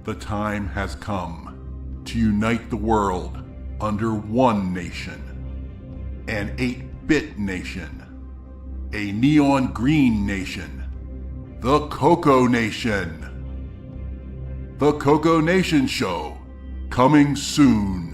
The time has come to unite the world under one nation. An 8-bit nation. A neon green nation. The CoCo Nation. The CoCo Nation Show. Coming soon.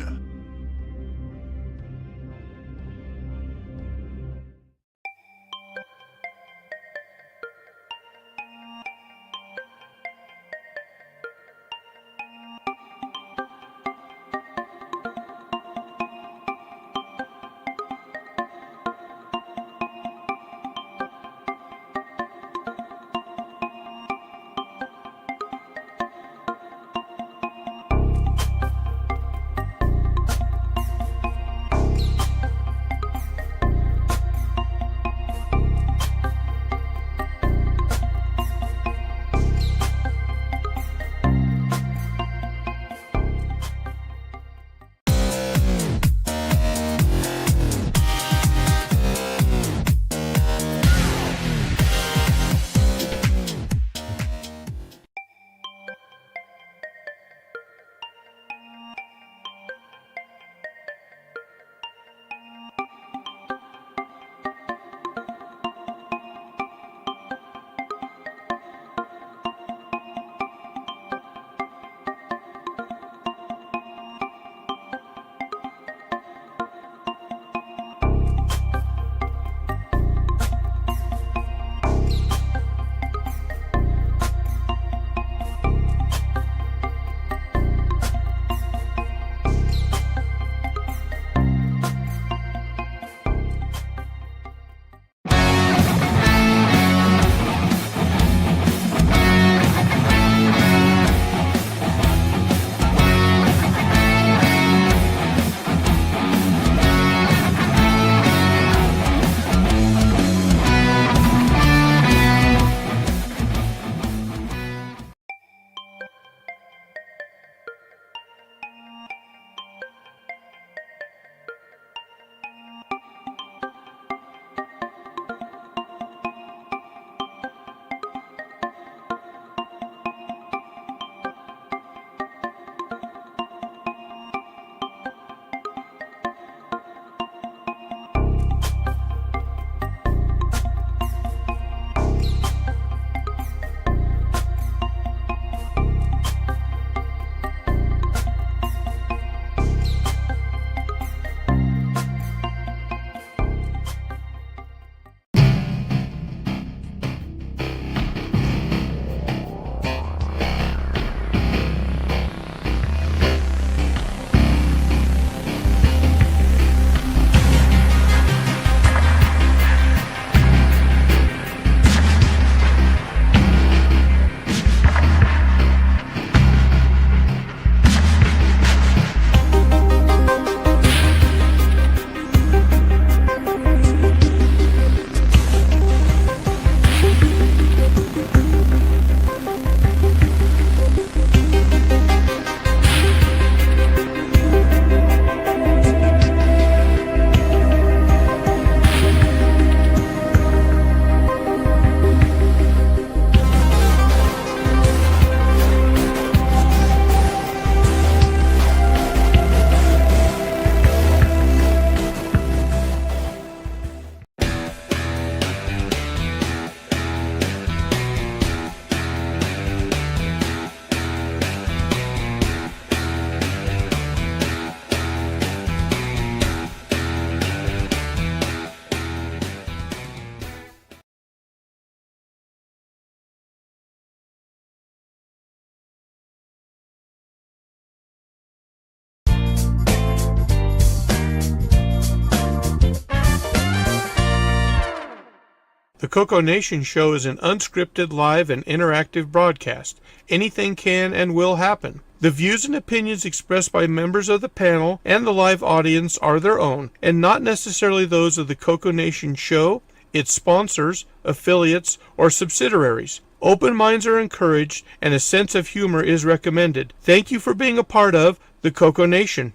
The CoCo Nation Show is an unscripted, live, and interactive broadcast. Anything can and will happen. The views and opinions expressed by members of the panel and the live audience are their own, and not necessarily those of the CoCo Nation Show, its sponsors, affiliates, or subsidiaries. Open minds are encouraged, and a sense of humor is recommended. Thank you for being a part of the CoCo Nation.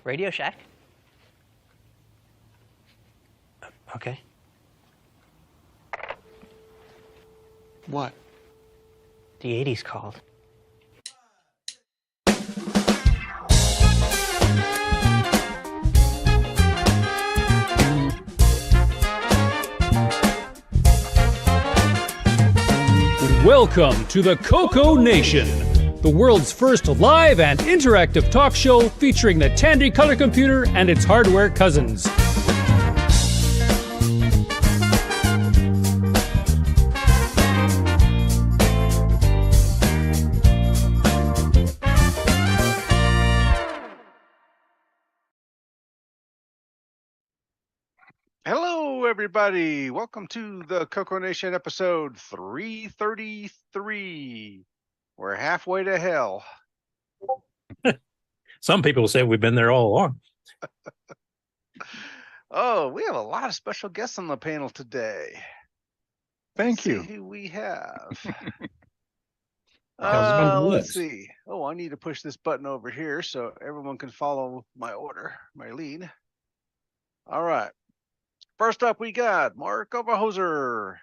Radio Shack? Okay. What? The 80s called. Welcome to the CoCo Nation, the world's first live and interactive talk show featuring the Tandy color computer and its hardware cousins. Hello, everybody. Welcome to the CoCo Nation episode 333. We're halfway to hell. Some people say we've been there all along. Oh, we have a lot of special guests on the panel today. Thank you. Let's see who we have. Let's see. Oh, I need to push this button over here so everyone can follow my order, my lead. All right. First up, we got Mark Overhoser.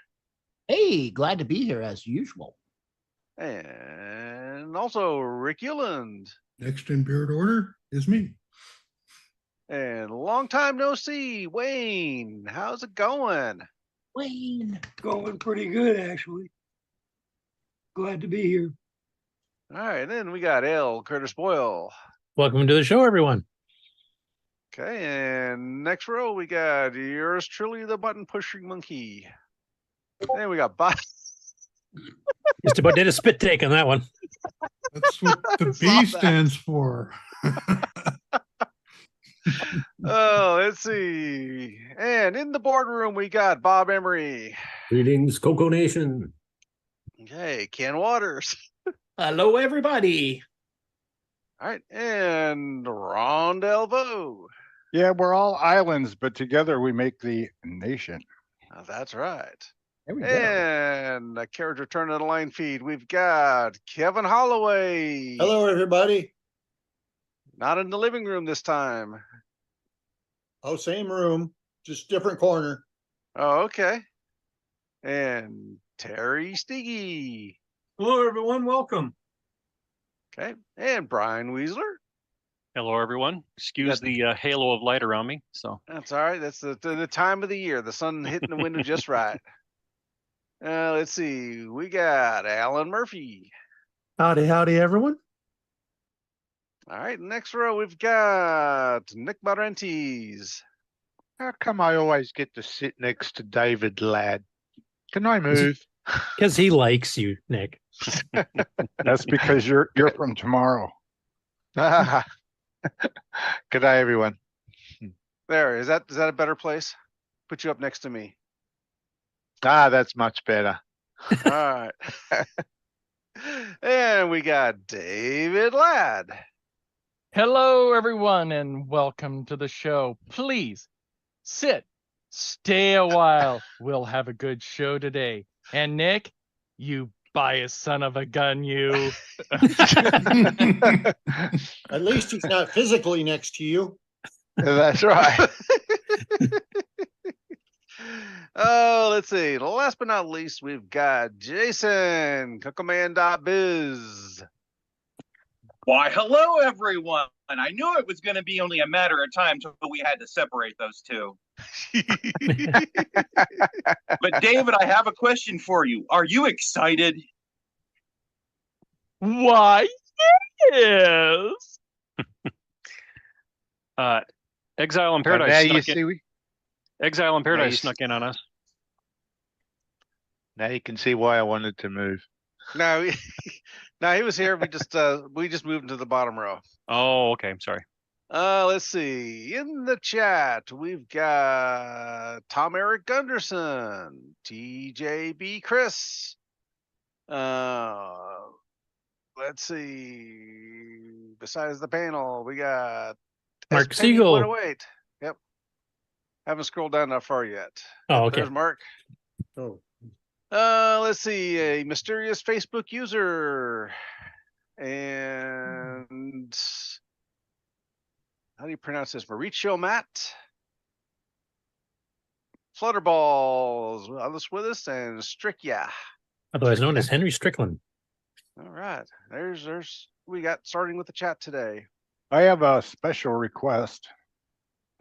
Hey, glad to be here as usual. And also Rick Euland. Next in period order is me. And long time no see, Wayne. How's it going? Wayne. Going pretty good, actually. Glad to be here. All right, and then we got L. Curtis Boyle. Welcome to the show, everyone. Okay, and next row we got yours truly, the button pushing monkey. And we got Bob. Just about did a spit take on that one. That's what the B stands for. Oh, let's see. And in the boardroom we got Bob Emery. Greetings, CoCo Nation. Okay, Ken Waters. Hello, everybody. All right, and Ron Delvaux. Yeah, we're all islands, but together we make the nation. Oh, that's right. There we go. And a carriage return to the line feed. We've got Kevin Holloway. Hello, everybody. Not in the living room this time. Oh, same room, just different corner. Oh, okay. And Terry Steege. Hello, everyone. Welcome. Okay. And Brian Weasler. Hello, everyone. Excuse the halo of light around me. So That's all right. That's the time of the year. The sun hitting the window just right. Let's see. We got Alan Murphy. Howdy, everyone. All right. Next row, we've got Nick Marentes. How come I always get to sit next to David Ladd? Can I move? Because he likes you, Nick. That's because you're from tomorrow. Good day, everyone. There. Is that a better place? Put you up next to me. That's much better. All right. And we got David Ladd. Hello, everyone, and welcome to the show. Please sit, stay a while. We'll have a good show today. And Nick, you biased son of a gun, you. At least he's not physically next to you. That's right. Oh, let's see. Last but not least, we've got Jason, CocoMan.biz. Why, hello, everyone. I knew it was going to be only a matter of time till we had to separate those two. But David, I have a question for you. Are you excited? Why, yes. Exile in Now Paradise. you see, Exile in Paradise you snuck in on us. now you can see why I wanted to move. No, no, he was here. We just moved him to the bottom row. Oh, okay. I'm sorry. Let's see. In the chat, we've got Tom Eric Gunderson, TJB Chris. Let's see. Besides the panel, we got Mark S. Penny Siegel. 108. Yep. Haven't scrolled down that far yet. Oh, okay. There's Mark. Oh, Let's see. A mysterious Facebook user. And how do you pronounce this? Mauricio Matt. Flutterballs with us and Stricya. otherwise known as Henry Strickland. All right. We got starting with the chat today. I have a special request.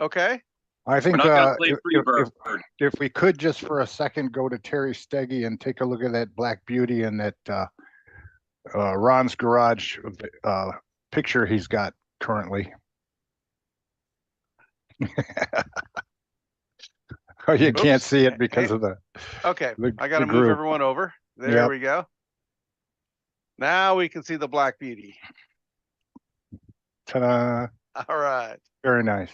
Okay. I think We're not gonna play Freebird. if we could just for a second go to Terry Steggy and take a look at that Black Beauty and that Ron's garage picture he's got currently. Oh, you can't see it because of the. Okay, I got to move group. everyone over. There we go. Now we can see the Black Beauty. Ta-da! All right. Very nice.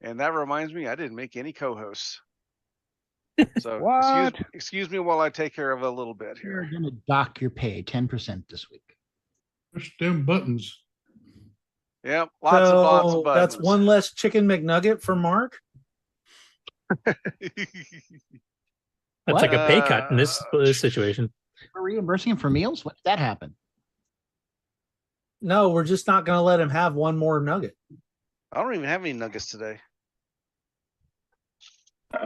And that reminds me, I didn't make any co-hosts. So What? excuse me while I take care of a little bit You're here. going to dock your pay 10% this week. Push them buttons. Yep, lots of buttons. That's one less chicken McNugget for Mark. That's like a pay cut in this situation. We're reimbursing him for meals? When did that happen? No, we're just not going to let him have one more nugget. I don't even have any nuggets today.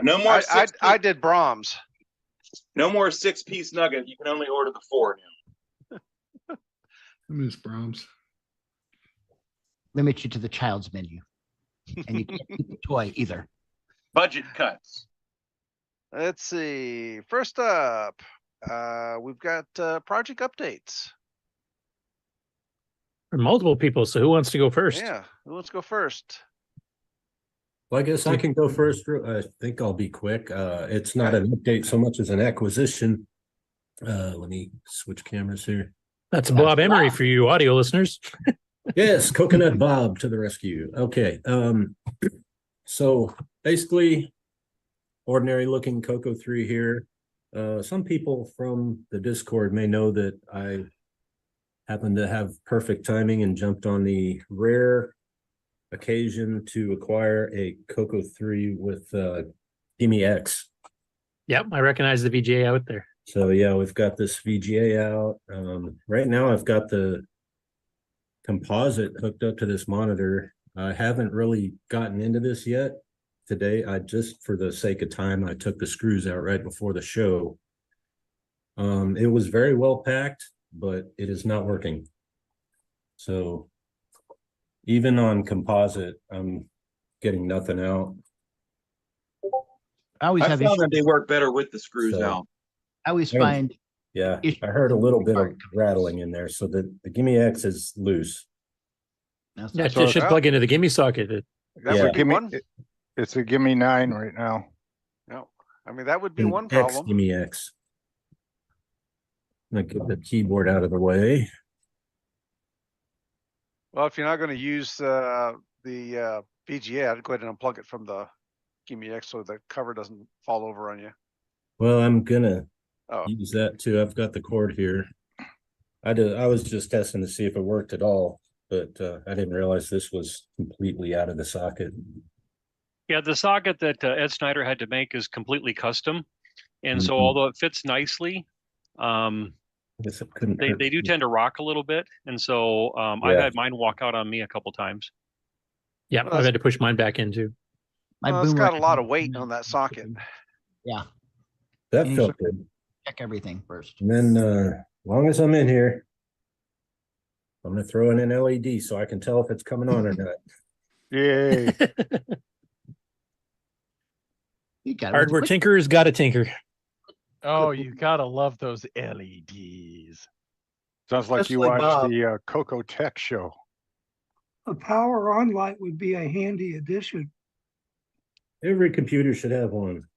No more. I did Brahms. No more 6-piece nugget. You can only order the 4 now. I miss Brahms. Limit you to the child's menu. And you can't eat the toy either. Budget cuts. Let's see. First up, we've got project updates. For multiple people, so who wants to go first? Yeah, who wants to go first? Well, I guess I can go first. I think I'll be quick. It's not an update so much as an acquisition. Let me switch cameras here. That's Bob Emery for you audio listeners. Yes, Coconut Bob to the rescue. Okay. So basically, ordinary looking Coco 3 here. Some people from the Discord may know that I happened to have perfect timing and jumped on the rare occasion to acquire a Coco 3 with Gimme X. Yep, I recognize the VGA out there. So yeah, we've got this VGA out. Right now I've got the composite hooked up to this monitor. I haven't really gotten into this yet. Today, I just, for the sake of time, I took the screws out right before the show. It was very well packed, but it is not working. So even on composite, I'm getting nothing out. I always I have found that issues. they work better with the screws So- out. I always find Yeah, issues I heard a little bit of with rattling in there. So the Gimme X is loose. That's Yeah, it not- just should plug into the Gimme socket. That Yeah. would be one. It's a Gimme 9 right now. No, I mean that would be An one X problem. Gimme X. I'm gonna get the keyboard out of the way. Well, if you're not going to use the VGA, I'd go ahead and unplug it from the Gimme X so the cover doesn't fall over on you. Well, I'm gonna Oh, use that too. I've got the cord here. I was just testing to see if it worked at all, but I didn't realize this was completely out of the socket. Yeah, the socket that Ed Snyder had to make is completely custom. And so Mhm. although it fits nicely, I guess it couldn't hurt. they do tend to rock a little bit. And so I've Yeah. had mine walk out on me a couple times. Yeah, Well, I've had to push mine back in too. My well, it's boom got a rack- lot of weight on that socket. Yeah, That And felt good. check everything first. And then as long as I'm in here, I'm gonna throw in an LED so I can tell if it's coming on or not. Yay. You got it with Hardware quick- tinker's got a tinker. Oh, you gotta love those LEDs. Sounds like you Especially watched Bob. the Coco Tech show. A power on light would be a handy addition. Every computer should have one.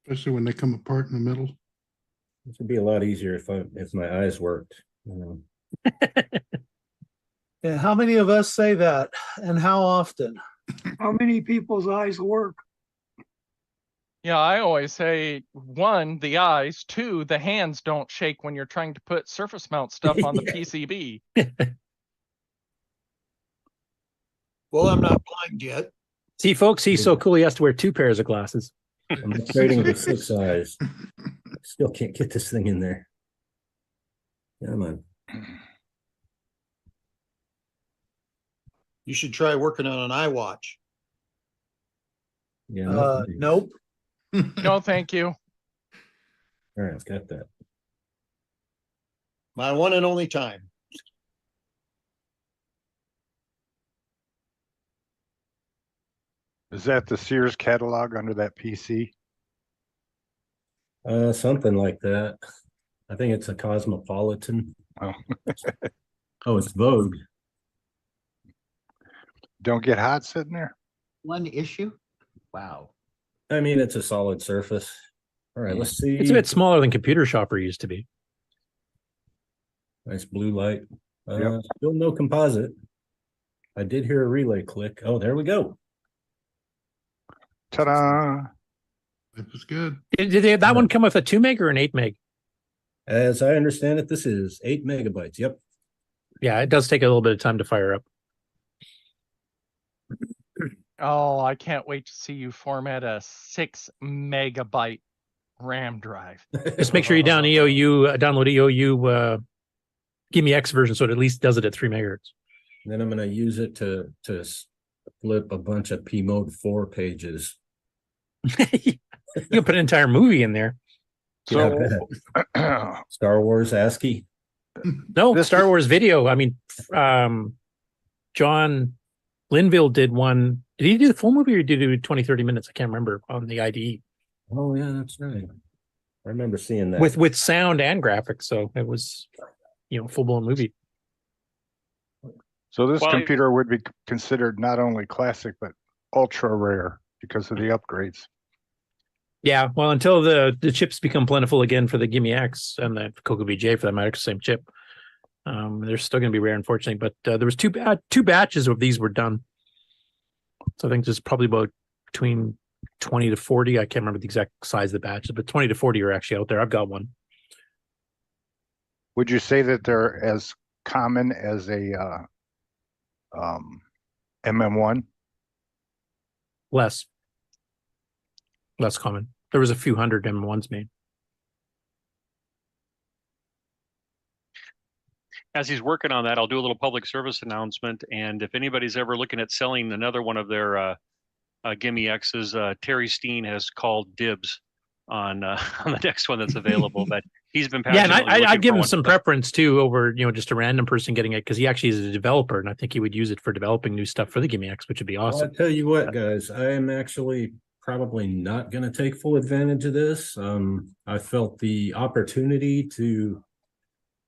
Especially when they come apart in the middle. This would be a lot easier if my eyes worked. Yeah, how many of us say that, and how often? How many people's eyes work? Yeah, I always say 1, the eyes, 2, the hands don't shake when you're trying to put surface mount stuff on the Yeah. PCB. Well, I'm not blind yet. See, folks, he's so cool he has to wear 2 pairs of glasses. I'm upgrading to 6 eyes. Still can't get this thing in there. Come on. You should try working on an iWatch. Yeah. Nope. No, thank you. All right, I've got that. My one and only time. Is that the Sears catalog under that PC? Something like that. I think it's a Cosmopolitan. Oh. Oh, it's Vogue. Don't get hot sitting there. One issue? Wow. I mean, it's a solid surface. All right, let's see. It's a bit smaller than Computer Shopper used to be. Nice blue light. Yep. Still no composite. I did hear a relay click. Oh, there we go. Ta-da! It was good. Did that one come with a 2 meg or an 8 meg? As I understand it, this is 8 megabytes. Yep. Yeah, it does take a little bit of time to fire up. Oh, I can't wait to see you format a 6 megabyte RAM drive. Just make sure you download EOU Give Me X version so it at least does it at 3 megahertz. And then I'm going to use it to flip a bunch of P mode 4 pages. You can put an entire movie in there. So, Star Wars ASCII. No, Star Wars video. I mean, John Linville did one. Did he do the full movie or did he do 20, 30 minutes? I can't remember on the IDE. Oh, yeah, that's right. I remember seeing that. With sound and graphics. So it was, full blown movie. So this computer would be considered not only classic, but ultra rare because of the upgrades. Yeah, well, until the chips become plentiful again for the Gimme X and the CoCo VGA for that matter, same chip, they're still going to be rare, unfortunately. But there was two batches of these were done. So I think there's probably about between 20 to 40. I can't remember the exact size of the batches, but 20 to 40 are actually out there. I've got one. Would you say that they're as common as a MM1? Less common. There was a few hundred M1s made. As he's working on that, I'll do a little public service announcement. And if anybody's ever looking at selling another one of their Gimme X's, Terry Steen has called dibs on the next one that's available. But he's been Yeah, and passionately I'd give him looking for some one. preference too over just a random person getting it because he actually is a developer, and I think he would use it for developing new stuff for the Gimme X, which would be Well, awesome. I tell you what, guys, I am actually probably not going to take full advantage of this. I felt the opportunity to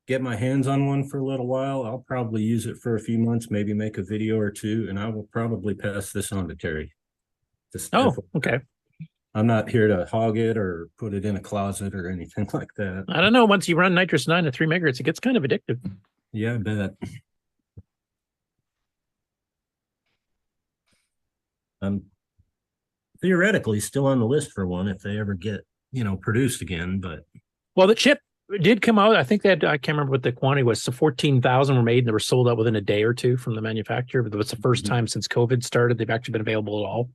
get my hands on one for a little while. I'll probably use it for a few months, maybe make a video or two, and I will probably pass this on to Terry. Okay. I'm not here to hog it or put it in a closet or anything like that. I don't know. Once you run Nitrous 9 at 3 megahertz, it gets kind of addictive. Yeah, I bet. I'm theoretically still on the list for one if they ever get, produced again, but. Well, the chip did come out. I think I can't remember what the quantity was. So 14,000 were made and they were sold out within a day or two from the manufacturer. But it was the first time since COVID started they've actually been available at all.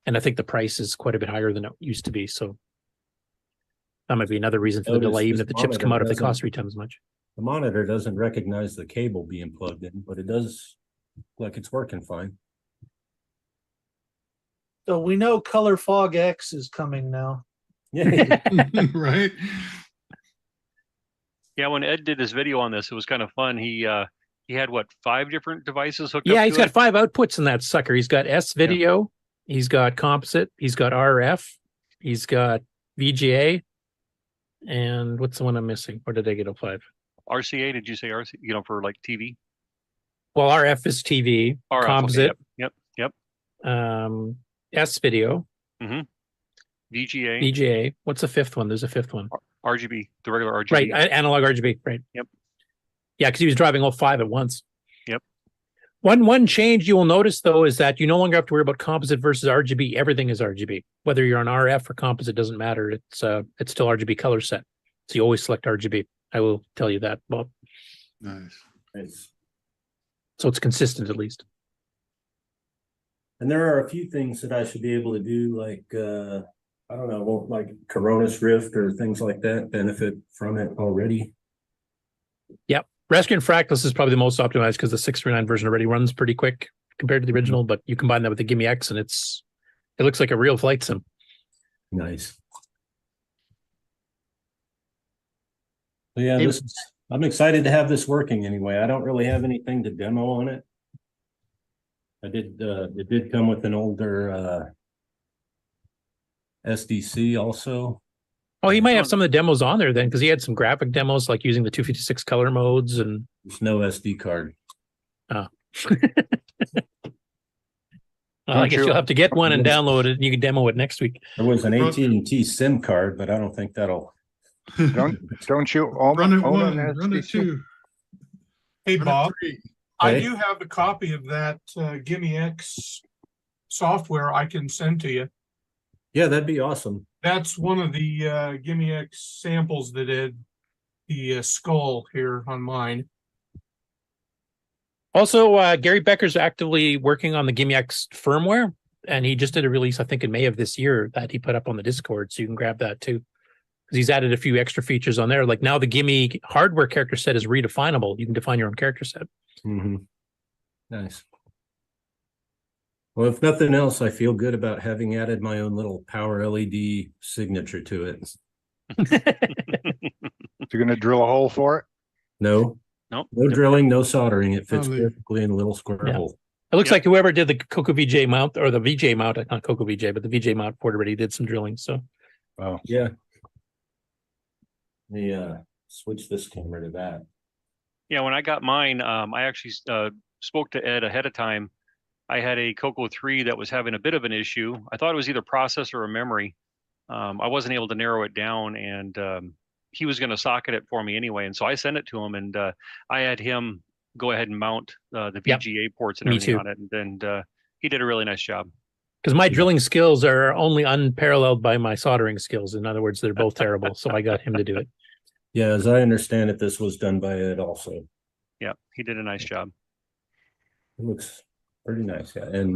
And I think the price is quite a bit higher than it used to be. So that might be another reason for the delay, even if the chips come out if they cost 3 times as much. The monitor doesn't recognize the cable being plugged in, but it does like it's working fine. So we know Color Fog X is coming now. Yeah. Right. Yeah, when Ed did his video on this, it was kind of fun. He had 5 different devices hooked up. Yeah, he's to got it? 5 outputs in that sucker. He's got S video, he's got composite, he's got RF, he's got VGA, and what's the one I'm missing? Or did I get a 5? RCA? Did you say RCA? For like TV? Well, RF is TV, RF, composite, okay, yep. S video, Mm-hmm. VGA. VGA. What's the 5th one? There's a 5th one. RGB, the regular RGB. Right, analog RGB, right. Yep. Yeah, because he was driving all 5 at once. Yep. One change you will notice, though, is that you no longer have to worry about composite versus RGB. Everything is RGB. Whether you're on RF or composite, doesn't matter. It's still RGB color set. So you always select RGB. I will tell you that, Bob. Nice. So it's consistent, at least. And there are a few things that I should be able to do, like, I don't know, like Coronis Rift or things like that benefit from it already. Yep. Rescue and Fractals is probably the most optimized because the 639 version already runs pretty quick compared to the original, but you combine that with the Gimme X and it looks like a real flight sim. Nice. But yeah, I'm excited to have this working anyway. I don't really have anything to demo on it. It did come with an older SDC also. Oh, he might have some of the demos on there then, because he had some graphic demos like using the 256 color modes and. There's no SD card. Oh. Well, I guess you'll have to get one and download it, and you can demo it next week. There was an AT&T SIM card, but I don't think that'll. Don't you Run it own one, an run it SDC? two. Hey, Run it Bob, three. I Hey. do have a copy of that Gimme X software I can send to you. Yeah, that'd be awesome. That's one of the Gimme X samples that had the skull here on mine. Also, Gary Becker's actively working on the Gimme X firmware, and he just did a release, I think, in May of this year that he put up on the Discord, so you can grab that too. Because he's added a few extra features on there. Like now the Gimme hardware character set is redefinable. You can define your own character set. Mm-hmm. Nice. Well, if nothing else, I feel good about having added my own little power LED signature to it. You're gonna drill a hole for it? No. Nope. No drilling, no soldering. It fits Probably. perfectly in a little square Yeah. hole. It looks like whoever did the CoCo VJ mount or the VJ mount, not CoCo VJ, but the VJ mount port already did some drilling. So Oh, Yeah. Let me switch this camera to that. Yeah, when I got mine, I actually spoke to Ed ahead of time. I had a CoCo 3 that was having a bit of an issue. I thought it was either processor or memory. I wasn't able to narrow it down, and he was going to socket it for me anyway. And so I sent it to him, and I had him go ahead and mount the Yep. VGA ports and Me everything too. on it. And he did a really nice job. because my drilling skills are only unparalleled by my soldering skills. In other words, they're both terrible. So I got him to do it. Yeah, as I understand it, this was done by Ed also. Yeah, he did a nice job. It looks pretty nice. Yeah. And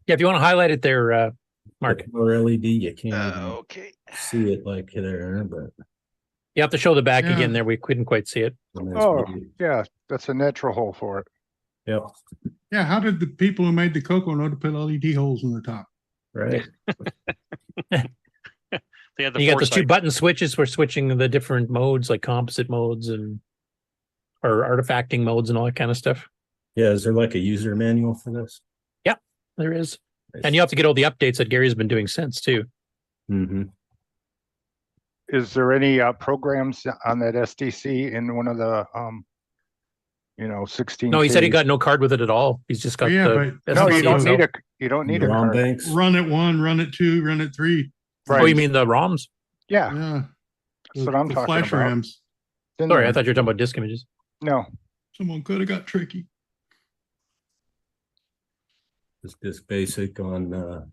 Yeah, if you want to highlight it there, Mark, or LED, you can't even Okay. see it like there, but you have to show the back Yeah. again there. We couldn't quite see it. oh, yeah, that's a natural hole for it. Yep. Yeah, how did the people who made the CoCo know to put LED holes in the top? Right. They had the You got those two foresight. button switches for switching the different modes, like composite modes and or artifacting modes and all that kind of stuff. Yeah, is there like a user manual for this? Yep, there is. And you have to get all the updates that Gary's been doing since too. Mm-hmm. Is there any programs on that SDC in one of the 16? No, he said he got no card with it at all. He's just got Yeah, the but No, SDC you don't itself. need you don't need a ROM card. banks. Run it one, run it two, run it three. Oh, you mean the ROMs? Yeah, Yeah. that's what I'm The talking flash about. RAMs. It's in Sorry, there. I thought you were talking about disk images. No, Someone could have got tricky. Just basic on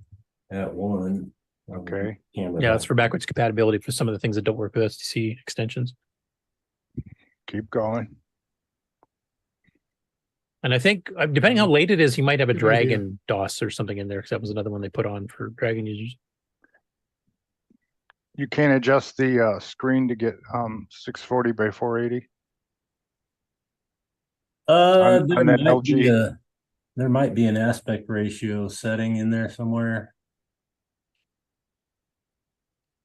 at one. Okay. Camera. Yeah, that's for backwards compatibility for some of the things that don't work with SDC extensions. keep going. And I think, depending how late it is, he might have a Good idea. Dragon DOS or something in there, because that was another one they put on for Dragon users. You can't adjust the screen to get 640 by 480. On There that might be LG. there might be an aspect ratio setting in there somewhere.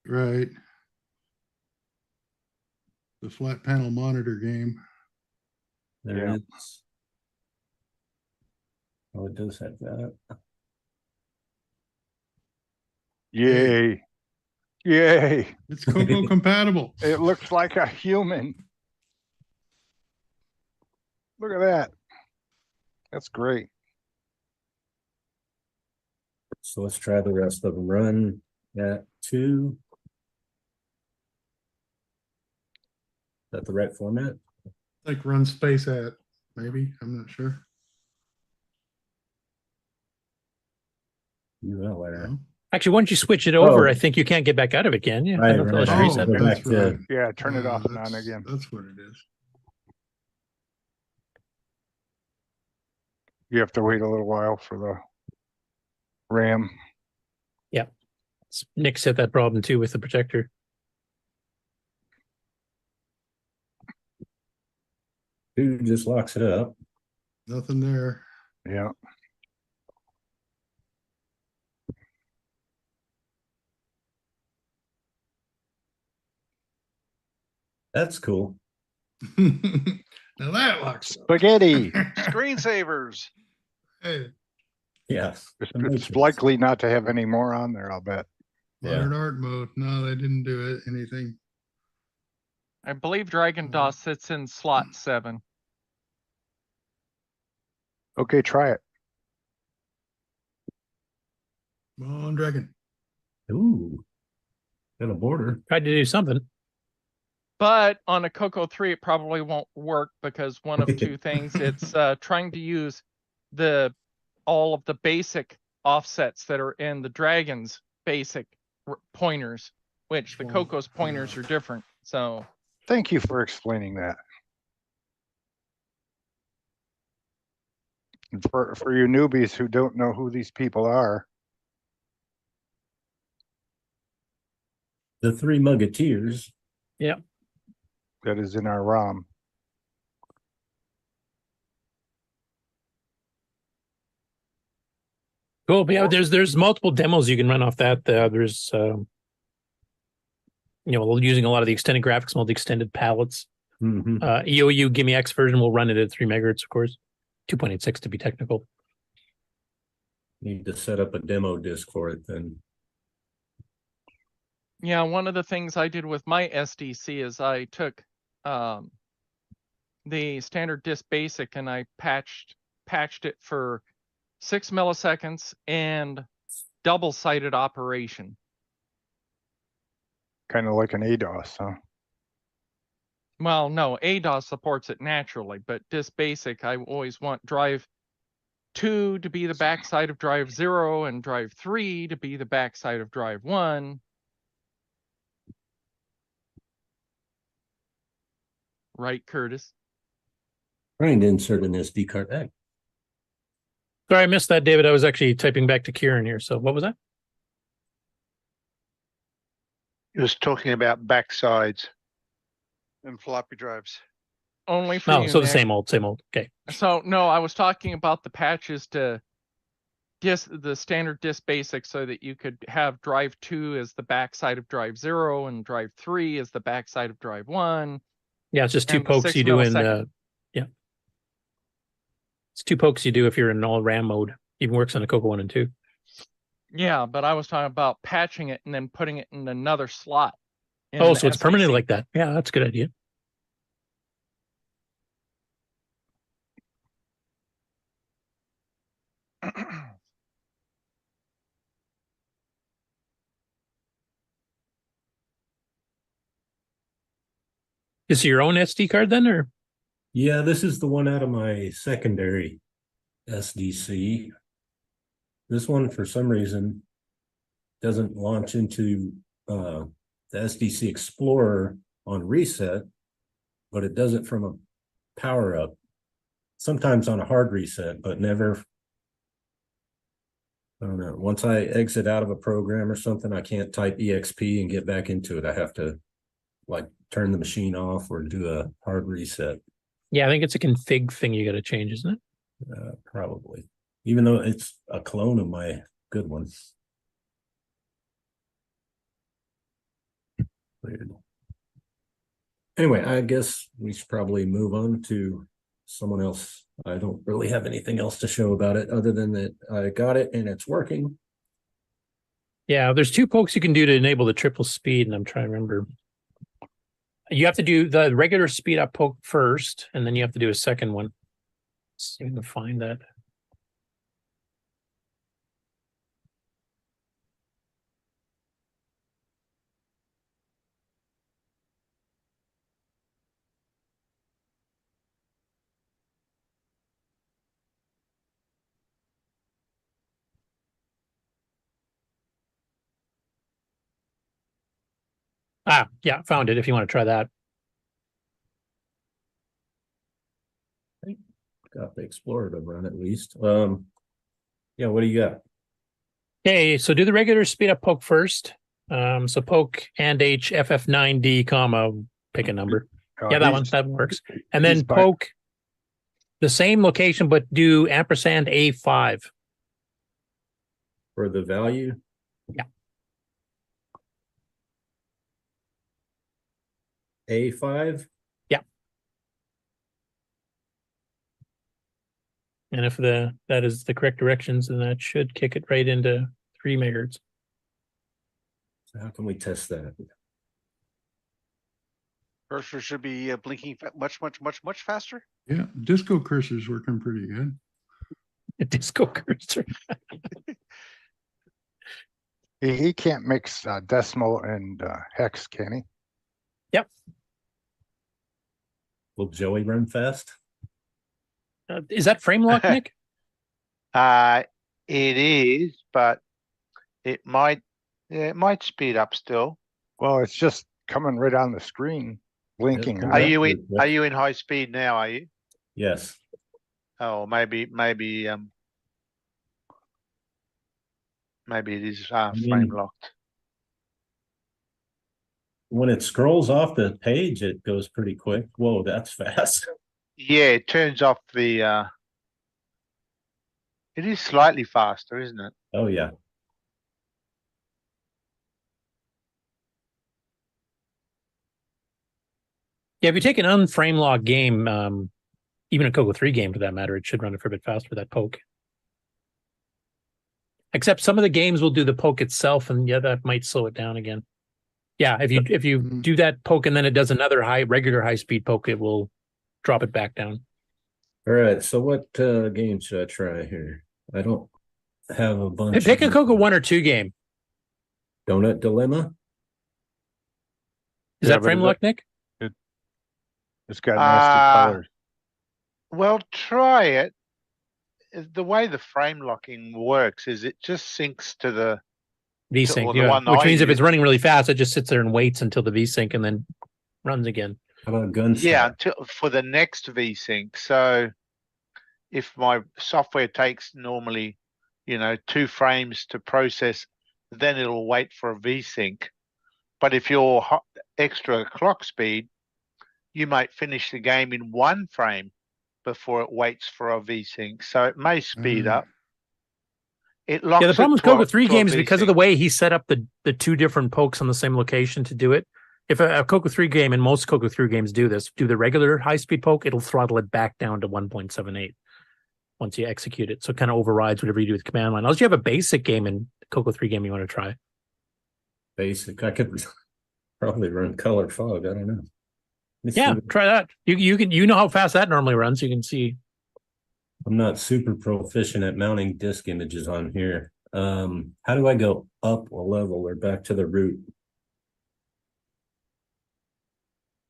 Right. The flat panel monitor game. There Yeah. is. Oh, it does have that. Yay. Yay. It's CoCo compatible. It looks like a human. Look at that. That's great. So let's try the rest of them. Run at 2. Is that the right format? Like run space at, maybe. I'm not sure. UL error. No? Actually, once you switch it over, Oh. I think you can't get back out of it, can you? I Right, don't know if right. that's Oh, reset Go there. back that's to- right. Yeah, turn it off and that's- on again. That's what it is. You have to wait a little while for the RAM. Nick's had that problem too with the projector. Who just locks it up? Nothing there. Yeah. That's cool. Now that looks Spaghetti. Screensavers. Hey, Yes. It's likely not to have any more on there, I'll bet. modern art mode. No, they didn't do it. Anything. I believe Dragon DOS sits in slot 7. Okay, try it. Come on, Dragon. Ooh. Got a border. Tried to do something. But on a CoCo 3, it probably won't work because one of two things. It's trying to use all of the basic offsets that are in the Dragon's basic pointers, which the CoCo's pointers are different. So thank you for explaining that. And for you newbies who don't know who these people are, the Three Musketeers. Yeah. That is in our ROM. Cool. But yeah, there's multiple demos you can run off that. There's using a lot of the extended graphics mode, the extended palettes. EOU Gimme X version will run it at 3 megahertz, of course. 2.86 to be technical. Need to set up a demo disk for it then. yeah, one of the things I did with my SDC is I took the standard disk basic and I patched it for 6 milliseconds and double-sided operation. Kind of like an ADOS, huh? Well, no, ADOS supports it naturally, but disk basic, I always want drive 2 to be the backside of drive 0 and drive 3 to be the backside of drive 1. Right, Curtis? Trying to insert an SD card back. Sorry, I missed that, David. I was actually typing back to Kieran here. So what was that? He was talking about backsides and floppy drives. Only for No, you, so the Nick. same old. Okay. So no, I was talking about the patches to the standard disk basic so that you could have drive 2 as the backside of drive 0 and drive 3 as the backside of drive 1. Yeah, it's just 2 and pokes 6 you do in millisecond. it's 2 pokes you do if you're in all RAM mode. Even works on a CoCo 1 and 2. Yeah, but I was talking about patching it and then putting it in another slot. in Oh, the so it's permanent SDC. like that. Yeah, that's a good idea. Is it your own SD card then, or? Yeah, this is the one out of my secondary SDC. This one, for some reason, doesn't launch into the SDC Explorer on reset, but it does it from a power up. Sometimes on a hard reset, but never. I don't know. Once I exit out of a program or something, I can't type EXP and get back into it. I have to like turn the machine off or do a hard reset. Yeah, I think it's a config thing you got to change, isn't it? Probably. Even though it's a clone of my good one. Weird. Anyway, I guess we should probably move on to someone else. I don't really have anything else to show about it other than that I got it and it's working. Yeah, there's 2 pokes you can do to enable the triple speed, and I'm trying to remember. You have to do the regular speed up poke first, and then you have to do a second one. Let's see if we can find that. Ah, yeah, found it if you want to try that. Got the Explorer to run at least. Yeah, what do you got? Okay, so do the regular speed up poke first. So poke and H FF9D comma, pick a number. Yeah, that one, that works. And then poke the same location, but do ampersand A5. For the value? Yeah. A5. Yeah. And if that is the correct directions, then that should kick it right into 3 megahertz. So how can we test that? Cursor should be blinking much faster. Yeah, disco cursor's working pretty good. A disco cursor. He can't mix decimal and hex, can he? Yep. Will Joey run fast? Is that frame lock, Nick? It is, but it might speed up still. Well, it's just coming right on the screen, blinking. Are you in high speed now, are you? Yes. Oh, maybe it is frame locked. When it scrolls off the page, it goes pretty quick. Whoa, that's fast. Yeah, it turns off the it is slightly faster, isn't it? Oh yeah. Yeah, if you take an unframe lock game, even a CoCo 3 game for that matter, it should run a fair bit faster with that poke. Except some of the games will do the poke itself, and yeah, that might slow it down again. Yeah, if you do that poke and then it does another regular high speed poke, it will drop it back down. All right, so what game should I try here? I don't have a bunch. Pick a CoCo 1 or 2 game. Donut Dilemma. Is that frame lock, Nick? It's got nasty colors. Well, try it. The way the frame locking works is it just syncs to the VSync, the yeah. one Which I means if it's use. running really fast, it just sits there and waits until the VSync and then runs again. How about Gunstar? Yeah, for the next VSync. So if my software takes normally, 2 frames to process, then it'll wait for a VSync. But if you're extra clock speed, you might finish the game in 1 frame before it waits for a VSync. So it may speed up. It locks. Yeah, the problem with CoCo 3 games is VSync. because of the way he set up the 2 different pokes on the same location to do it. If a CoCo 3 game, and most CoCo 3 games do this, do the regular high-speed poke, it'll throttle it back down to 1.78 once you execute it. So it kind of overrides whatever you do with command line. Unless you have a basic game in CoCo 3 game you want to try. Basic. I could probably run color fog. I don't know. Yeah, try that. You know how fast that normally runs. You can see. I'm not super proficient at mounting disk images on here. How do I go up a level or back to the root?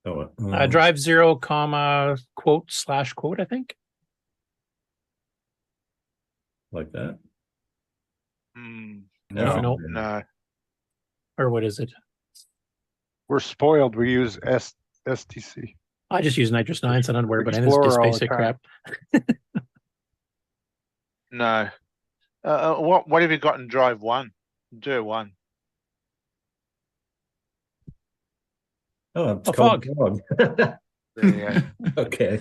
Oh, drive 0, comma, quote, / quote, I think. Like that? No. No. Or what is it? We're spoiled. We use STC. I just use Nitrous 9, so I don't worry about any of Explorer this all the basic time. crap. No. What have you got in drive 1? Do 1. Oh, it's A called fog. There you go. Okay.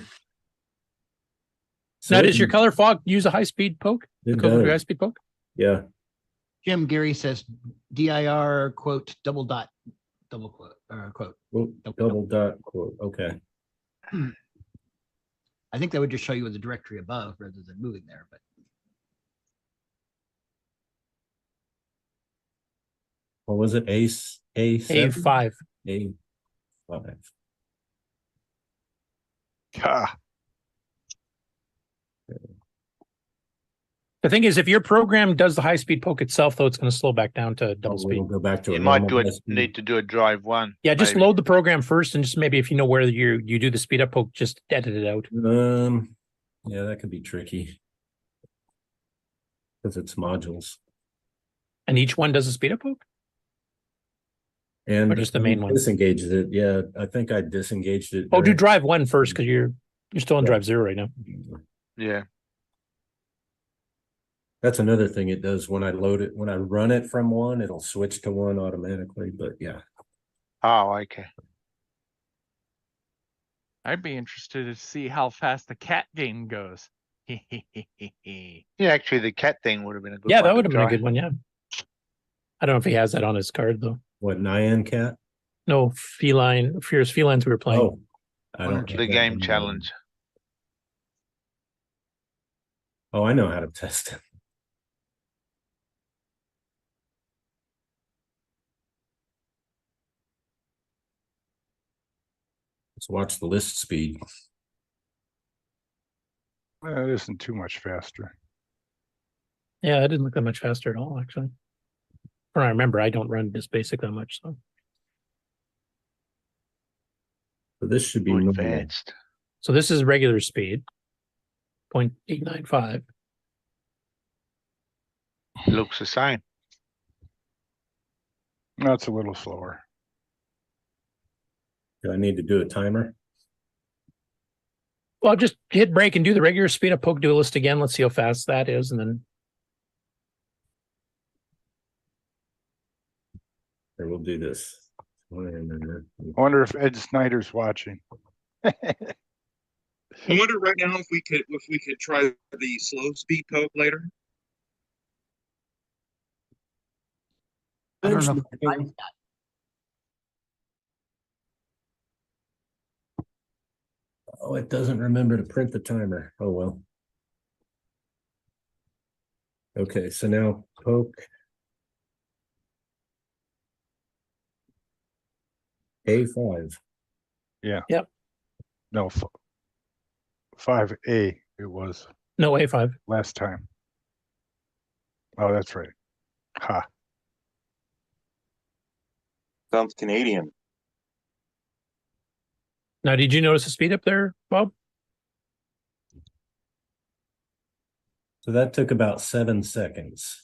Now, does your color fog use a high speed poke? It CoCo 3 does. high speed poke? Yeah. Jim Gary says dir quote double dot double quote quote. Oh, double dot quote. Okay. I think that would just show you the directory above rather than moving there, but What was it? A5. A5. A5. The thing is, if your program does the high speed poke itself, though, it's going to slow back down to double speed. We'll go back to You a might normal high speed. need to do a drive 1. Yeah, just maybe. load the program first, and just maybe if you know where you do the speed up poke, just edit it out. Yeah, that could be tricky because it's modules. And each one does a speed up poke? And Or just the main one? Disengaged it. Yeah, I think I disengaged it. Oh, do during- drive 1 first, because you're still on drive 0 right now. Yeah. That's another thing it does when I load it. When I run it from 1, it'll switch to 1 automatically. But yeah, Oh, okay. I'd be interested to see how fast the cat game goes. Yeah, actually, the cat thing would have been a good Yeah, one that to would have been a try. good one, yeah. I don't know if he has that on his card, though. what Nyan Cat? No, Fierce Felines we were playing. Oh, I don't The game challenge. Oh, I know how to test it. Let's watch the list speed. It isn't too much faster. Yeah, it didn't look that much faster at all, actually. Or I remember, I don't run this basic that much, so. So this should be Too normal. advanced. So this is regular speed, 0.895. Looks the same. That's a little slower. Do I need to do a timer? Well, just hit break and do the regular speed of Poke Duelist again. Let's see how fast that is, and then Or we'll do this. I wonder if Ed Snyder's watching. I wonder right now if we could try the slow speed poke later. I don't know. If Oh, it doesn't remember to print the timer. Oh, well. Okay, so now poke. A5. Yeah. Yep. No, 5A it was no A5. last time. Oh, that's right. Ha. Sounds Canadian. Now, did you notice the speed up there, Bob? So that took about 7 seconds.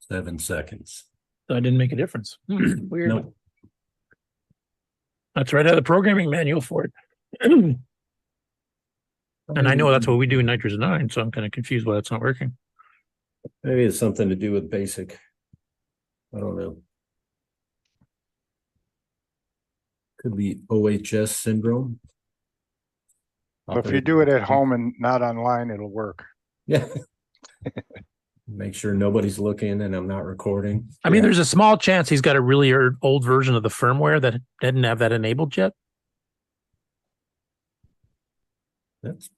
Seven seconds. That didn't make a difference. Weird. Nope. That's right out of the programming manual for it. And I know that's what we do in Nitrous 9, so I'm kind of confused why it's not working. Maybe it's something to do with basic. I don't know. Could be OHS syndrome. But if you do it at home and not online, it'll work. Yeah. Make sure nobody's looking and I'm not recording. I mean, there's a small chance he's got a really old version of the firmware that didn't have that enabled yet.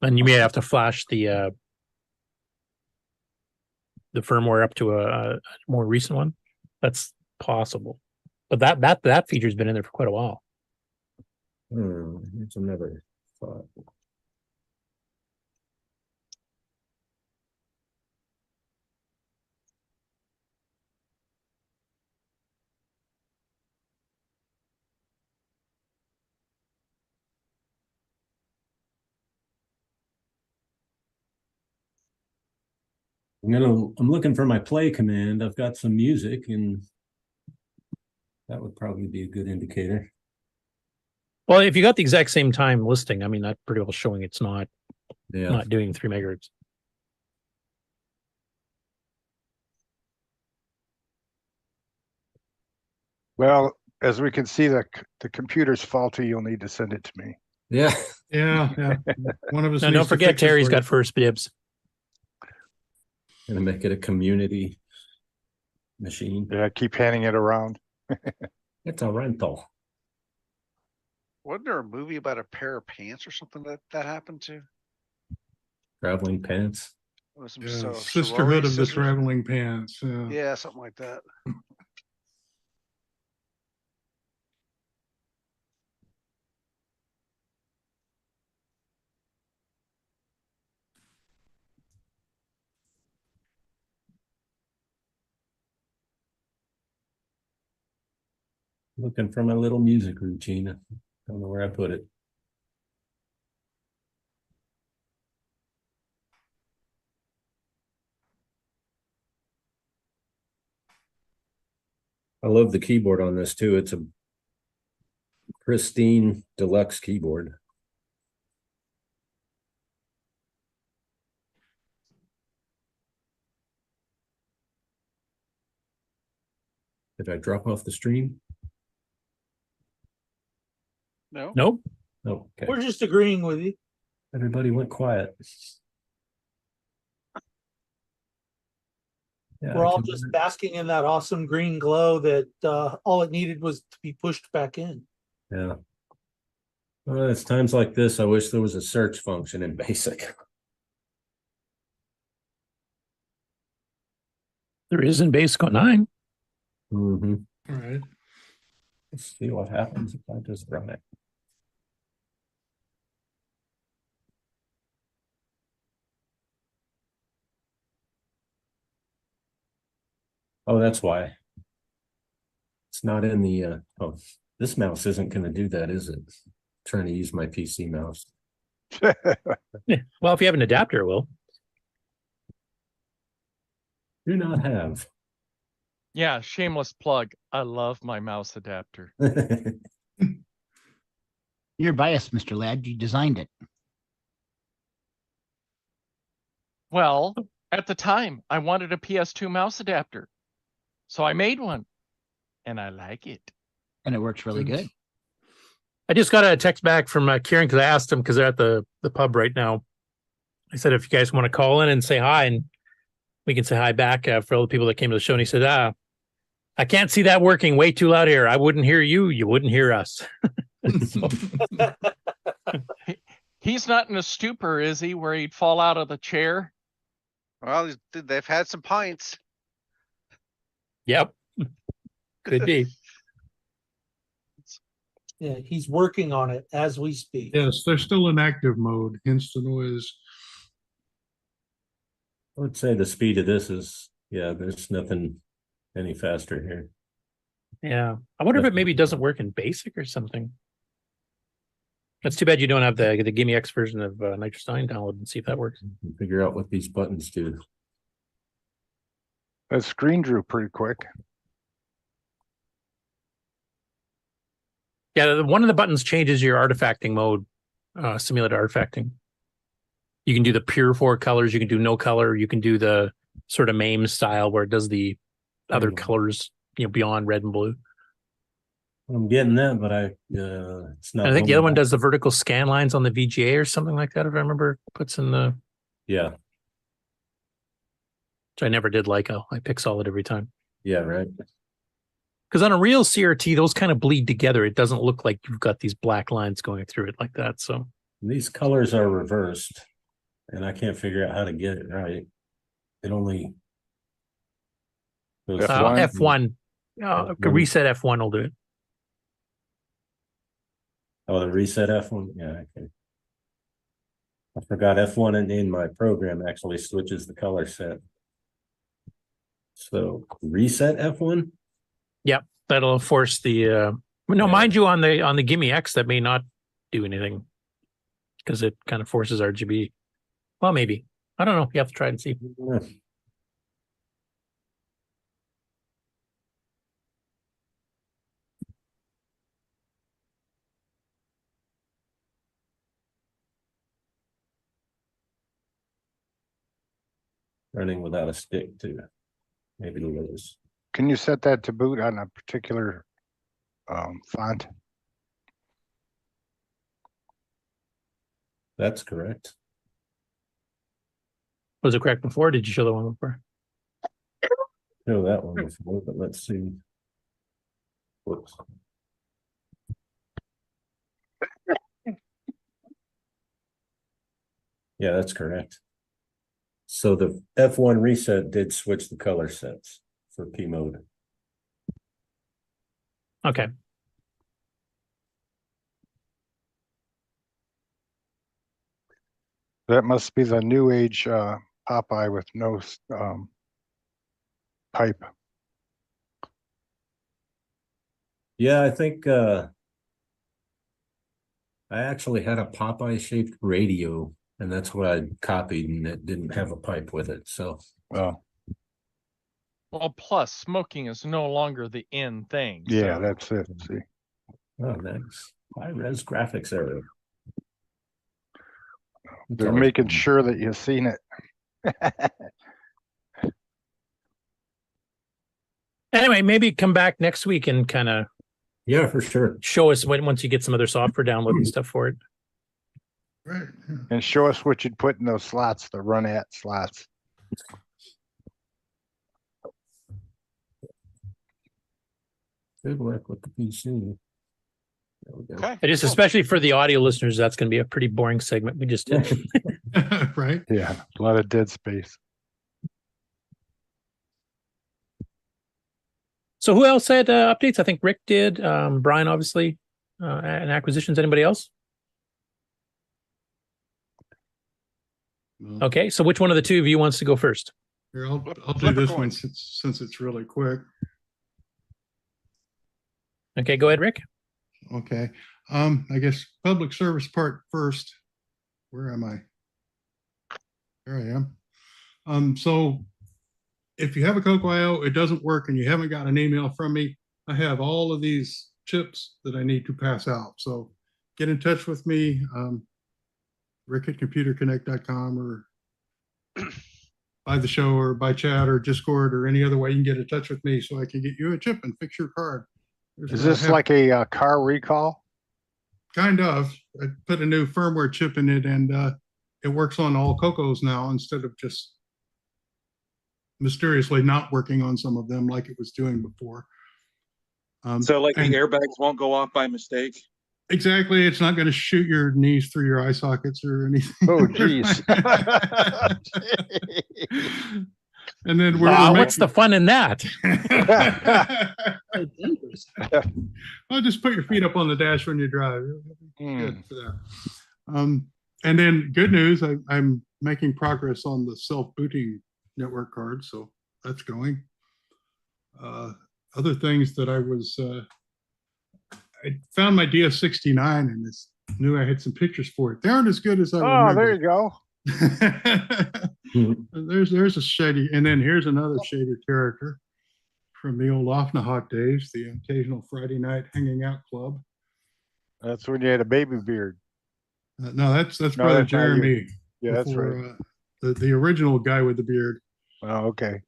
And you may have to flash the firmware up to a more recent one. That's possible. But that feature's been in there for quite a while. It's another thought. I'm looking for my play command. I've got some music, and that would probably be a good indicator. Well, if you got the exact same time listing, I mean, that's pretty well showing it's not doing 3 megahertz. Well, as we can see, the computer's faulty. You'll need to send it to me. Yeah. Yeah. One of us. Now, don't forget, Terry's got first dibs. Gonna make it a community machine. Yeah, keep handing it around. It's a rental. Wasn't there a movie about a pair of pants or something that happened to? Traveling pants. It was some Sisterhood of the sisters? Traveling Pants. Yeah, something like that. Looking for my little music routine. Don't know where I put it. I love the keyboard on this too. It's a pristine deluxe keyboard. Did I drop off the stream? No. Nope. Oh, okay. We're just agreeing with you. Everybody went quiet. Yeah, We're I all can- just basking in that awesome green glow that all it needed was to be pushed back in. Yeah. Well, it's times like this, I wish there was a search function in BASIC. There is in Basic 09. Mm-hmm. All right. Let's see what happens if I just run it. Oh, that's why. It's not in the, oh, this mouse isn't going to do that, is it? Trying to use my PC mouse. Yeah. Well, if you have an adapter, it will. Do not have. Yeah, shameless plug. I love my mouse adapter. You're biased, Mr. Ladd. You designed it. Well, at the time, I wanted a PS2 mouse adapter. So I made one. And I like it. And it works really good. I just got a text back from Kieran because I asked him because they're at the pub right now. I said, if you guys want to call in and say hi, and we can say hi back for all the people that came to the show. And he said, I can't see that working. Way too loud here. I wouldn't hear you. You wouldn't hear us. He's not in a stupor, is he, where he'd fall out of the chair? Well, they've had some pints. Yep. Could be. Yeah, he's working on it as we speak. Yes, they're still in active mode, hence the noise. I would say the speed of this is, yeah, there's nothing any faster here. Yeah. I wonder if it maybe doesn't work in BASIC or something. That's too bad you don't have the Gimme X version of Nitrous 9 download and see if that works. Figure out what these buttons do. That screen drew pretty quick. Yeah, one of the buttons changes your artifacting mode, simulated artifacting. You can do the pure 4 colors, you can do no color, you can do the sort of MAME style where it does the other colors, beyond red and blue. I'm getting that, but it's not. And I think the other one does the vertical scan lines on the VGA or something like that, if I remember, puts in the. Yeah. Which I never did like. I pick solid every time. Yeah, right. Because on a real CRT, those kind of bleed together. It doesn't look like you've got these black lines going through it like that. So these colors are reversed, and I can't figure out how to get it right. It only goes F1. Reset F1 will do it. Oh, the reset F1. Yeah, okay. I forgot F1 in my program actually switches the color set. So reset F1. Yep, that'll force the. No, mind you, on the Gimme X, that may not do anything because it kind of forces RGB. Well, maybe. I don't know. You have to try and see. Yeah. Running without a stick too. Maybe lose. Can you set that to boot on a particular font? That's correct. Was it correct before? Or did you show the one before? Show that one before, but let's see. Whoops. Yeah, that's correct. So the F1 reset did switch the color sets for P mode. Okay. That must be the new age Popeye with no pipe. Yeah, I think I actually had a Popeye shaped radio, and that's what I copied, and it didn't have a pipe with it. So, well, plus smoking is no longer the in thing. Yeah, so. that's it. See. Oh, nice. High res graphics error. They're making sure that you've seen it. Anyway, right, maybe come back next week and kind of Yeah, for sure. show us once you get some other software download and stuff for it. Right. Yeah. And show us what you'd put in those slots, the run at slots. Good luck with the PC. There we go. Okay. And just especially for the audio listeners, that's going to be a pretty boring segment we just did. Right. Yeah, a lot of dead space. So who else had updates? I think Rick did. Brian, obviously, and acquisitions. Anybody else? No. Okay, so which one of the two of you wants to go first? Here, I'll do Flip a this coin. one since it's really quick. Okay, go ahead, Rick. Okay. I guess public service part first. Where am I? There I am. So if you have a CoCo, it doesn't work and you haven't got an email from me, I have all of these chips that I need to pass out. So get in touch with me, Rick at computerconnect.com, or by the show or by chat or Discord or any other way you can get in touch with me so I can get you a chip and fix your card. Is this like a car recall? Kind of. I put a new firmware chip in it, and it works on all CoCos now instead of just mysteriously not working on some of them like it was doing before. So like the airbags won't go off by mistake? Exactly. It's not going to shoot your knees through your eye sockets or anything. Oh, geez. And then what's the fun in that? Well, just put your feet up on the dash when you drive. Good for that. And then good news, I'm making progress on the self-booting network card, so that's going. Other things that I found my DS69 and knew I had some pictures for it. They aren't as good as I remember. Oh, there you go. There's a shady, and then here's another shady character from the old Offnahawk days, the occasional Friday night hanging out club. That's when you had a baby beard. No, that's No, Brother that's not you. Jeremy. Yeah, that's before, right. The original guy with the beard. Oh, okay.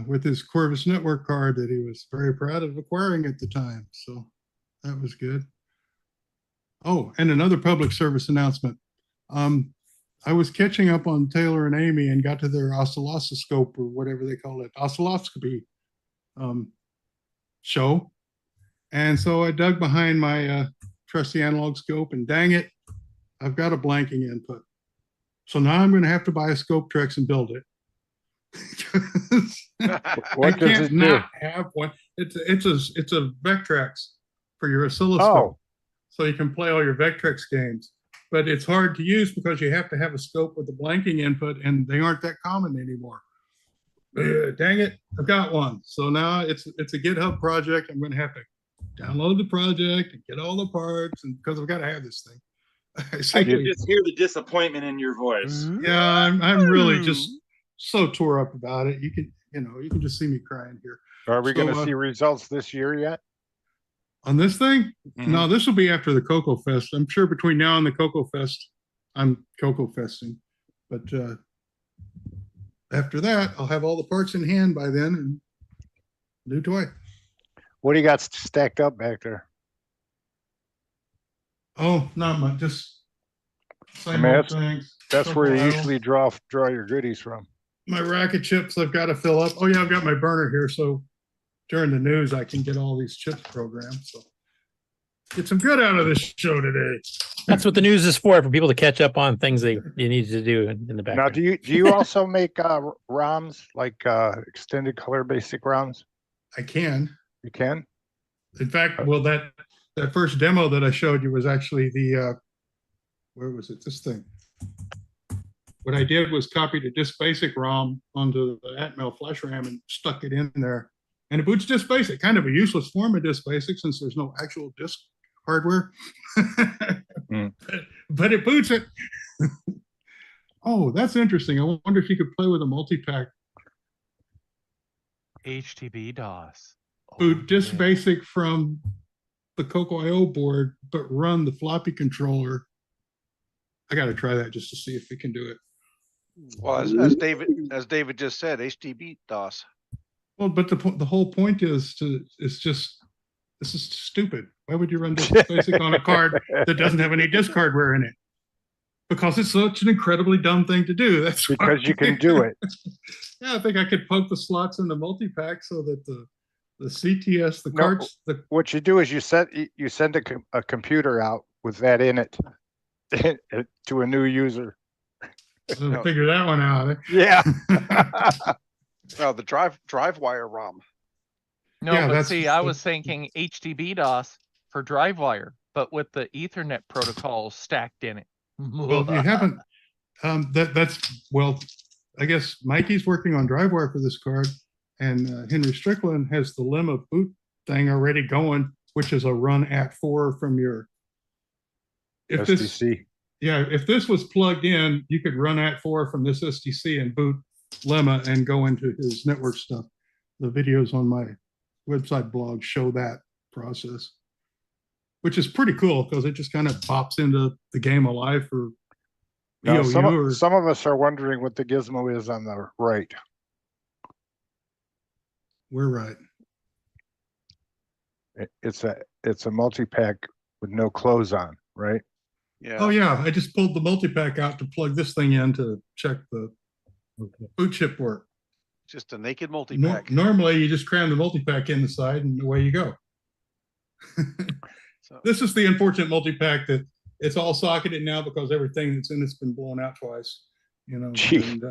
With his Corvus network card that he was very proud of acquiring at the time. So that was good. Oh, and another public service announcement. I was catching up on Taylor and Amy and got to their oscilloscope or whatever they call it, oscilloscopy show. And so I dug behind my trusty analog scope, and dang it, I've got a blanking input. So now I'm going to have to buy a scope Trex and build it. What does it do? Not have one. It's a Vectrex for your oscilloscope. Oh. So you can play all your Vectrex games. But it's hard to use because you have to have a scope with a blanking input, and they aren't that common anymore. Dang it, I've got one. So now it's a GitHub project. I'm going to have to download the project and get all the parts, and because I've got to have this thing. I can just hear the disappointment in your voice. Yeah, I'm really just so tore up about it. You can just see me crying here. Are we going to see results this year yet? On this thing? No, this will be after the CoCo Fest. I'm sure between now and the CoCo Fest, I'm CoCo Festing. But after that, I'll have all the parts in hand by then and new toy. What do you got stacked up back there? Oh, not much. Just same I mean, old things. That's where you CoCo usually draw your goodies from. My rack of chips I've got to fill up. Oh yeah, I've got my burner here, so during the news I can get all these chips programmed. So get some good out of this show today. That's what the news is for people to catch up on things you need to do in the background. Now, do you also make ROMs, like extended color basic ROMs? I can. You can? In fact, well, that first demo that I showed you was actually the where was it? This thing. What I did was copied a disk basic ROM onto the Atmel flash RAM and stuck it in there. And it boots disk basic, kind of a useless form of disk basic since there's no actual disk hardware. But it boots it. Oh, that's interesting. I wonder if you could play with a multi-pack. HTB DOS. Boot disk basic from the CoCo board, but run the floppy controller. I got to try that just to see if we can do it. Well, as David just said, HTB DOS. Well, but the whole point is this is stupid. Why would you run this basic on a card that doesn't have any disc hardware in it? Because it's such an incredibly dumb thing to do. That's because you can do it. Yeah, I think I could poke the slots in the multi-pack so that the CTS, the No, cards, what you do is you send a computer out with that in it to a new user. Figure that one out. Eh? Yeah. Oh, the drive wire ROM. No, Yeah, but that's see, just I the- was thinking HDB DOS for drive wire, but with the Ethernet protocol stacked in it. Well, if you haven't, well, I guess Mikey's working on DriveWire for this card, and Henry Strickland has the lemma boot thing already going, which is a run at 4 from your. If SDC. if this was plugged in, you could run at 4 from this SDC and boot lemma and go into his network stuff. The videos on my website blog show that process, which is pretty cool because it just kind of pops into the game alive for Now, EOU. some of us are wondering what the gizmo is on the right. We're right. It's a multi-pack with no clothes on, right? Yeah. Oh yeah, I just pulled the multi-pack out to plug this thing in to check the boot chip work. Just a naked multi-pack. Normally you just cram the multi-pack in the side and away you go. This is the unfortunate multi-pack that it's all socketed now because everything that's in it's been blown out twice, you know. Gee. And,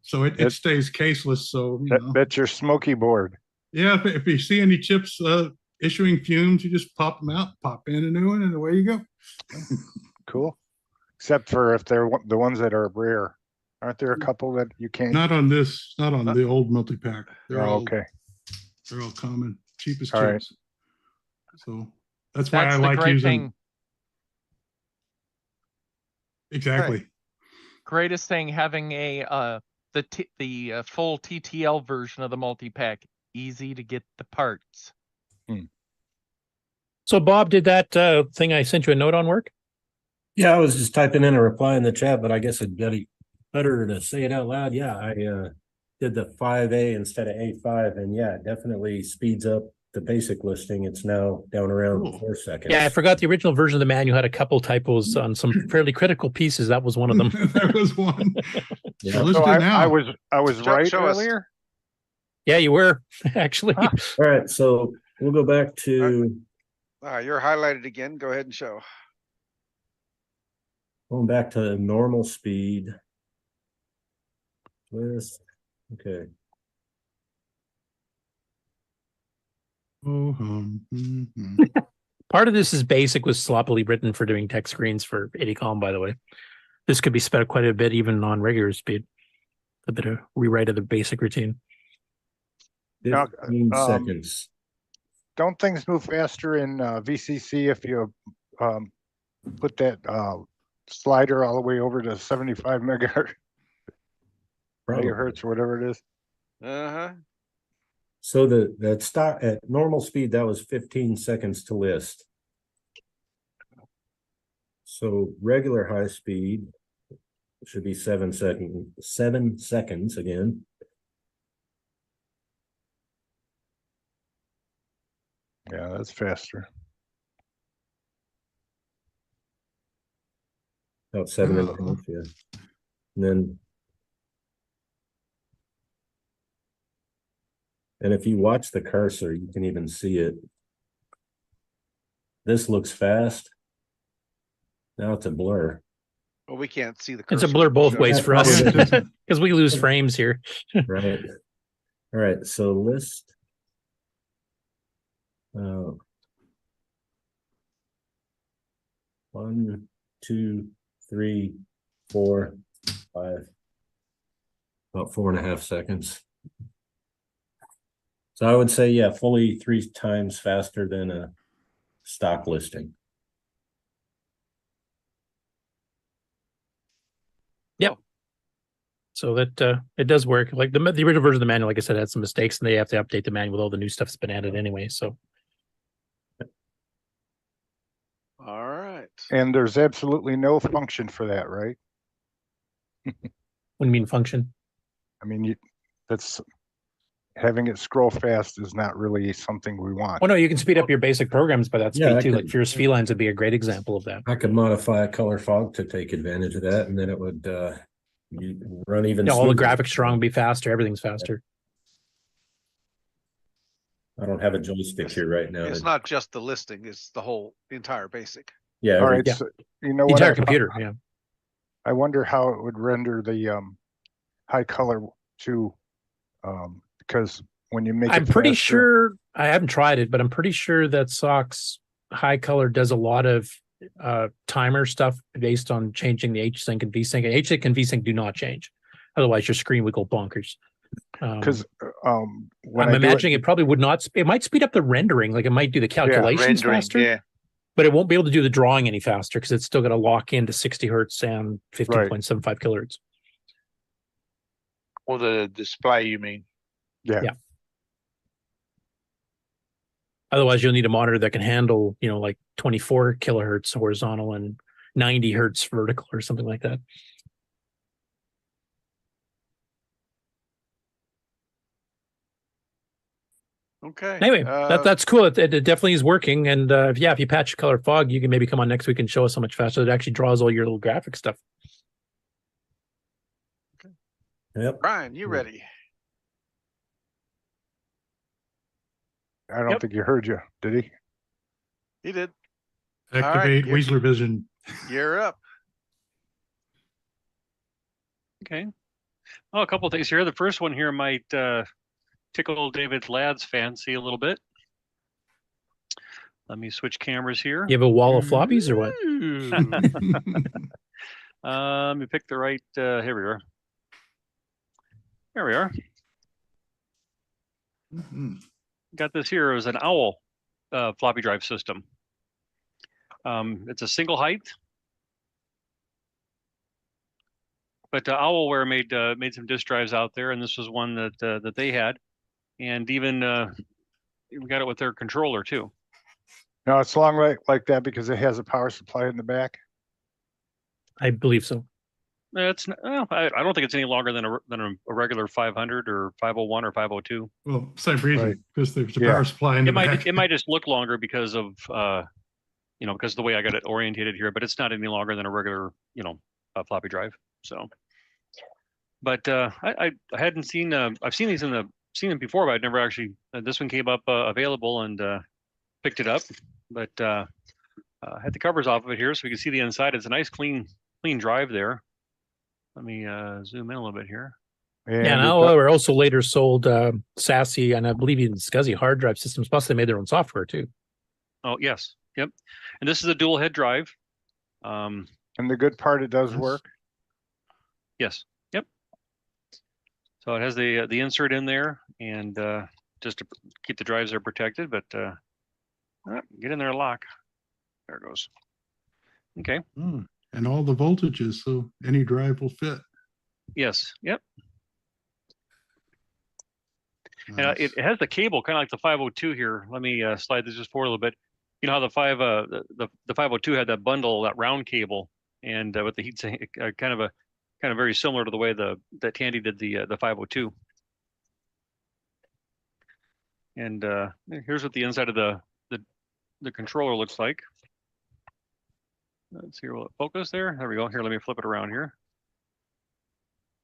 so it stays caseless. So you know. That's your smoky board. Yeah, if you see any chips issuing fumes, you just pop them out, pop in a new one, and away you go. Cool. Except for if they're the ones that are rare. Aren't there a couple that you can't? Not on this, not on the old multi-pack. They're Oh, all okay. They're all common, cheapest All right. chips. So that's why I the like great using. thing. Exactly. Greatest thing having a the full TTL version of the multi-pack. Easy to get the parts. So Bob, did that thing I sent you a note on work? Yeah, I was just typing in a reply in the chat, but I guess it'd be better to say it out loud. Yeah, I did the 5A instead of A5, and yeah, it definitely speeds up the basic listing. It's now down around 4 seconds. Yeah, I forgot the original version of the manual had a couple typos on some fairly critical pieces. That was one of them. There was one. Yeah. So let's So do it now. I was right show us. earlier. Yeah, you were actually. All right, so we'll go back to You're highlighted again. Go ahead and show. going back to normal speed. List. Okay. Part of this is basic was sloppily written for doing text screens for 80 column, by the way. This could be sped up quite a bit, even on regular speed. A bit of rewrite of the basic routine. 15 seconds. Don't things move faster in VCC if you put that slider all the way over to 75 megahertz or whatever it is? Uh-huh. So that stop at normal speed, that was 15 seconds to list. So regular high speed should be 7 seconds again. Yeah, that's faster. About 7.5, yeah. And then, and if you watch the cursor, you can even see it. This looks fast. Now it's a blur. Well, we can't see the It's a cursor. blur both Show. ways for us because we lose frames here. Right. All right. So list. 1, 2, 3, 4, 5. About 4.5 seconds. So I would say, yeah, fully 3 times faster than a stock listing. Yep. So that it does work. Like the original version of the manual, like I said, had some mistakes, and they have to update the manual with all the new stuff that's been added anyway. So All right. And there's absolutely no function for that, right? what do you mean function? I mean, that's having it scroll fast is not really something we want. Oh no, you can speed up your basic programs by that speed Yeah, I too. could- Like Fierce Felines would be a great example of that. I could modify a color fog to take advantage of that, and then it would run even. Yeah, all the smoother. graphics strong be faster. Everything's faster. I don't have a joystick here right now. It's not just the listing, it's the entire basic. Yeah. All right. Yeah. So, you know The what? entire computer. Yeah. I wonder how it would render the high color to because when you make I'm it pretty faster- sure I haven't tried it, but I'm pretty sure that SOX High Color does a lot of timer stuff based on changing the H-Sync and V-Sync. And H-Sync and V-Sync do not change. Otherwise, your screen would go bonkers. because when I'm I do imagining it probably would not. It might speed up the rendering, like it might do the calculations rendering, faster. yeah. But it won't be able to do the drawing any faster because it's still got to lock into 60 hertz and 15.75 kilohertz. Or the display, you mean? Yeah. Otherwise, you'll need a monitor that can handle, like 24 kilohertz horizontal and 90 hertz vertical or something like that. Okay. Anyway, that's cool. It definitely is working. And if you patch color fog, you can maybe come on next week and show us how much faster it actually draws all your little graphic stuff. Yep. Brian, you ready? I don't think he heard you, did he? He did. Activate you're- Weasler Vision. You're up. Okay. Well, a couple of things here. The first one here might tickle David Ladd's fancy a little bit. Let me switch cameras here. You have a wall of floppies or what? Let me pick the right. Here we are. There we are. Got this here as an OWL floppy drive system. It's a single height, but Owlware made some disk drives out there, and this was one that they had, and even we got it with their controller too. No, it's long like that because it has a power supply in the back. I believe so. It's well, I don't think it's any longer than a regular 500 or 501 or 502. Well, same reason, because there's a Yeah. power supply in the It might back. it might just look longer because of because of the way I got it orientated here, but it's not any longer than a regular floppy drive. So, but I hadn't seen I've seen these seen them before, but I'd never actually this one came up available and picked it up, but had the covers off of it here so we can see the inside. It's a nice clean drive there. Let me zoom in a little bit here. Yeah, and Owlware also later sold Sassy and I believe even SCSI hard drive systems. Plus, they made their own software too. Oh yes, yep. And this is a dual head drive. And the good part, it does work. Yes. Yep. So it has the insert in there, and just to keep the drives there protected. But get in there, lock. There it goes. Okay. And all the voltages, so any drive will fit. Yes. Yep. And it has the cable, kind of like the 502 here. Let me slide this just forward a little bit. You know how the 502 had that bundle, that round cable, and with the heat sink, kind of very similar to the way that Tandy did the 502. And here's what the inside of the controller looks like. Let's see, will it focus there? There we go. Here, let me flip it around here.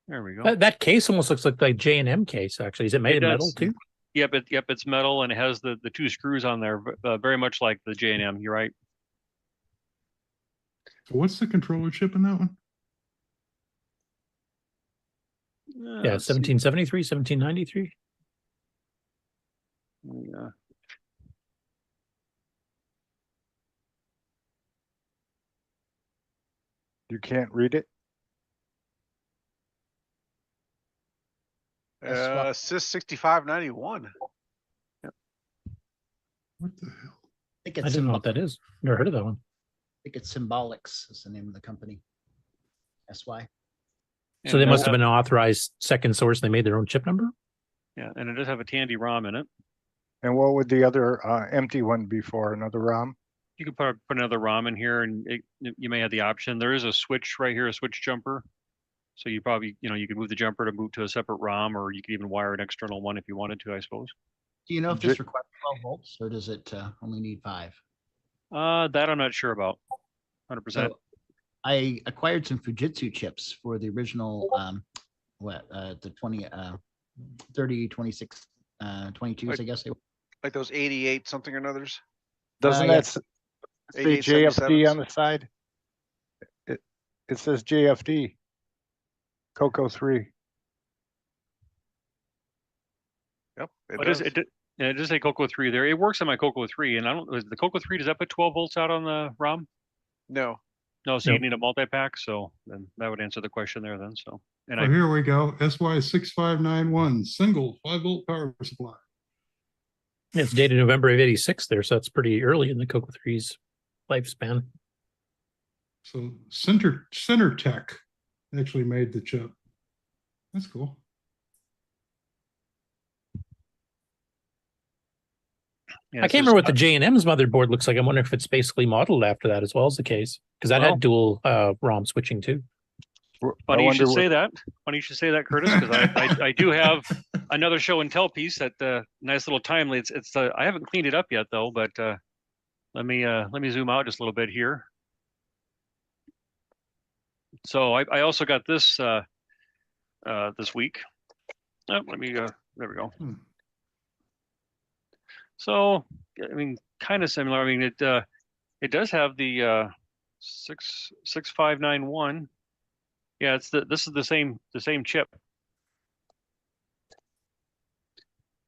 There we go. That case almost looks like J&M case. Actually, is it made It of metal does. too? Yep, it's metal and it has the two screws on there, very much like the J&M. You're right. So what's the controller chip in that one? Yeah, 1773, 1793. Yeah. You can't read it. Sys 6591. What the hell? I think I it's didn't know what that is. Never heard of that one. I think it's Symbolics is the name of the company. SY. So they must have been an authorized second source. They made their own chip number. Yeah, and it does have a Tandy ROM in it. And what would the other empty one be for? Another ROM? You could put another ROM in here, and you may have the option. There is a switch right here, a switch jumper. So you probably, you could move the jumper to boot to a separate ROM, or you could even wire an external one if you wanted to, I suppose. Do you know if this requires 12 volts or does it only need 5? That I'm not sure about. 100%. So I acquired some Fujitsu chips for the original, the 20, 30, 26, 22s, I guess they were. Like those 88 something or others. Doesn't that say 8877s? JFD on the side? It says JFD. CoCo 3. Yep. It does say CoCo 3 there. It works on my CoCo 3, and the CoCo 3, does that put 12 volts out on the ROM? No. No, so you need a multi-pack, so then that would answer the question there then. So, and Here we go. SY6591, single 5-volt power supply. It's dated November of '86 there, so that's pretty early in the CoCo 3's lifespan. So Center Tech actually made the chip. That's cool. I can't remember what the J&M's motherboard looks like. I'm wondering if it's basically modeled after that as well as the case, because that had dual ROM switching too. Funny you should say that. Funny you should say that, Curtis, because I do have another show and tell piece that nice little timely. It's I haven't cleaned it up yet though, but let me zoom out just a little bit here. So I also got this this week. Oh, let me there we go. So I mean, kind of similar. I mean, it does have the 6591. Yeah, this is the same chip.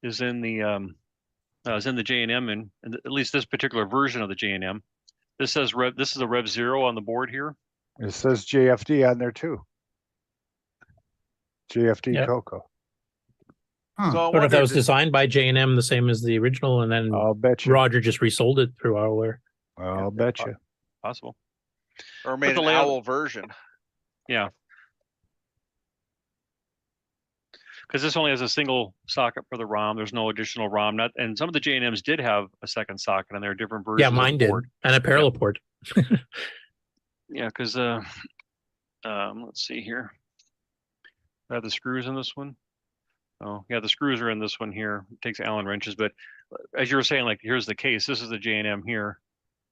Is in the J&M, and at least this particular version of the J&M. This says this is a Rev 0 on the board here. It says JFD on there too. JFD CoCo. So I wonder if that was designed by J&M the same as the original, and then I'll bet you Roger just resold it through Owlware. I'll bet you. Possible. Or made an owl version. Yeah. Because this only has a single socket for the ROM. There's no additional ROM. And some of the J&Ms did have a second socket, and they're different versions. Yeah, mine did, and a parallel port. Yeah, because let's see here. I have the screws in this one. Oh, yeah, the screws are in this one here. It takes Allen wrenches, but as you were saying, like here's the case. This is the J&M here,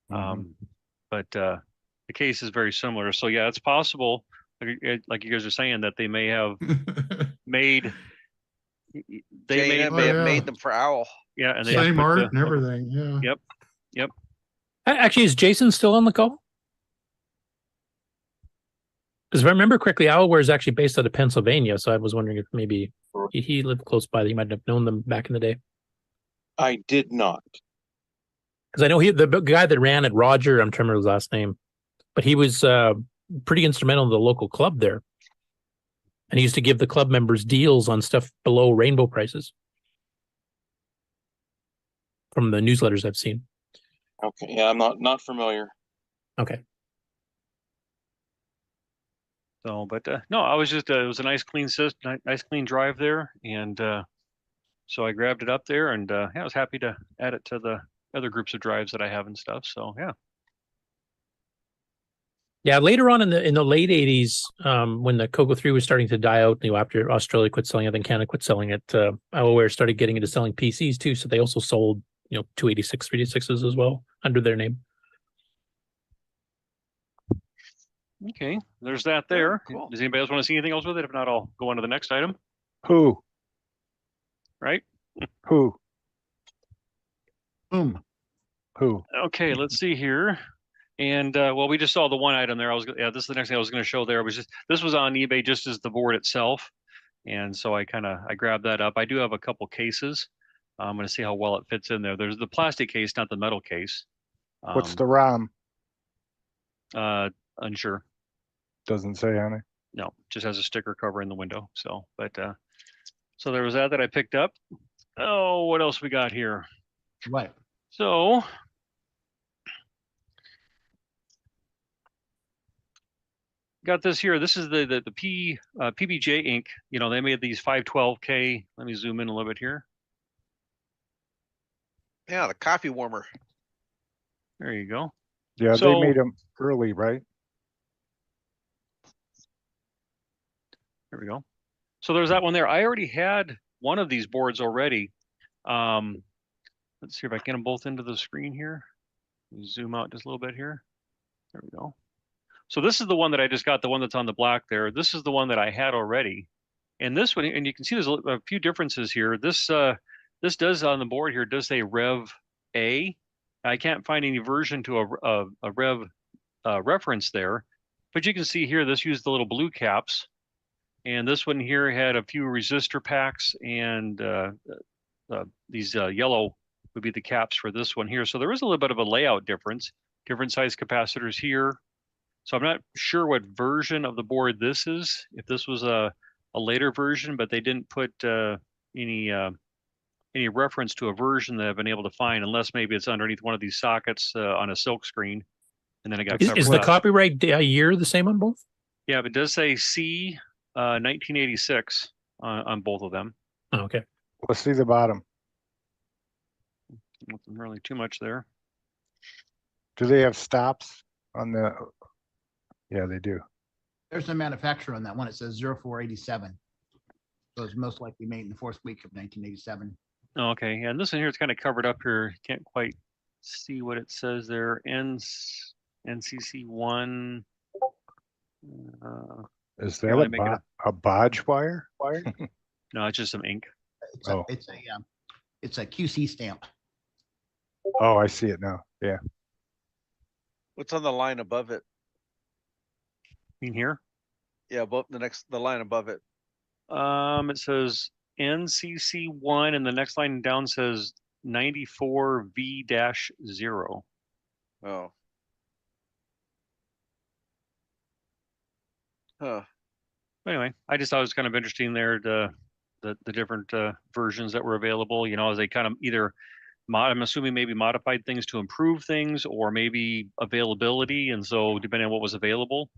but the case is very similar. So yeah, it's possible, like you guys are saying, that they may have made. They may have made them for Owl. Yeah, and they same art and everything. Yeah. Yep. Actually, is Jason still on the call? Because if I remember correctly, Owlware is actually based out of Pennsylvania, so I was wondering if maybe he lived close by. He might have known them back in the day. I did not. Because I know the guy that ran it, Roger, I'm trying to remember his last name, but he was pretty instrumental in the local club there. And he used to give the club members deals on stuff below rainbow prices from the newsletters I've seen. Okay, yeah, I'm not familiar. Okay. So, but no, I was just it was a nice clean system, nice clean drive there, and so I grabbed it up there, and yeah, I was happy to add it to the other groups of drives that I have and stuff. So yeah. Yeah, later on in the late '80s, when the CoCo 3 was starting to die out, after Australia quit selling it, then Canada quit selling it, Owlware started getting into selling PCs too. So they also sold 286, 386s as well under their name. Okay, there's that there. Cool. Does anybody else want to see anything else with it? If not, I'll go on to the next item. Who? Right? Who? Who? Okay, let's see here. And well, we just saw the one item there. This is the next thing I was going to show there. This was on eBay just as the board itself, and so I grabbed that up. I do have a couple cases. I'm going to see how well it fits in there. There's the plastic case, not the metal case. What's the ROM? Unsure. Doesn't say on it. No, just has a sticker covering the window. So, but so there was that I picked up. Oh, what else we got here? What? So. Got this here. This is the PBJ ink. They made these 512K. Let me zoom in a little bit here. Yeah, the coffee warmer. There you go. Yeah, they made them early, right? There we go. So there's that one there. I already had one of these boards already. Let's see if I can get them both into the screen here. Zoom out just a little bit here. There we go. So this is the one that I just got, the one that's on the black there. This is the one that I had already. And this one, and you can see there's a few differences here. This does on the board here, does say Rev A. I can't find any version to a Rev reference there. But you can see here, this used the little blue caps. And this one here had a few resistor packs, and these yellow would be the caps for this one here. So there is a little bit of a layout difference, different size capacitors here. So I'm not sure what version of the board this is, if this was a later version, but they didn't put any reference to a version that I've been able to find, unless maybe it's underneath one of these sockets on a silk screen. And then I got is the copyright year the same on both? Yeah, but it does say C 1986 on both of them. Oh, okay. Let's see the bottom. Nothing really too much there. Do they have stops on the? Yeah, they do. There's no manufacturer on that one. It says 0487. So it's most likely made in the fourth week of 1987. Okay, yeah, and this one here is kind of covered up here. Can't quite see what it says there. NCC1. Is that a bodge wire? No, it's just some ink. It's a QC stamp. Oh, I see it now. Yeah. What's on the line above it? In here? Yeah, above the line above it. It says NCC1, and the next line down says 94V-0. Oh. Huh. Anyway, I just thought it was kind of interesting there, the different versions that were available, you know, as they kind of either I'm assuming maybe modified things to improve things, or maybe availability, and so depending on what was available.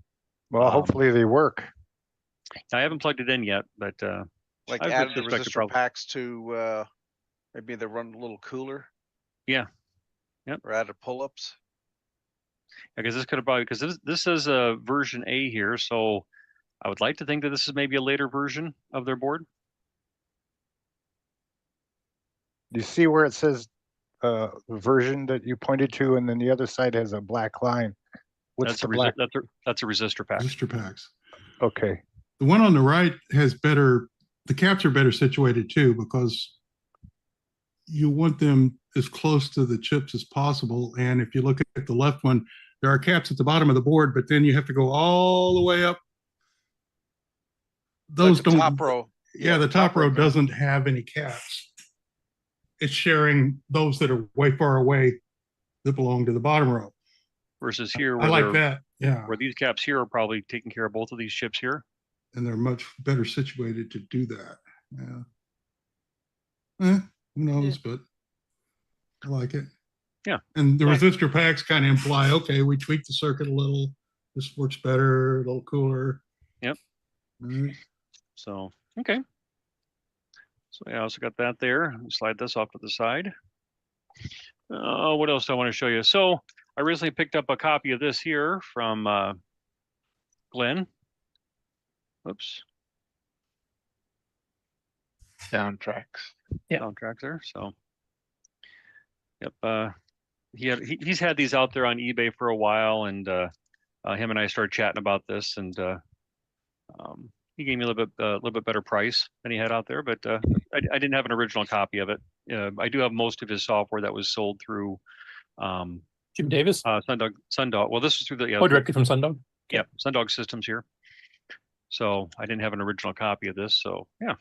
Well, hopefully they work. I haven't plugged it in yet, but like I added the suspect it resistor probably- packs to maybe they run a little cooler. Yeah. Yep. Or added pull-ups. Because this could have probably, because this is a version A here, so I would like to think that this is maybe a later version of their board. You see where it says version that you pointed to, and then the other side has a black line. What's That's the a black? that's a resistor pack. Resistor packs. Okay. The one on the right has better, the caps are better situated too, because you want them as close to the chips as possible. And if you look at the left one, there are caps at the bottom of the board, but then you have to go all the way up. Those Like the don't. top row. Yeah, the top row doesn't have any caps. It's sharing those that are way far away that belong to the bottom row. Versus here, I like that. Yeah. Where these caps here are probably taking care of both of these chips here. And they're much better situated to do that. Yeah. Who knows, but I like it. Yeah. And the resistor packs kind of imply, okay, we tweaked the circuit a little. This works better, a little cooler. Yep. Right. So, okay. So I also got that there. Slide this off to the side. What else do I want to show you? So I recently picked up a copy of this here from Glenn. Oops. Soundtracks. Yeah. Soundtracks there. So, yep. He's had these out there on eBay for a while, and him and I started chatting about this, and he gave me a little bit better price than he had out there, but I didn't have an original copy of it. I do have most of his software that was sold through Jim Davis, Sundog. Well, this was through the directly from Sundog. Yep, Sundog Systems here. So I didn't have an original copy of this. So yeah.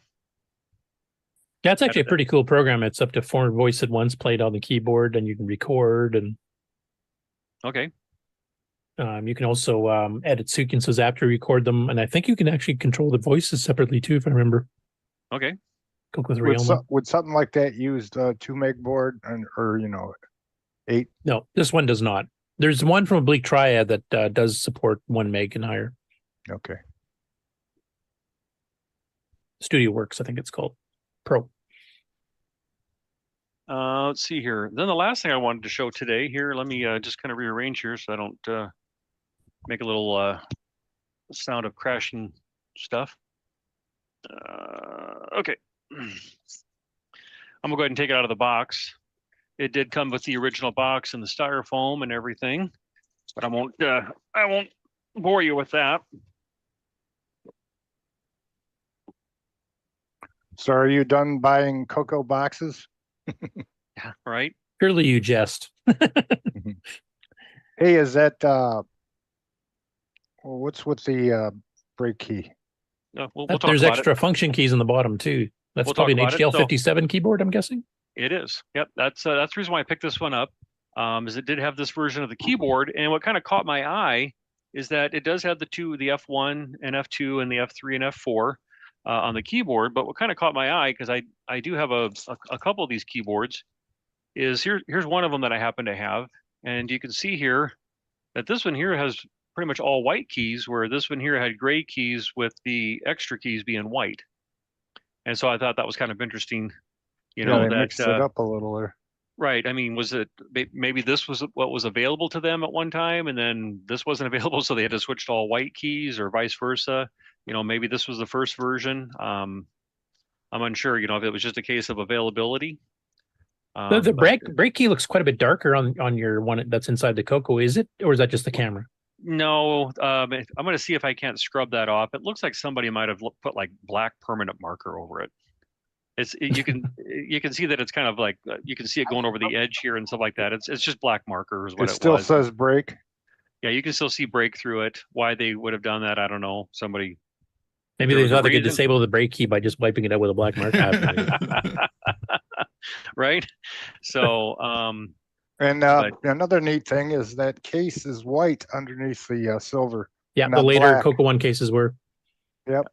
That's actually a pretty cool program. It's up to 4 voice at once played on the keyboard, and you can record and. Okay. You can also edit sequences after you record them, and I think you can actually control the voices separately too, if I remember. Okay. CoCo 3 Would something like that use 2 meg board or 8? No, this one does not. There's one from Oblique Triad that does support 1 meg and higher. Okay. Studio Works, I think it's called. Pro. Let's see here. Then the last thing I wanted to show today here, let me just kind of rearrange here so I don't make a little sound of crashing stuff. Okay. I'm gonna go ahead and take it out of the box. It did come with the original box and the styrofoam and everything, but I won't bore you with that. So are you done buying CoCo boxes? Yeah, right. Surely you jest. Hey, is that what's with the break key? No, we'll talk There's about extra it. function keys in the bottom too. That's We'll probably talk an about it. So- HDL57 keyboard, I'm guessing. It is. Yep. That's the reason why I picked this one up. Is it did have this version of the keyboard, and what kind of caught my eye is that it does have the F1 and F2 and the F3 and F4 on the keyboard. But what kind of caught my eye, because I do have a couple of these keyboards, is here's one of them that I happen to have, and you can see here that this one here has pretty much all white keys, where this one here had gray keys with the extra keys being white. And so I thought that was kind of interesting. You know, they that mixed it up a little there. right. I mean, was it maybe this was what was available to them at one time, and then this wasn't available, so they had to switch to all white keys, or vice versa? You know, maybe this was the first version. I'm unsure. You know, if it was just a case of availability. The brake key looks quite a bit darker on your one that's inside the CoCo. Is it, or is that just the camera? No, I'm going to see if I can't scrub that off. It looks like somebody might have put like black permanent marker over it. You can see that it's kind of like you can see it going over the edge here and stuff like that. It's just black marker is what it still was. says break. Yeah, you can still see break through it. Why they would have done that, I don't know. Somebody Maybe they thought they could disable the brake key by just wiping it out with a black marker. Right. So and another neat thing is that case is white underneath the silver. Yeah, the not later black. CoCo One cases were. Yep.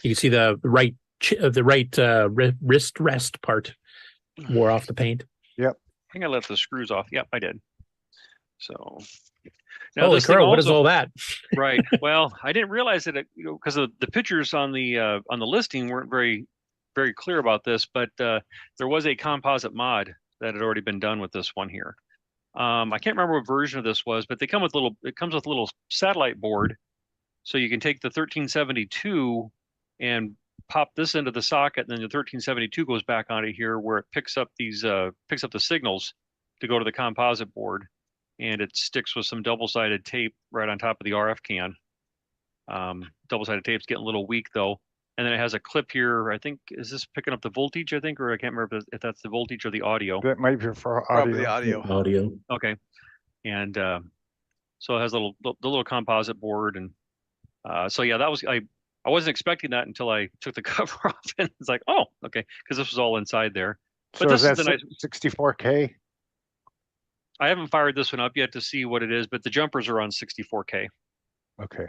You can see the right wrist rest part wore off the paint. Yep. I think I let the screws off. Yep, I did. So holy crow, what is all that? Right. Well, I didn't realize that because the pictures on the listing weren't very clear about this, but there was a composite mod that had already been done with this one here. I can't remember what version of this was, but it comes with a little satellite board, so you can take the 1372 and pop this into the socket, and then the 1372 goes back onto here where it picks up the signals to go to the composite board, and it sticks with some double-sided tape right on top of the RF can. Double-sided tape's getting a little weak though. And then it has a clip here. I think, is this picking up the voltage, I think, or I can't remember if that's the voltage or the audio. That might be for Probably audio. the audio. Audio. Okay. And so it has the little composite board. And so yeah, that was, I wasn't expecting that until I took the cover off, and it's like, oh, okay. Because this was all inside there. But So this is is that the nice, 64K? I haven't fired this one up yet to see what it is, but the jumpers are on 64K. Okay.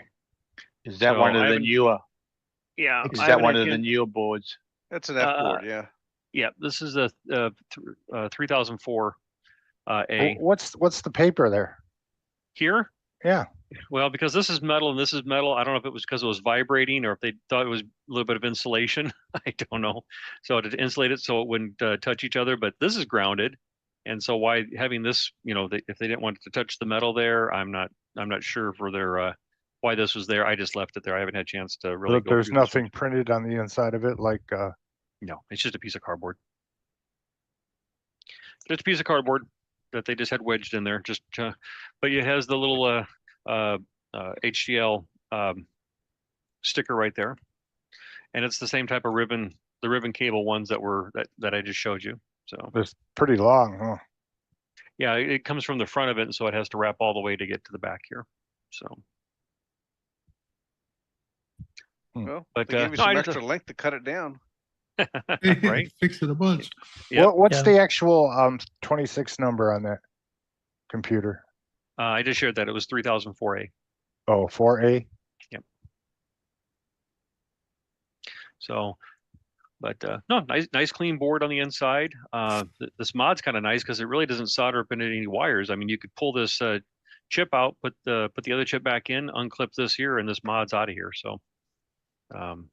Is that So one I of the haven't- newer? Yeah. Is I that haven't one had of the chance- newer boards? That's an F board, yeah. Yeah, this is a 3004 A. What's the paper there? Here? Yeah. Well, because this is metal and this is metal, I don't know if it was because it was vibrating or if they thought it was a little bit of insulation. I don't know. So to insulate it so it wouldn't touch each other, but this is grounded. And so why having this, you know, if they didn't want it to touch the metal there, I'm not sure for their why this was there. I just left it there. I haven't had a chance to really But go there's through this. nothing printed on the inside of it, like No, it's just a piece of cardboard. Just a piece of cardboard that they just had wedged in there. Just, but it has the little HDL sticker right there, and it's the same type of ribbon, the ribbon cable ones that I just showed you. So it's pretty long, huh? yeah, it comes from the front of it, and so it has to wrap all the way to get to the back here. So. Well, But, they gave you no, some I just- extra length to cut it down. Right. Fix it a bunch. Yep. What's the actual 26 number on that computer? I just shared that it was 3004A. Oh, 4A. Yep. So, but no, nice clean board on the inside. This mod's kind of nice because it really doesn't solder up into any wires. I mean, you could pull this chip out, put the other chip back in, unclip this here, and this mod's out of here. So, I'm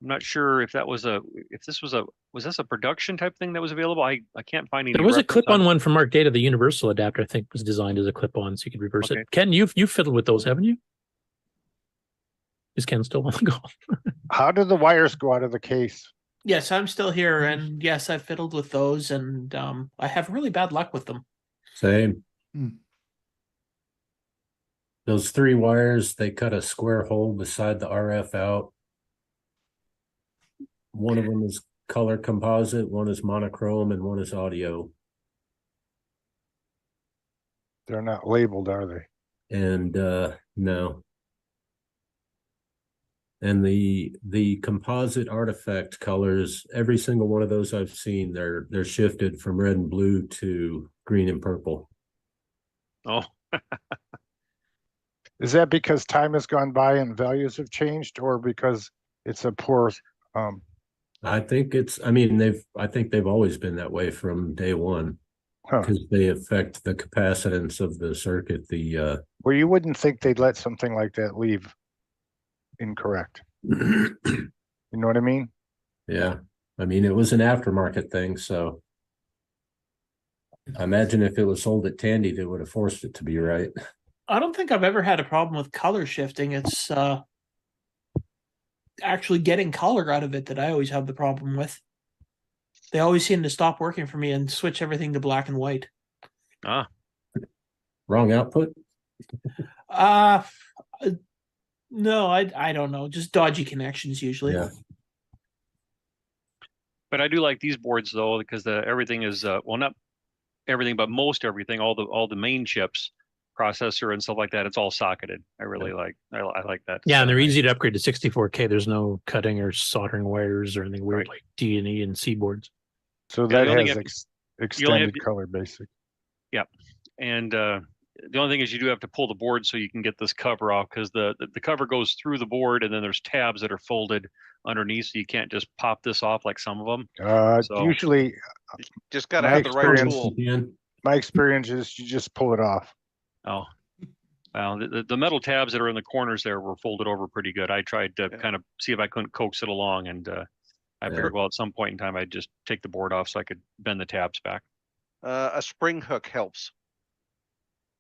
not sure if that was was this a production type thing that was available? I can't find any. There was a reference clip-on one from Mark Data. The universal adapter, I think, was designed as a clip-on, so you could reverse Okay. it. Ken, you've fiddled with those, haven't you? Is Ken still on the call? How do the wires go out of the case? Yes, I'm still here, and yes, I've fiddled with those, and I have really bad luck with them. Same. Hmm. Those 3 wires, they cut a square hole beside the RF out. One of them is color composite, one is monochrome, and one is audio. They're not labeled, are they? And no. And the composite artifact colors, every single one of those I've seen, they're shifted from red and blue to green and purple. Oh. Is that because time has gone by and values have changed, or because it's a poor? I think I think they've always been that way from day one, because they affect the capacitance of the circuit. Well, you wouldn't think they'd let something like that leave incorrect. You know what I mean? Yeah. I mean, it was an aftermarket thing, so I imagine if it was sold at Tandy, they would have forced it to be right. I don't think I've ever had a problem with color shifting. It's actually getting color out of it that I always have the problem with. They always seem to stop working for me and switch everything to black and white. Wrong output? No, I don't know. Just dodgy connections usually. Yeah. But I do like these boards though, because everything is well, not everything, but most everything, all the main chips, processor and stuff like that, it's all socketed. I really like that. Yeah, and they're easy to upgrade to 64K. There's no cutting or soldering wires or anything weird like D&E and C boards. So Yeah, that has extended color basic. Yeah, and the only thing is you do have to pull the board so you can get this cover off, because the cover goes through the board, and then there's tabs that are folded underneath, so you can't just pop this off like some of them. Usually, just gotta have the right tool. My experience is you just pull it off. Oh, well, the metal tabs that are in the corners there were folded over pretty good. I tried to kind of see if I couldn't coax it along, and I figured, well, at some point in time, I'd just take the board off so I could bend the tabs back. A spring hook helps.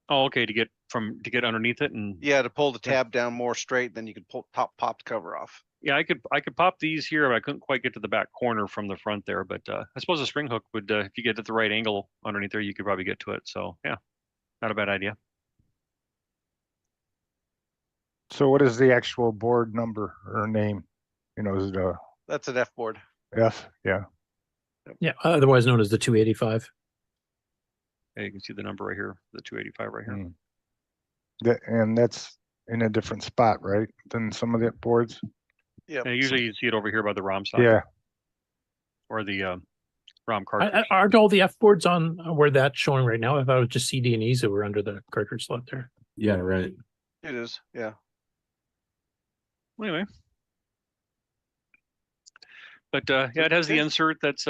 Oh, okay, to get underneath it, and yeah, to pull the tab down more straight, then you could pop the cover off. Yeah, I could pop these here, but I couldn't quite get to the back corner from the front there. But I suppose a spring hook would, if you get at the right angle underneath there, you could probably get to it. So yeah, not a bad idea. So what is the actual board number or name? You know, is it that's an F board. F? Yeah. Yeah, otherwise known as the 285. Yeah, you can see the number right here, the 285 right here. And that's in a different spot, right, than some of the boards? Yeah. Usually you see it over here by the ROM socket. Yeah. Or the ROM cartridge. Aren't all the F boards on where that's showing right now? I thought it was just CD and E's that were under the cartridge slot there. Yeah, right. It is, yeah. Anyway. But yeah, it has the insert that's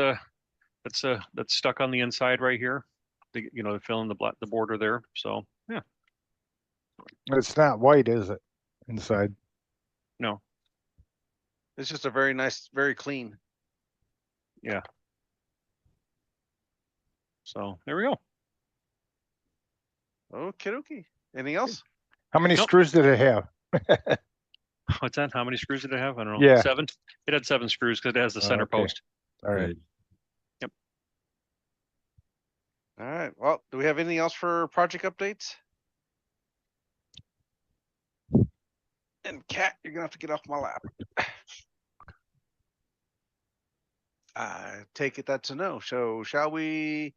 stuck on the inside right here. To fill in the border there. So yeah. It's not white, is it? Inside? No. It's just a very nice, very clean. Yeah. So there we go. Okay, dokie. Anything else? How many screws did it have? What's that? How many screws did it have? I don't know. Yeah. 7. It had 7 screws because it has the center post. All right. Yep. All right. Well, do we have anything else for project updates? And Cat, you're gonna have to get off my lap. I take it that's a no. So shall we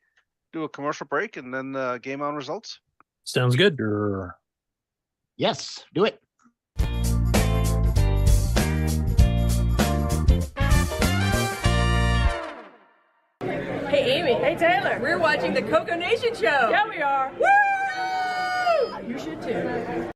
do a commercial break and then game on results? Sounds good. Sure. Yes, do it. Hey, Amy. Hey, Taylor. We're watching the CoCo Nation Show. Yeah, we are. Woo! You should too.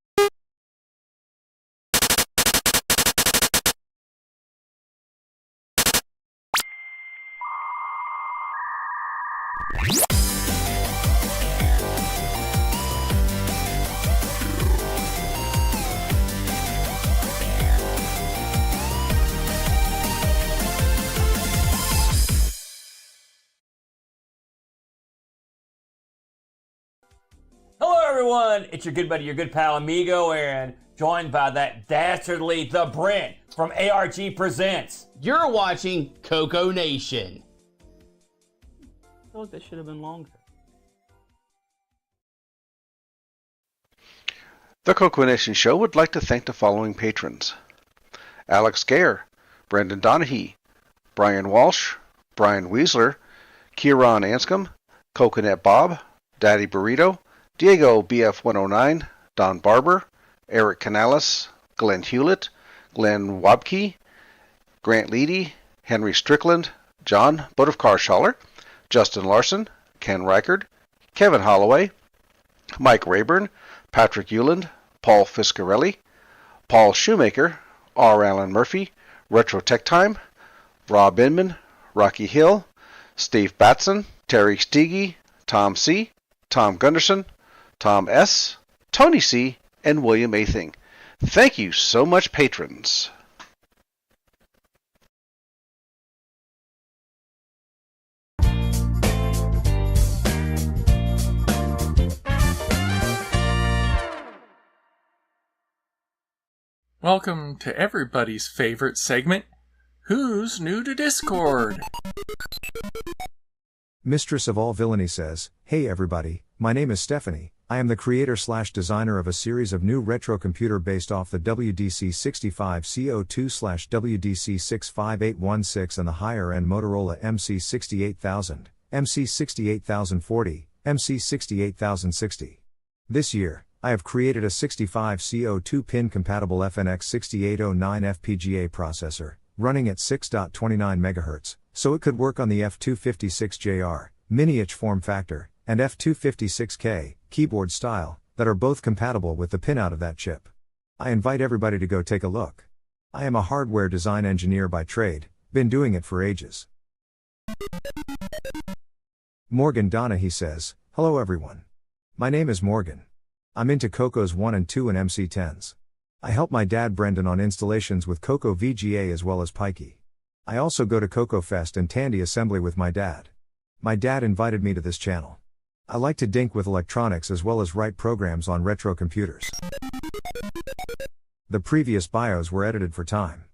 Hello everyone, it's your good buddy, your good pal Amigo, and joined by that dastardly The Brent from ARG Presents. You're watching CoCo Nation. I feel like that should have been longer. The CoCo Nation Show would like to thank the following patrons: Alex Gayer, Brendan Donahue, Brian Walsh, Brian Weasler, Kieran Anscombe, Coconut Bob, Daddy Burrito, Diego BF109, Don Barber, Eric Canales, Glenn Hewlett, Glenn Wabke, Grant Leedy, Henry Strickland, John Bodovkarshaller, Justin Larson, Ken Reichard, Kevin Holloway, Mike Rayburn, Patrick Euland, Paul Fiscarelli, Paul Shoemaker, R. Allen Murphy, Retro Tech Time, Rob Inman, Rocky Hill, Steve Batson, Terry Steege, Tom C., Tom Gunderson, Tom S., Tony C., and William A. Thing. Thank you so much, patrons. Welcome to everybody's favorite segment, Who's New to Discord? Mistress of all villainy says, "Hey everybody, my name is Stephanie. I am the creator/designer of a series of new retro computer based off the WDC65 CO2/WDC 65816 and the higher-end Motorola MC68000, MC68040, MC68060. This year, I have created a 65 CO2 pin compatible FNX 6809 FPGA processor, running at 6.29 MHz, so it could work on the F256JR, mini-itch form factor, and F256K, keyboard style, that are both compatible with the pinout of that chip. I invite everybody to go take a look. I am a hardware design engineer by trade, been doing it for ages." Morgan Donahue says, "Hello everyone. My name is Morgan. I'm into CoCo's 1 and 2 and MC10s. I help my dad Brendan on installations with CoCo VGA as well as Pikey. I also go to CoCo Fest and Tandy Assembly with my dad. My dad invited me to this channel. I like to dink with electronics as well as write programs on retro computers." The previous bios were edited for time.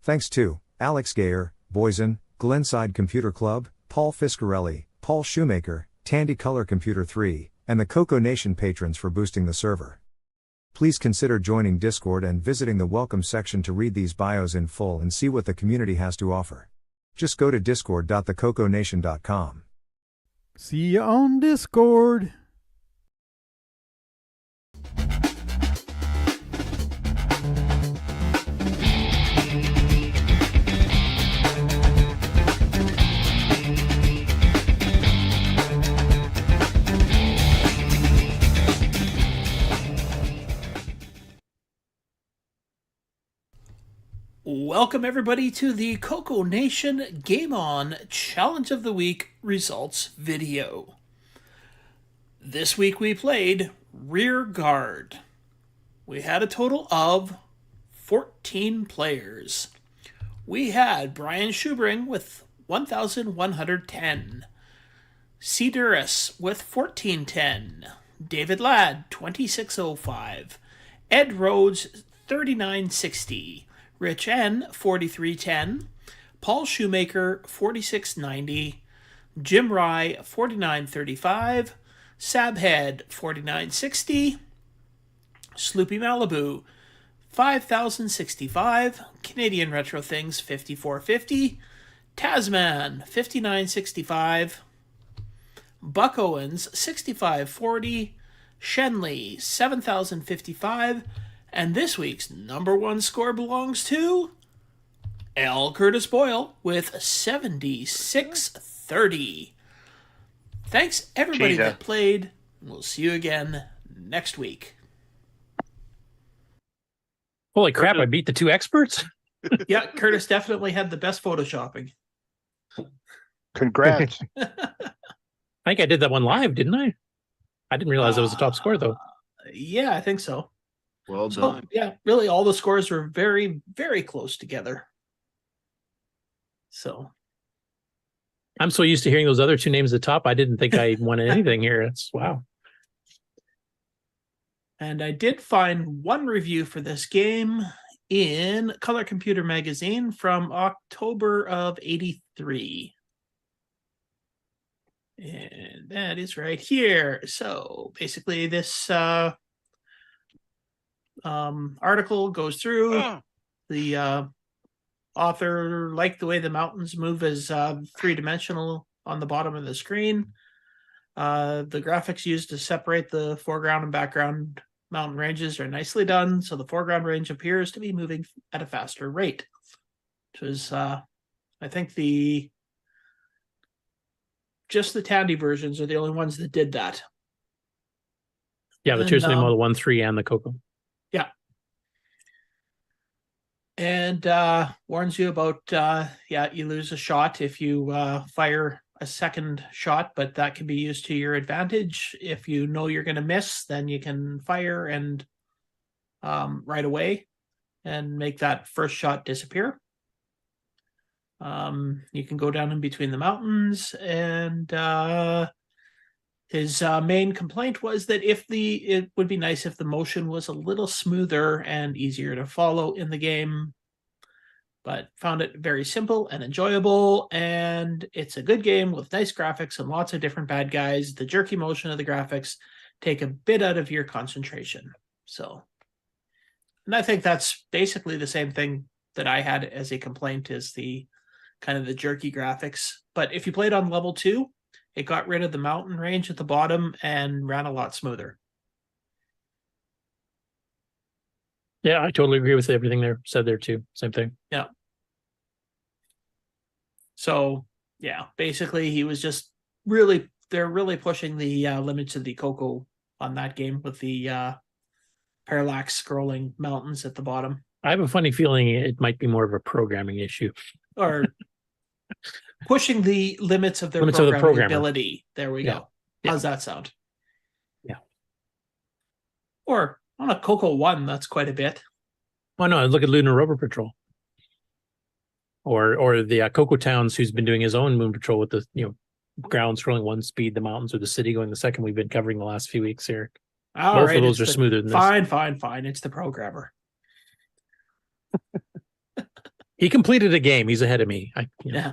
Thanks to Alex Gayer, Boysen, Glenside Computer Club, Paul Fiscarelli, Paul Shoemaker, Tandy Color Computer 3, and the CoCo Nation patrons for boosting the server. Please consider joining Discord and visiting the welcome section to read these bios in full and see what the community has to offer. Just go to discord.thecoconation.com. See you on Discord. Welcome everybody to the CoCo Nation Game On Challenge of the Week results video. This week we played Rear Guard. We had a total of 14 players. We had Brian Schubring with 1,110, C. Duras with 1,410, David Ladd 2,605, Ed Rhodes 3,960, Rich N 4310, Paul Shoemaker 4690, Jim Rye 4935, Sabhead 4960, Sloopy Malibu 5065, Canadian Retro Things 5450, Tasman 5965, Buck Owens 6540, Shenley 7055, and this week's number one score belongs to L. Curtis Boyle with 7630. Thanks everybody Cheetah. that played. We'll see you again next week. Holy crap, I beat the two experts? Yeah, Curtis definitely had the best photoshopping. Congrats. I think I did that one live, didn't I? I didn't realize it was the top score, though. Yeah, I think so. Well So, done. yeah, really all the scores were very, very close together. So, I'm so used to hearing those other two names at the top, I didn't think I won anything here. That's wow. And I did find one review for this game in Color Computer Magazine from October of '83. And that is right here. So basically this article goes through. The author liked the way the mountains move as three-dimensional on the bottom of the screen. The graphics used to separate the foreground and background mountain ranges are nicely done, so the foreground range appears to be moving at a faster rate. Which is, I think just the Tandy versions are the only ones that did that. Yeah, the Tears Model 1, 3, and the CoCo. Yeah. And warns you about, you lose a shot if you fire a second shot, but that can be used to your advantage. If you know you're going to miss, then you can fire and right away and make that first shot disappear. You can go down in between the mountains, and his main complaint was that it would be nice if the motion was a little smoother and easier to follow in the game, but found it very simple and enjoyable, and it's a good game with nice graphics and lots of different bad guys. The jerky motion of the graphics take a bit out of your concentration. So, and I think that's basically the same thing that I had as a complaint, is the kind of the jerky graphics. But if you played on level 2, it got rid of the mountain range at the bottom and ran a lot smoother. Yeah, I totally agree with everything there said there too. Same thing. Yeah. So yeah, basically he was just they're really pushing the limits of the CoCo on that game with the parallax scrolling mountains at the bottom. I have a funny feeling it might be more of a programming issue. Or pushing the limits of their programming ability. There we go. How's that sound? Yeah. Or on a CoCo 1, that's quite a bit. Well, no, look at Lunar Rover Patrol. Or the CoCo Towns, who's been doing his own Moon Patrol with the ground scrolling one speed, the mountains, or the city going the second. We've been covering the last few weeks here. Both of those are smoother than this. Fine. It's the programmer. He completed a game. He's ahead of me. Yeah.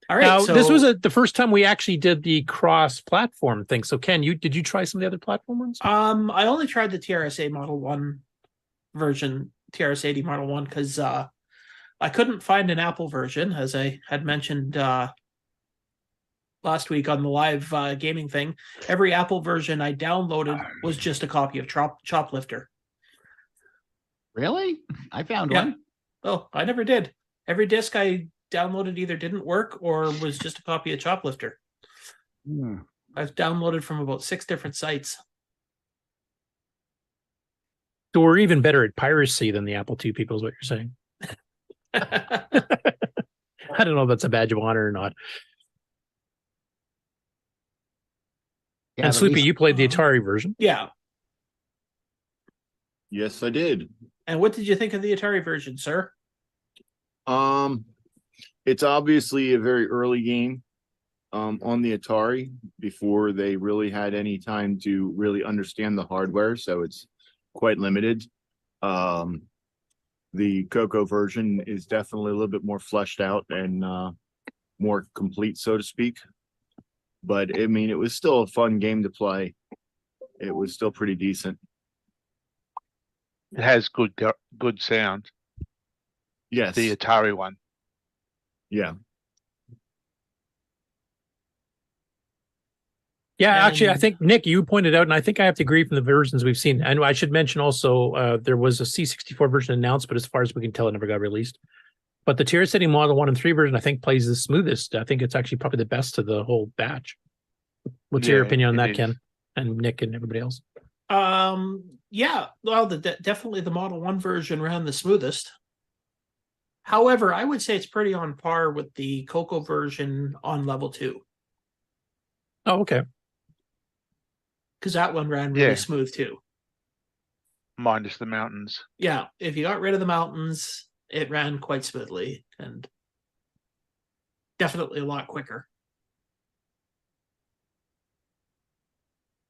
All right. Now, so this was the first time we actually did the cross-platform thing. So, Ken, did you try some of the other platform ones? I only tried the TRS-A Model 1 version, TRS-80 Model 1, because I couldn't find an Apple version, as I had mentioned last week on the live gaming thing. Every Apple version I downloaded was just a copy of Choplifter. Really? I found one. Oh, I never did. Every disc I downloaded either didn't work or was just a copy of Choplifter. I've downloaded from about 6 different sites. So we're even better at piracy than the Apple II people, is what you're saying. I don't know if that's a badge of honor or not. Yeah, and Sloopy, you played the Atari version. Yeah. Yes, I did. And what did you think of the Atari version, sir? It's obviously a very early game on the Atari before they really had any time to really understand the hardware, so it's quite limited. The CoCo version is definitely a little bit more fleshed out and more complete, so to speak. But I mean, it was still a fun game to play. It was still pretty decent. It has good sound. Yes. The Atari one. Yeah. Yeah, actually, I think, Nick, you pointed out, and I think I have to agree from the versions we've seen. And I should mention also, there was a C64 version announced, but as far as we can tell, it never got released. But the TRS-80 Model 1 and 3 version, I think, plays the smoothest. I think it's actually probably the best of the whole batch. What's your opinion on that, Ken? And Nick and everybody else? Yeah, well, definitely the Model 1 version ran the smoothest. However, I would say it's pretty on par with the CoCo version on level 2. Oh, okay. Because that one ran really smooth too. Minus the mountains. Yeah, if you got rid of the mountains, it ran quite smoothly and definitely a lot quicker.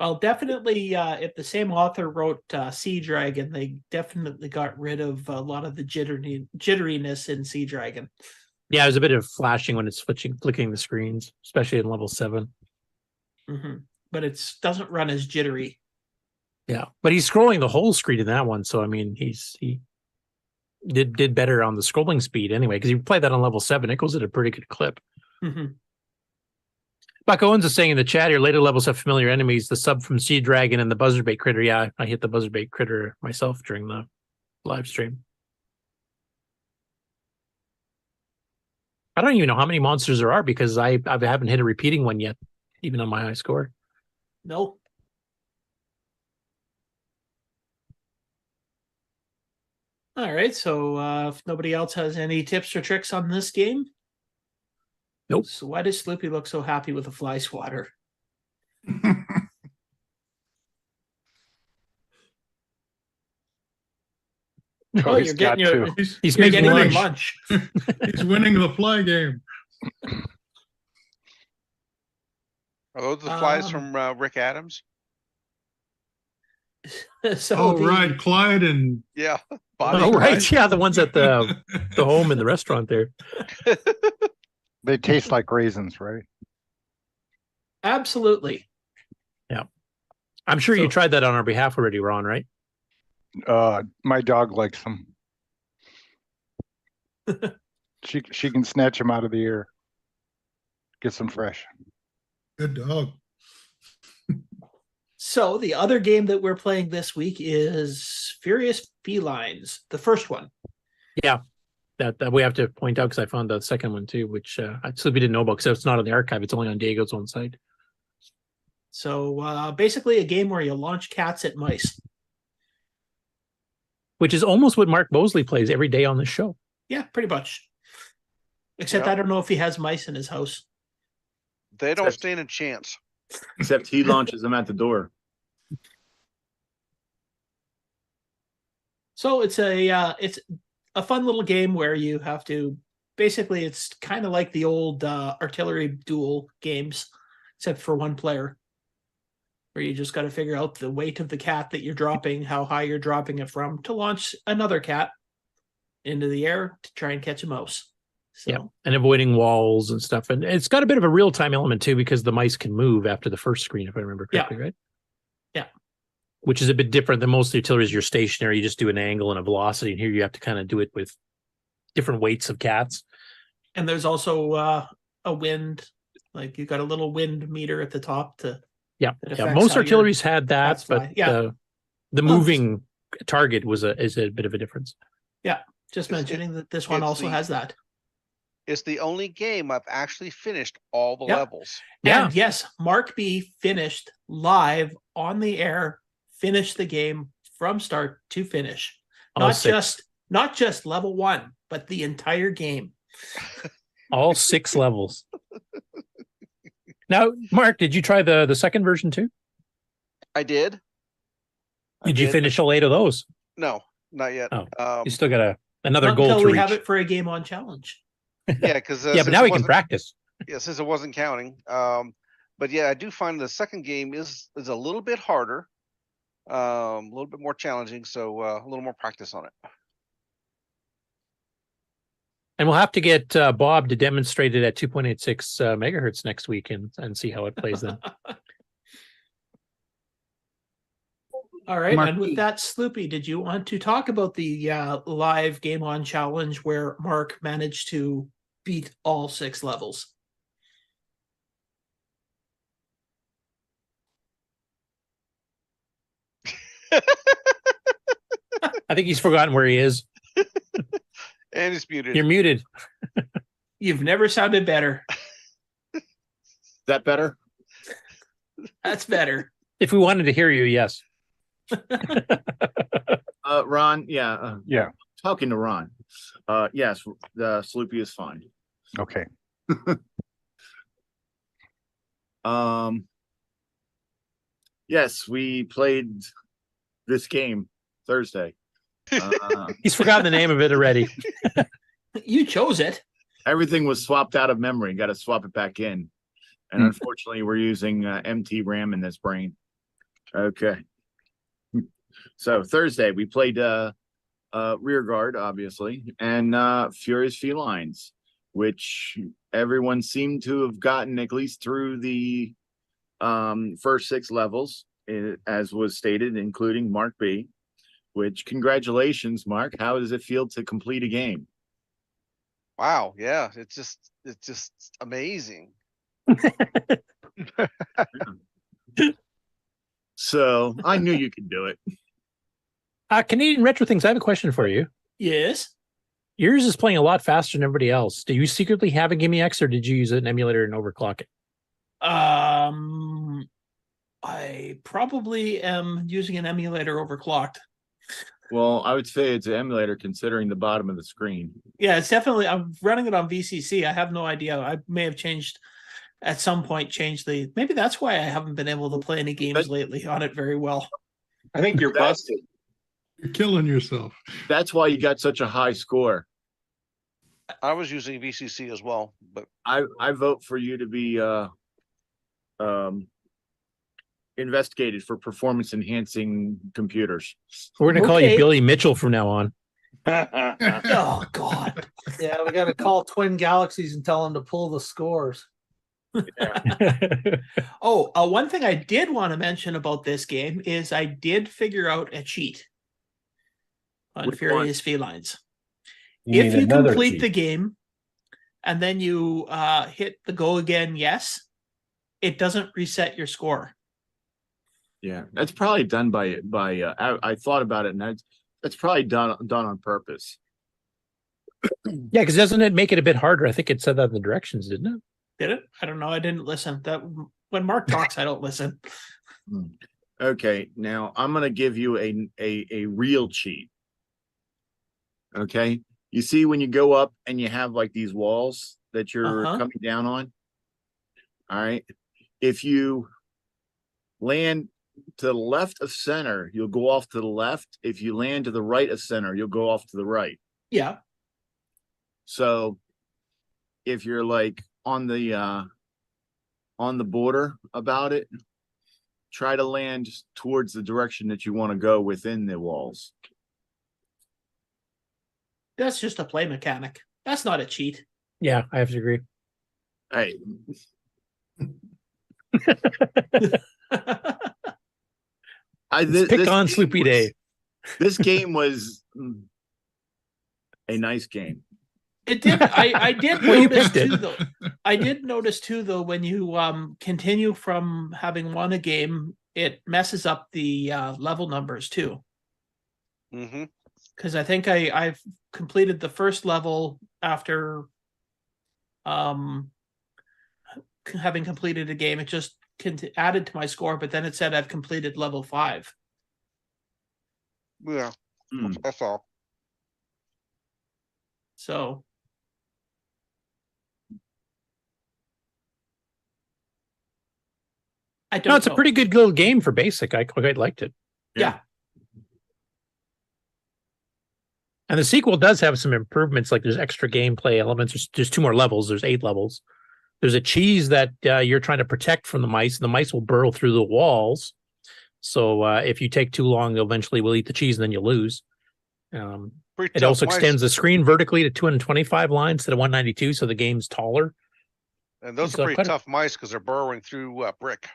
Well, definitely, if the same author wrote Sea Dragon, they definitely got rid of a lot of the jitteriness in Sea Dragon. Yeah, there's a bit of flashing when it's flicking the screens, especially in level 7. But it doesn't run as jittery. Yeah, but he's scrolling the whole screen in that one, so I mean, he did better on the scrolling speed anyway, because you play that on level 7, it goes at a pretty good clip. Buck Owens is saying in the chat here, later levels have familiar enemies, the sub from Sea Dragon and the buzzardbait critter. Yeah, I hit the buzzardbait critter myself during the live stream. I don't even know how many monsters there are because I haven't hit a repeating one yet, even on my high score. No. All right, so if nobody else has any tips or tricks on this game. Nope. So why does Sloopy look so happy with a fly swatter? Oh, you're getting your He's you're getting your winning. lunch. He's winning the fly game. Are those the flies from Rick Adams? So right, Clyde and Yeah. Oh, right. Yeah, the ones at the home in the restaurant there. They taste like raisins, right? Absolutely. Yeah. I'm sure you tried that on our behalf already, Ron, right? My dog likes them. She can snatch them out of the air. Gets them fresh. Good dog. So the other game that we're playing this week is Furious Felines, the first one. Yeah. That we have to point out because I found the second one too, which I simply didn't know about because it's not on the archive. It's only on Diego's own site. So basically a game where you launch cats at mice. Which is almost what Mark Mosley plays every day on the show. Yeah, pretty much. Except I don't know if he has mice in his house. They don't stand a chance. Except he launches them at the door. So it's a fun little game where you have to basically it's kind of like the old artillery duel games, except for one player, where you just got to figure out the weight of the cat that you're dropping, how high you're dropping it from, to launch another cat into the air to try and catch a mouse. So. Yeah, and avoiding walls and stuff. And it's got a bit of a real-time element too, because the mice can move after the first screen, if I remember correctly, right? Yeah. Which is a bit different than most artilleries. You're stationary, you just do an angle and a velocity, and here you have to kind of do it with different weights of cats. And there's also a wind, like you got a little wind meter at the top to. Yeah, most artilleries had that, but yeah. The moving target is a bit of a difference. Yeah, just mentioning that this one also has that. It's the only game I've actually finished all the levels. Yeah. And yes, Mark B finished live on the air, finished the game from start to finish. Not just level 1, but the entire game. All 6 levels. Now, Mark, did you try the second version too? I did. Did you finish all 8 of those? No, not yet. Oh, you still got another goal to until we reach. have it for a game on challenge. Yeah, because yeah, but now we can practice. Yeah, since it wasn't counting. But yeah, I do find the second game is a little bit harder, a little bit more challenging, so a little more practice on it. And we'll have to get Bob to demonstrate it at 2.86 megahertz next week and see how it plays then. All right, Mark and with that, Sloopy, did you want to talk about the live game on challenge where Mark managed to beat all 6 levels? I think he's forgotten where he is. And he's muted. You're muted. You've never sounded better. Is that better? That's better. If we wanted to hear you, yes. Ron, yeah. Talking to Ron. Yes, the Sloopy is fine. Okay. Yes, we played this game Thursday. He's forgotten the name of it already. You chose it. Everything was swapped out of memory. Got to swap it back in. And unfortunately, we're using MT RAM in this brain. Okay. So Thursday we played rear guard, obviously, and Furious Felines, which everyone seemed to have gotten at least through the first 6 levels, as was stated, including Mark B. Which, congratulations, Mark. How does it feel to complete a game? Wow, yeah, it's just amazing. So I knew you could do it. Canadian Retro Things, I have a question for you. Yes. Yours is playing a lot faster than everybody else. Do you secretly have a Gimme X, or did you use an emulator and overclock it? I probably am using an emulator overclocked. Well, I would say it's an emulator considering the bottom of the screen. Yeah, it's definitely. I'm running it on VCC. I have no idea. I may have changed at some point. Maybe that's why I haven't been able to play any games lately on it very well. I think you're busted. You're killing yourself. That's why you got such a high score. I was using VCC as well, but I vote for you to be investigated for performance enhancing computers. We're going to call you Billy Mitchell from now on. Oh God! Yeah, we got to call Twin Galaxies and tell them to pull the scores. One thing I did want to mention about this game is I did figure out a cheat on Which Furious Felines. You If mean you another complete cheat? the game and then you hit the go again, yes, it doesn't reset your score. Yeah, that's probably done by I thought about it, and that's probably done on purpose. Yeah, because doesn't it make it a bit harder? I think it said that in the directions, didn't it? Did it? I don't know. I didn't listen. That when Mark talks, I don't listen. Okay, now I'm gonna give you a real cheat. Okay, you see when you go up and you have like these walls that you're coming down on. All right, if you land to the left of center, you'll go off to the left. If you land to the right of center, you'll go off to the right. Yeah. So if you're like on the border about it, try to land towards the direction that you want to go within the walls. That's just a play mechanic. That's not a cheat. Yeah, I have to agree. Hey. Pick on Sloopy Day. This game was a nice game. It did. I did Well, you notice picked it. too, though. I did notice too, though, when you continue from having won a game, it messes up the level numbers too. Mm-hmm. Because I think I've completed the first level after having completed a game. It just added to my score, but then it said I've completed level 5. Yeah, that's all. So I don't No, it's know. a pretty good little game for basic. I quite liked it. Yeah. And the sequel does have some improvements, like there's extra gameplay elements. There's 2 more levels. There's 8 levels. There's a cheese that you're trying to protect from the mice, and the mice will burrow through the walls. So if you take too long, they'll eventually will eat the cheese, and then you lose. It also extends the screen vertically to 225 lines instead of 192, so the game's taller. And those So are pretty quite a- tough mice because they're burrowing through brick.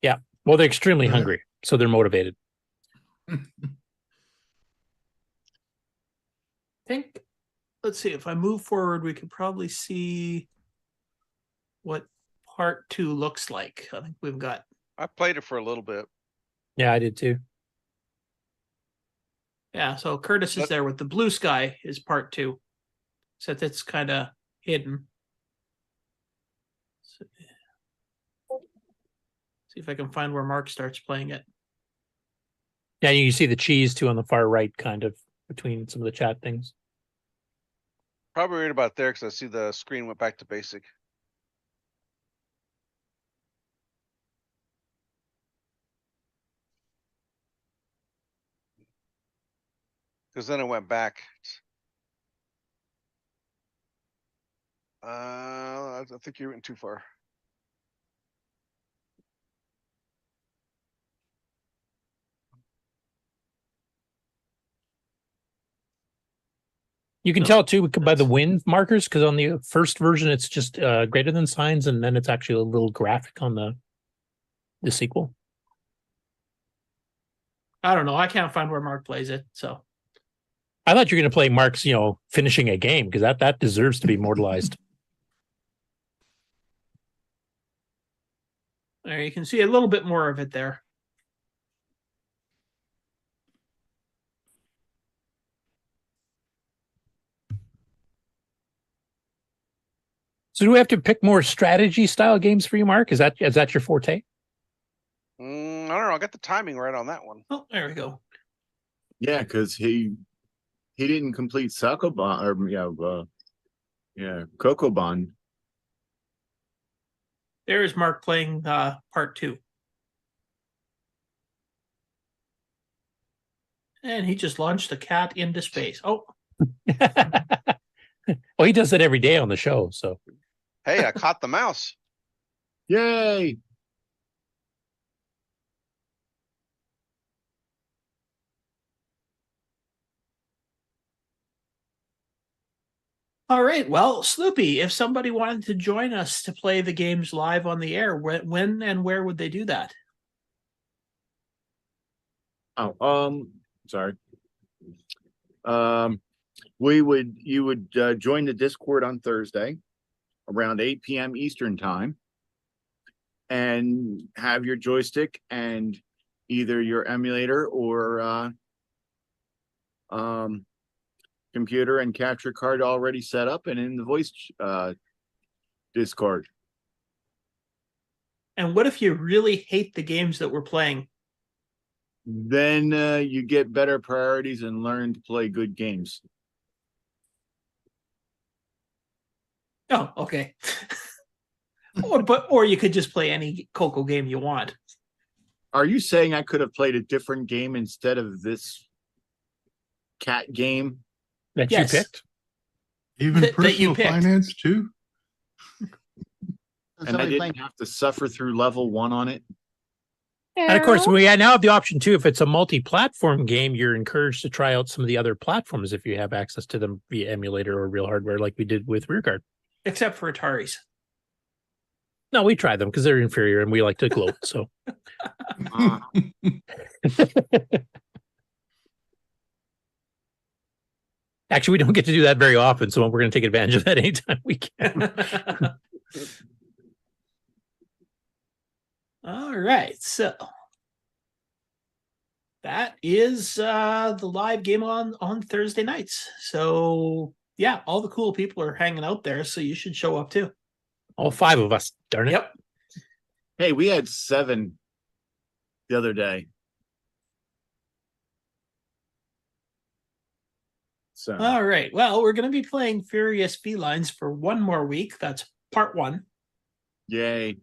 Yeah. Well, they're extremely hungry, so they're motivated. think, let's see, if I move forward, we can probably see what part 2 looks like. I think we've got. I played it for a little bit. Yeah, I did too. Yeah, so Curtis is there with the blue sky is part 2. So that's kind of hidden. See if I can find where Mark starts playing it. Yeah, you can see the cheese too on the far right, kind of between some of the chat things. Probably right about there because I see the screen went back to basic. Because then it went back. I think you went too far. You can tell too by the win markers, because on the first version it's just greater than signs, and then it's actually a little graphic on the sequel. I don't know. I can't find where Mark plays it. So I thought you were going to play Mark's, finishing a game, because that deserves to be immortalized. there you can see a little bit more of it there. So do we have to pick more strategy style games for you, Mark? Is that your forte? I don't know. I got the timing right on that one. Oh, there we go. Yeah, because he didn't complete Sakobon or Coco Bond. There is Mark playing part 2. And he just launched the cat into space. Oh. Well, he does it every day on the show, so. Hey, I caught the mouse. Yay! All right. Well, Sloopy, if somebody wanted to join us to play the games live on the air, when and where would they do that? Sorry. You would join the Discord on Thursday around 8 p.m. Eastern time and have your joystick and either your emulator or computer and capture card already set up and in the voice Discord. And what if you really hate the games that we're playing? Then you get better priorities and learn to play good games. Oh, okay. or you could just play any CoCo game you want. Are you saying I could have played a different game instead of this cat game that you picked? Even personal finance too? And I didn't have to suffer through level 1 on it? And of course, we now have the option too. If it's a multi-platform game, you're encouraged to try out some of the other platforms if you have access to them via emulator or real hardware, like we did with Rearguard. Except for Ataris. No, we tried them because they're inferior and we like to gloat. So, actually, we don't get to do that very often. So we're going to take advantage of that anytime we can. All right, so that is the live game on Thursday nights. So yeah, all the cool people are hanging out there, so you should show up too. All 5 of us, darn it. Yep. Hey, we had 7 the other day. So All right. Well, we're going to be playing Furious Felines for one more week. That's part 1. Yay.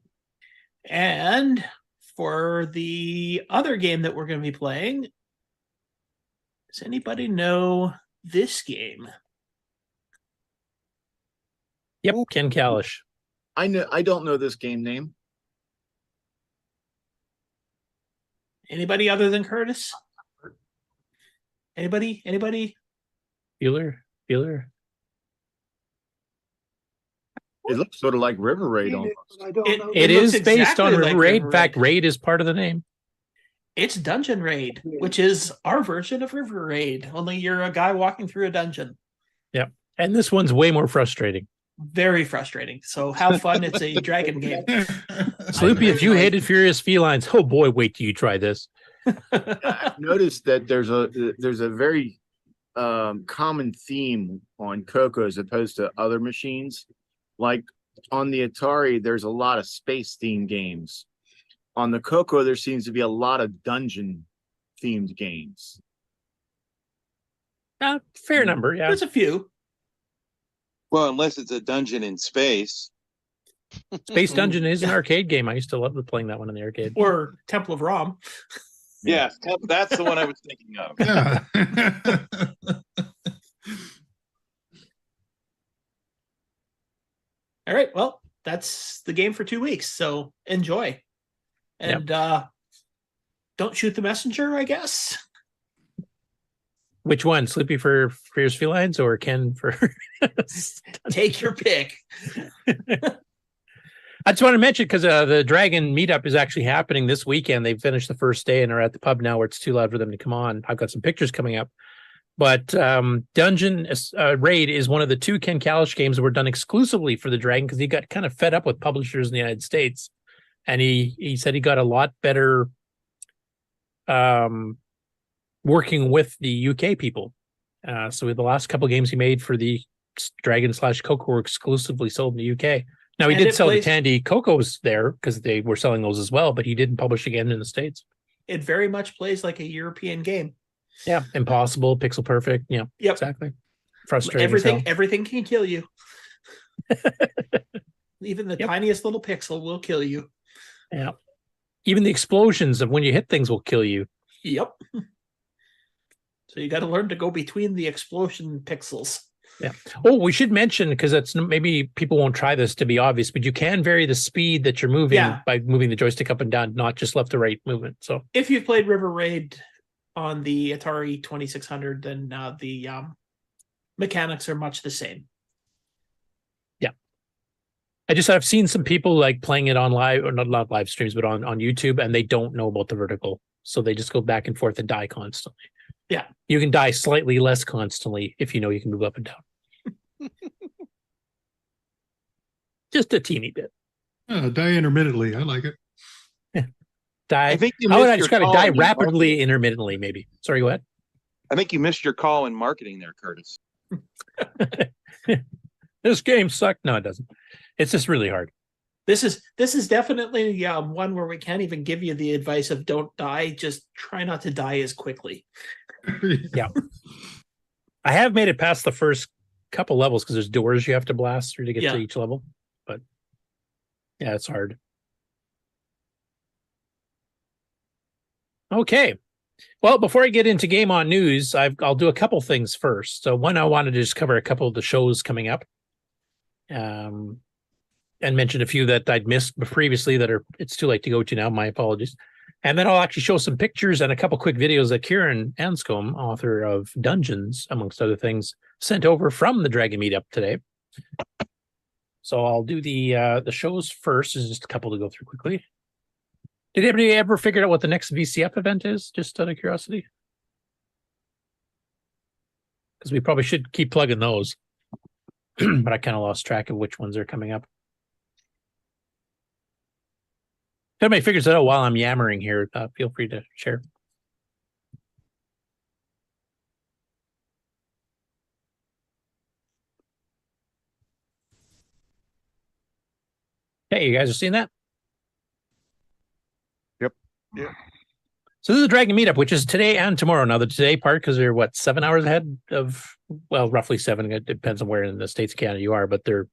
And for the other game that we're going to be playing, does anybody know this game? Yep, Ken Kalish. I don't know this game name. Anybody other than Curtis? Anybody? Feeler. It looks sort of like River Raid almost. It is based on River Raid. In fact, Raid is part of the name. It's Dungeon Raid, which is our version of River Raid. Only you're a guy walking through a dungeon. Yep. And this one's way more frustrating. Very frustrating. So have fun. It's a dragon game. Sloopy, if you hated Furious Felines, oh boy, wait till you try this. I've noticed that there's a very common theme on CoCo as opposed to other machines. Like on the Atari, there's a lot of space themed games. On the CoCo, there seems to be a lot of dungeon themed games. Fair number, yeah. There's a few. Well, unless it's a dungeon in space. Space Dungeon is an arcade game. I used to love playing that one in the arcade. Or Temple of Rom. Yeah, that's the one I was thinking of. Yeah. All right. Well, that's the game for 2 weeks. So enjoy. And don't shoot the messenger, I guess. Which one? Slippy for Fierce Felines or Ken for? Take your pick. I just want to mention because the Dragon meetup is actually happening this weekend. They finished the first day and are at the pub now where it's too loud for them to come on. I've got some pictures coming up. But Dungeon Raid is one of the 2 Ken Kalish games that were done exclusively for the Dragon because he got kind of fed up with publishers in the United States. And he said he got a lot better working with the UK people. So the last couple games he made for the Dragon / CoCo were exclusively sold in the UK. Now, he did sell the Tandy CoCos there because they were selling those as well, but he didn't publish again in the States. It very much plays like a European game. Yeah, impossible, pixel perfect. Yeah, yep. Exactly. Frustrating. Everything can kill you. Even the tiniest little pixel will kill you. Yeah. Even the explosions of when you hit things will kill you. Yep. So you got to learn to go between the explosion pixels. Yeah. Oh, we should mention, because that's maybe people won't try this to be obvious, but you can vary the speed that you're moving by moving the joystick up and down, not just left to right movement. So if you've played River Raid on the Atari 2600, then the mechanics are much the same. Yeah. I've seen some people like playing it on live, or not live streams, but on YouTube, and they don't know about the vertical. So they just go back and forth and die constantly. Yeah. You can die slightly less constantly if you know you can move up and down. Just a teeny bit. Die intermittently. I like it. Yeah. Die. I think you how would missed I your describe it? call Die in rapidly, intermittently, maybe. Sorry, go ahead. I think you missed your call in marketing there, Curtis. This game sucked. No, it doesn't. It's just really hard. This is definitely one where we can't even give you the advice of don't die. Just try not to die as quickly. Yeah. I have made it past the first couple levels because there's doors you have to blast through to get to each level. But yeah, it's hard. Okay. Well, before I get into Game On News, I'll do a couple things first. So one, I wanted to just cover a couple of the shows coming up. And mention a few that I'd missed previously that it's too late to go to now. My apologies. And then I'll actually show some pictures and a couple quick videos that Kieran Anscombe, author of Dungeons, amongst other things, sent over from the Dragon Meetup today. So I'll do the shows first. There's just a couple to go through quickly. Did anybody ever figure out what the next VCF event is, just out of curiosity? Because we probably should keep plugging those. But I kind of lost track of which ones are coming up. If anybody figures it out while I'm yammering here, feel free to share. Hey, you guys are seeing that? Yep. Yeah. So this is the Dragon Meetup, which is today and tomorrow. Now the today part, because they're 7 hours ahead of, well, roughly 7. It depends on where in the States of Canada you are, but they're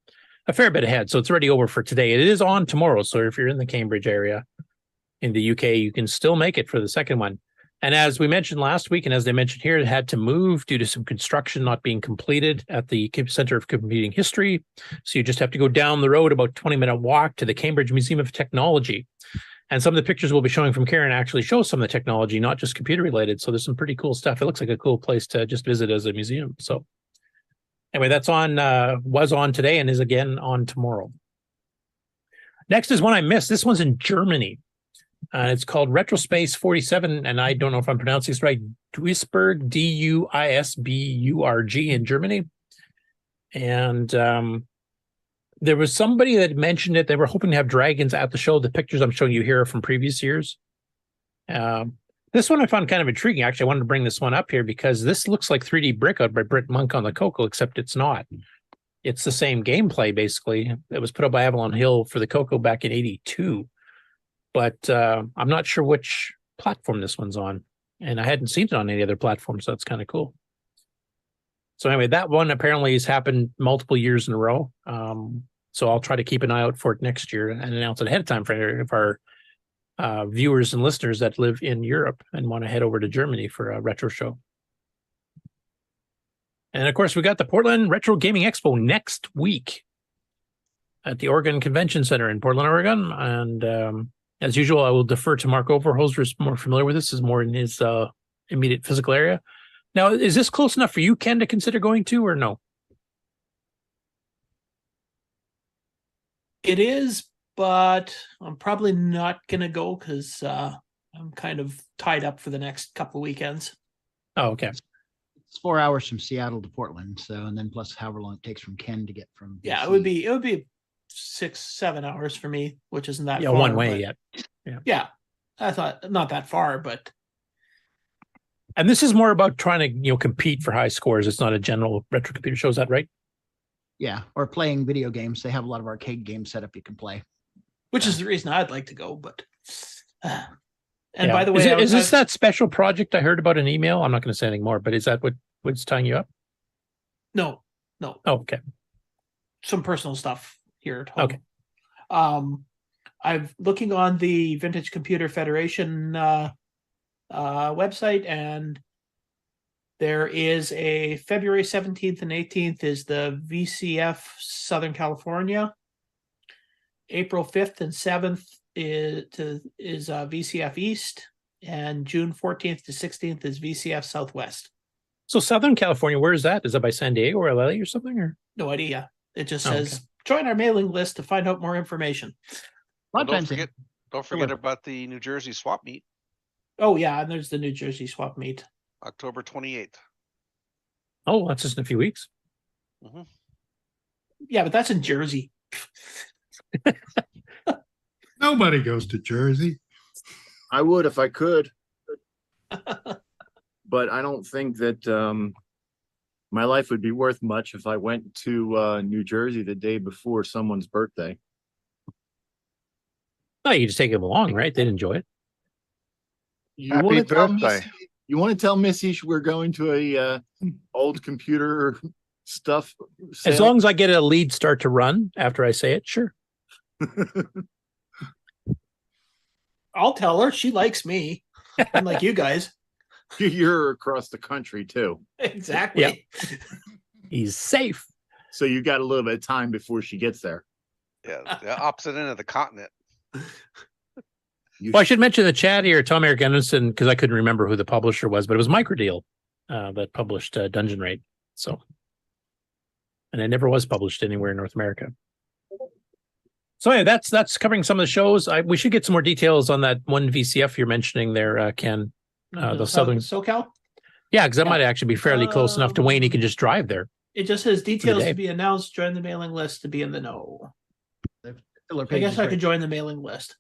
a fair bit ahead. So it's already over for today. It is on tomorrow. So if you're in the Cambridge area in the UK, you can still make it for the second one. And as we mentioned last week, and as they mentioned here, it had to move due to some construction not being completed at the Center of Computing History. So you just have to go down the road, about 20-minute walk to the Cambridge Museum of Technology. And some of the pictures we'll be showing from Karen actually show some of the technology, not just computer related. So there's some pretty cool stuff. It looks like a cool place to just visit as a museum. So anyway, that's on, was on today and is again on tomorrow. Next is one I missed. This one's in Germany. It's called Retrospace 47, and I don't know if I'm pronouncing this right. Duisburg, Duisburg in Germany. And there was somebody that mentioned it. They were hoping to have dragons at the show. The pictures I'm showing you here are from previous years. This one I found kind of intriguing. Actually, I wanted to bring this one up here because this looks like 3D Brick out by Britt Monk on the CoCo, except it's not. It's the same gameplay, basically. It was put up by Avalon Hill for the CoCo back in '82. But I'm not sure which platform this one's on. And I hadn't seen it on any other platform, so that's kind of cool. So anyway, that one apparently has happened multiple years in a row. So I'll try to keep an eye out for it next year and announce it ahead of time for our viewers and listeners that live in Europe and want to head over to Germany for a retro show. And of course, we got the Portland Retro Gaming Expo next week at the Oregon Convention Center in Portland, Oregon. And as usual, I will defer to Mark Overholzer, who's more familiar with this, is more in his immediate physical area. Now, is this close enough for you, Ken, to consider going to, or no? It is, but I'm probably not gonna go because I'm kind of tied up for the next couple of weekends. Oh, okay. It's 4 hours from Seattle to Portland. So, and then plus however long it takes from Ken to get from. Yeah, BC. it would be 6-7 hours for me, which isn't that Yeah, far. one way but- yet. Yeah, I thought not that far, but And this is more about trying to, compete for high scores. It's not a general retro computer show. Is that right? Yeah, or playing video games. They have a lot of arcade games set up you can play. which is the reason I'd like to go. But and Yeah. by the way, is this that special project I heard about in email? I'm not going to say anything more, but is that what's tying you up? No. Oh, okay. Some personal stuff here at home. Okay. I'm looking on the Vintage Computer Federation website, and there is a February 17th and 18th is the VCF Southern California. April 5th and 7th is VCF East, and June 14th to 16th is VCF Southwest. So Southern California, where is that? Is that by San Diego or LA or something? Or No idea. It just Oh, says okay. join our mailing list to find out more information. Well, don't forget about the New Jersey swap meet, Oh yeah, and there's the New Jersey swap meet. October 28th. Oh, that's just in a few weeks. Yeah, but that's in Jersey. Nobody goes to Jersey. I would if I could, but I don't think that my life would be worth much if I went to New Jersey the day before someone's birthday. No, you just take them along, right? They'd enjoy it. You Happy want to tell birthday. Missy, you want to tell Missy we're going to a old computer stuff As long as I get a lead start to run after I say it, sure. I'll tell her she likes me, unlike you guys. You're across the country too. Exactly. Yeah. He's safe. So you got a little bit of time before she gets there. Yeah, the opposite end of the continent. Well, I should mention the chat here, Tom Eric Anderson, because I couldn't remember who the publisher was, but it was Microdeal that published Dungeon Raid. So, and it never was published anywhere in North America. So yeah, that's covering some of the shows. We should get some more details on that one VCF you're mentioning there, Ken. The Southern SoCal. Yeah, because that might actually be fairly close enough to Wayne. He can just drive there. It just says details day. to be announced. Join the mailing list to be in the know. Filler I pages guess I right- could join the mailing list.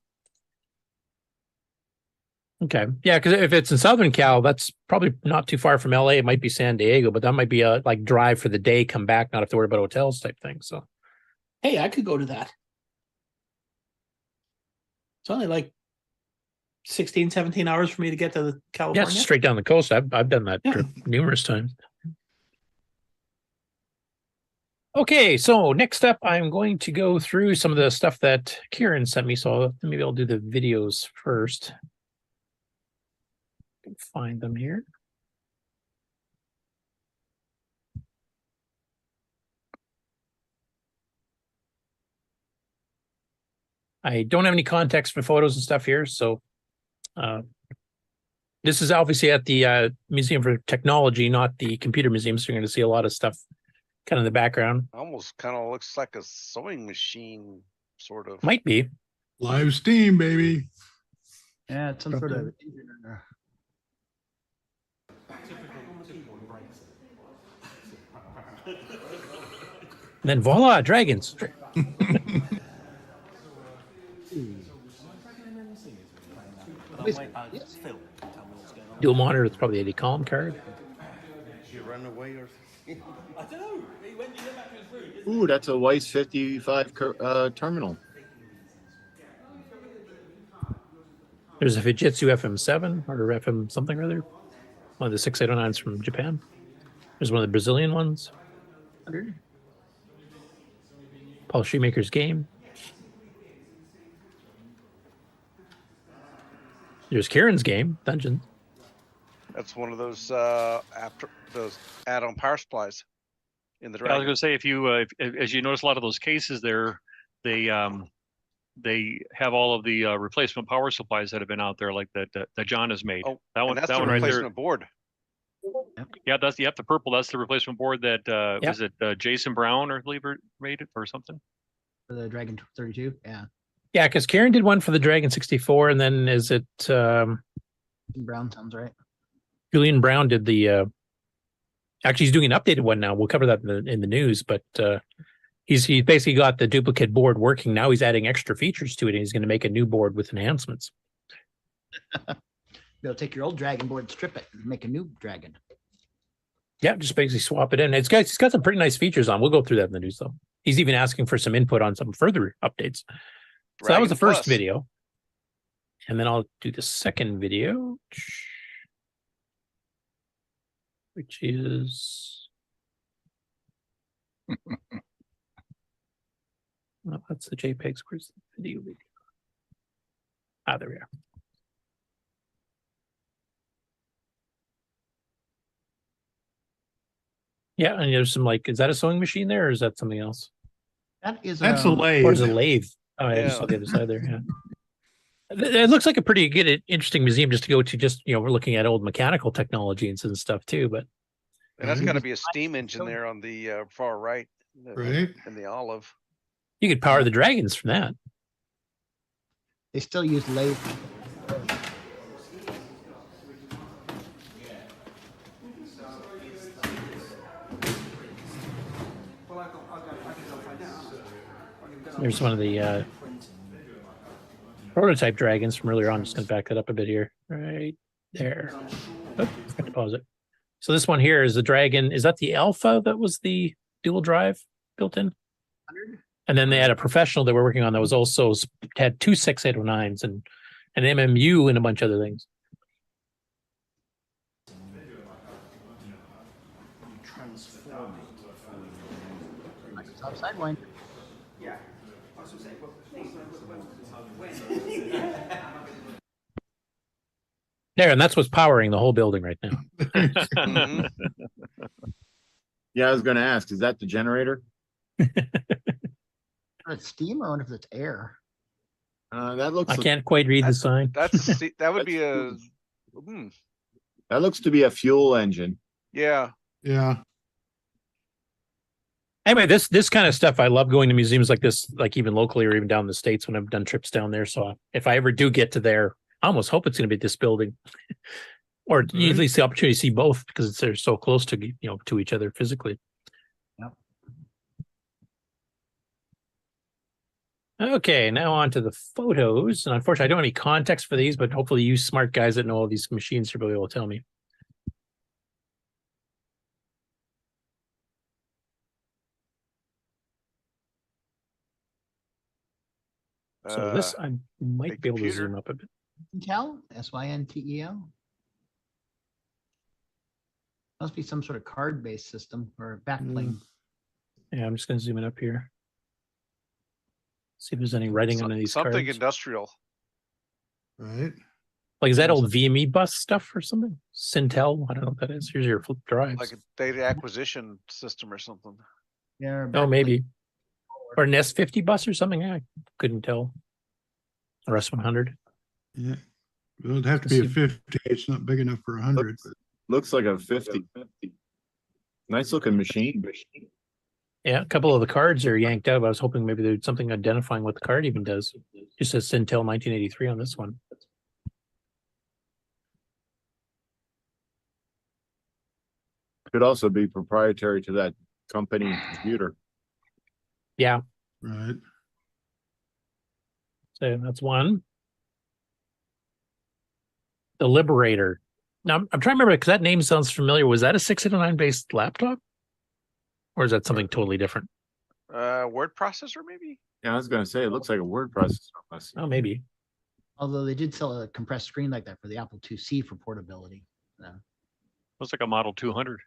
Okay. Yeah, because if it's in Southern Cal, that's probably not too far from LA. It might be San Diego, but that might be a like drive for the day, come back, not have to worry about hotels type thing. So Hey, I could go to that. It's only like 16, 17 hours for me to get to the yeah, California. it's straight down the coast. I've done that trip numerous times. Okay, so next up, I'm going to go through some of the stuff that Kieran sent me. So maybe I'll do the videos first. Find them here. I don't have any context for photos and stuff here, so this is obviously at the Museum for Technology, not the Computer Museum, so you're going to see a lot of stuff kind of in the background. Almost kind of looks like a sewing machine, sort of. Might be. Live steam, baby. Yeah, it's some sort of engine or And then voila, dragons. Dual monitor, it's probably a column card. You run away or Ooh, that's a Weiss 55 terminal. There's a Fujitsu FM7 or FM something or other. One of the 6809s from Japan. There's one of the Brazilian ones. Paul Shoemaker's game. There's Kieran's game, Dungeon. That's one of those after those add-on power supplies in the I was Dragon. going to say, if you as you notice, a lot of those cases there, they have all of the replacement power supplies that have been out there, like that John has made. Oh, that and one, that's that the one right there. replacement board. Yeah, that's the purple. That's the replacement board that was it Jason Brown or Lever made it or something. For the Dragon 32, yeah. Yeah, because Karen did one for the Dragon 64, and then is it Brown sounds right. Julian Brown did the actually he's doing an updated one now. We'll cover that in the news, but he's basically got the duplicate board working now. He's adding extra features to it, and he's going to make a new board with enhancements. You'll take your old Dragon board, strip it, and make a new Dragon. Yeah, just basically swap it in. It's got some pretty nice features on. We'll go through that in the news though. He's even asking for some input on some further updates. So that was the first video. And then I'll do the second video, which is well, that's the JPEGs. Where's the video? Ah, there we are. Yeah, and there's some is that a sewing machine there, or is that something else? That's a lathe. Or is it a lathe? Oh, I just saw the other side there. Yeah. It looks like a pretty good, interesting museum just to go to. Just we're looking at old mechanical technology and stuff too. But And that's got to be a steam engine there on the far right, in the olive. You could power the dragons from that. They still use lathe. There's one of the prototype dragons from earlier on. I'm just going to back that up a bit here. Right there. Oh, got to pause it. So this one here is the dragon. Is that the Alpha that was the dual drive built in? And then they had a professional they were working on that was also had two 6809s and an MMU and a bunch of other things. Microsoft Sidewinder. Yeah. There, and that's what's powering the whole building right now. Yeah, I was going to ask, is that the generator? It's steam, or I wonder if it's air. That looks. I can't quite read the sign. That would be a. That looks to be a fuel engine. Yeah. Yeah. Anyway, this kind of stuff, I love going to museums like this, like even locally or even down in the States when I've done trips down there. So if I ever do get to there, I almost hope it's going to be this building, or at least the opportunity to see both because they're so close to to each other physically. Yep. Okay, now on to the photos. And unfortunately, I don't have any context for these, but hopefully you smart guys that know all these machines will be able to tell me. So this I might be able to zoom up a bit. Syntel, Syntel. Must be some sort of card-based system or backplane. Yeah, I'm just going to zoom it up here. See if there's any writing on any of these cards. Something industrial. Right. Like, is that old VME bus stuff or something? Syntel? I don't know what that is. Here's your flip drives. Like a data acquisition system or something. Yeah. Oh, maybe. Or an S50 bus or something. I couldn't tell. Or S100. Yeah. It would have to be a 50. It's not big enough for 100. But Looks like a 50. Nice looking machine. Yeah, a couple of the cards are yanked out. But I was hoping maybe there's something identifying what the card even does. Just says Syntel 1983 on this one. Could also be proprietary to that company computer. Yeah. Right. So that's one. The Liberator. Now I'm trying to remember because that name sounds familiar. Was that a 609 based laptop? Or is that something totally different? Word processor, maybe? Yeah, I was going to say, it looks like a word processor. Oh, maybe. Although they did sell a compressed screen like that for the Apple IIc for portability. So. Looks like a Model 200.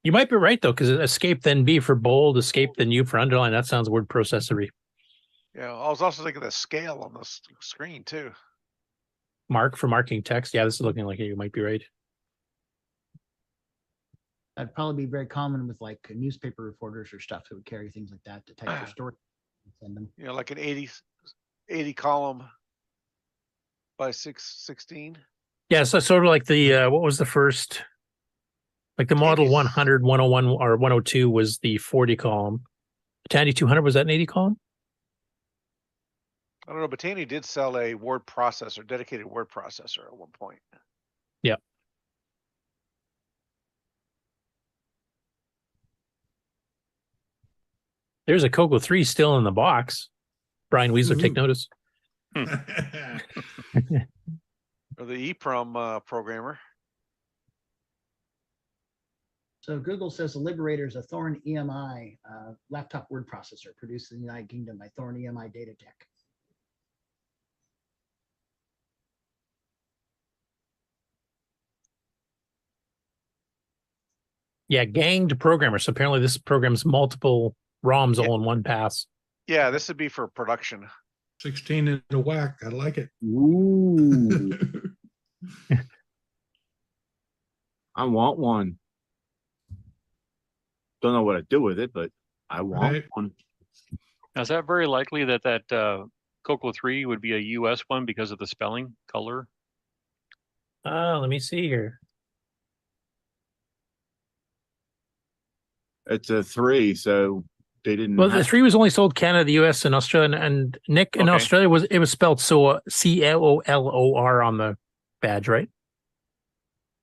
You might be right, though, because escape then B for bold, escape then U for underline. That sounds word processory. Yeah, I was also thinking the scale on the screen, too. Mark for marking text. Yeah, this is looking like you might be right. That'd probably be very common with like newspaper reporters or stuff that would carry things like that to type their story and send them. You know, like an 80 column by 616. Yeah, so sort of like the what was the first, like the Model 100, 101, or 102 was the 40 column. The Tandy 200, was that an 80 column? I don't know, but Tandy did sell a word processor, dedicated word processor at one point. Yeah. There's a CoCo 3 still in the box. Brian Weasler, take notice. Or the EEPROM programmer. So Google says the Liberator is a Thorn EMI laptop word processor produced in the United Kingdom by Thorn EMI Data Tech. Yeah, ganged programmer. So apparently this programs multiple ROMs all in one pass. Yeah, this would be for production. 16 in a whack. I like it. Ooh. I want one. Don't know what I'd do with it, but I want one. Now, is that very likely that CoCo 3 would be a US one because of the spelling color? Let me see here. It's a 3, so they didn't. Well, the 3 was only sold Canada, the US, and Australia. And Nick, in Australia, it was spelled COLOR on the badge, right?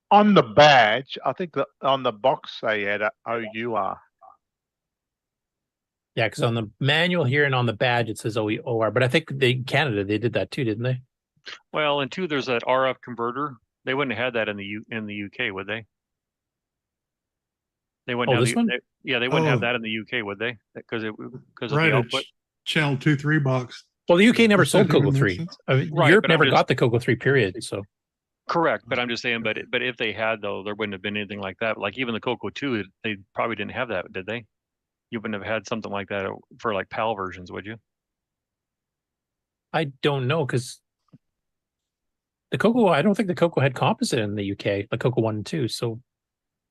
On the badge, I think that on the box they had OUR. Yeah, because on the manual here and on the badge it says OR, but I think Canada they did that too, didn't they? Well, and two, there's that RF converter. They wouldn't have had that in the UK, would they? They wouldn't have this one? They wouldn't have Oh. that in the UK, would they? Because of Right, the a output. channel 2-3 box. Well, the UK never sold Does that CoCo make 3. sense? Right, Europe but I'm never just- got the CoCo 3 period. So Correct, but I'm just saying, but if they had though, there wouldn't have been anything like that. Like even the CoCo 2, they probably didn't have that, did they? You wouldn't have had something like that for like PAL versions, would you? I don't know because the CoCo, I don't think the CoCo had composite in the UK, like CoCo 1 and 2. So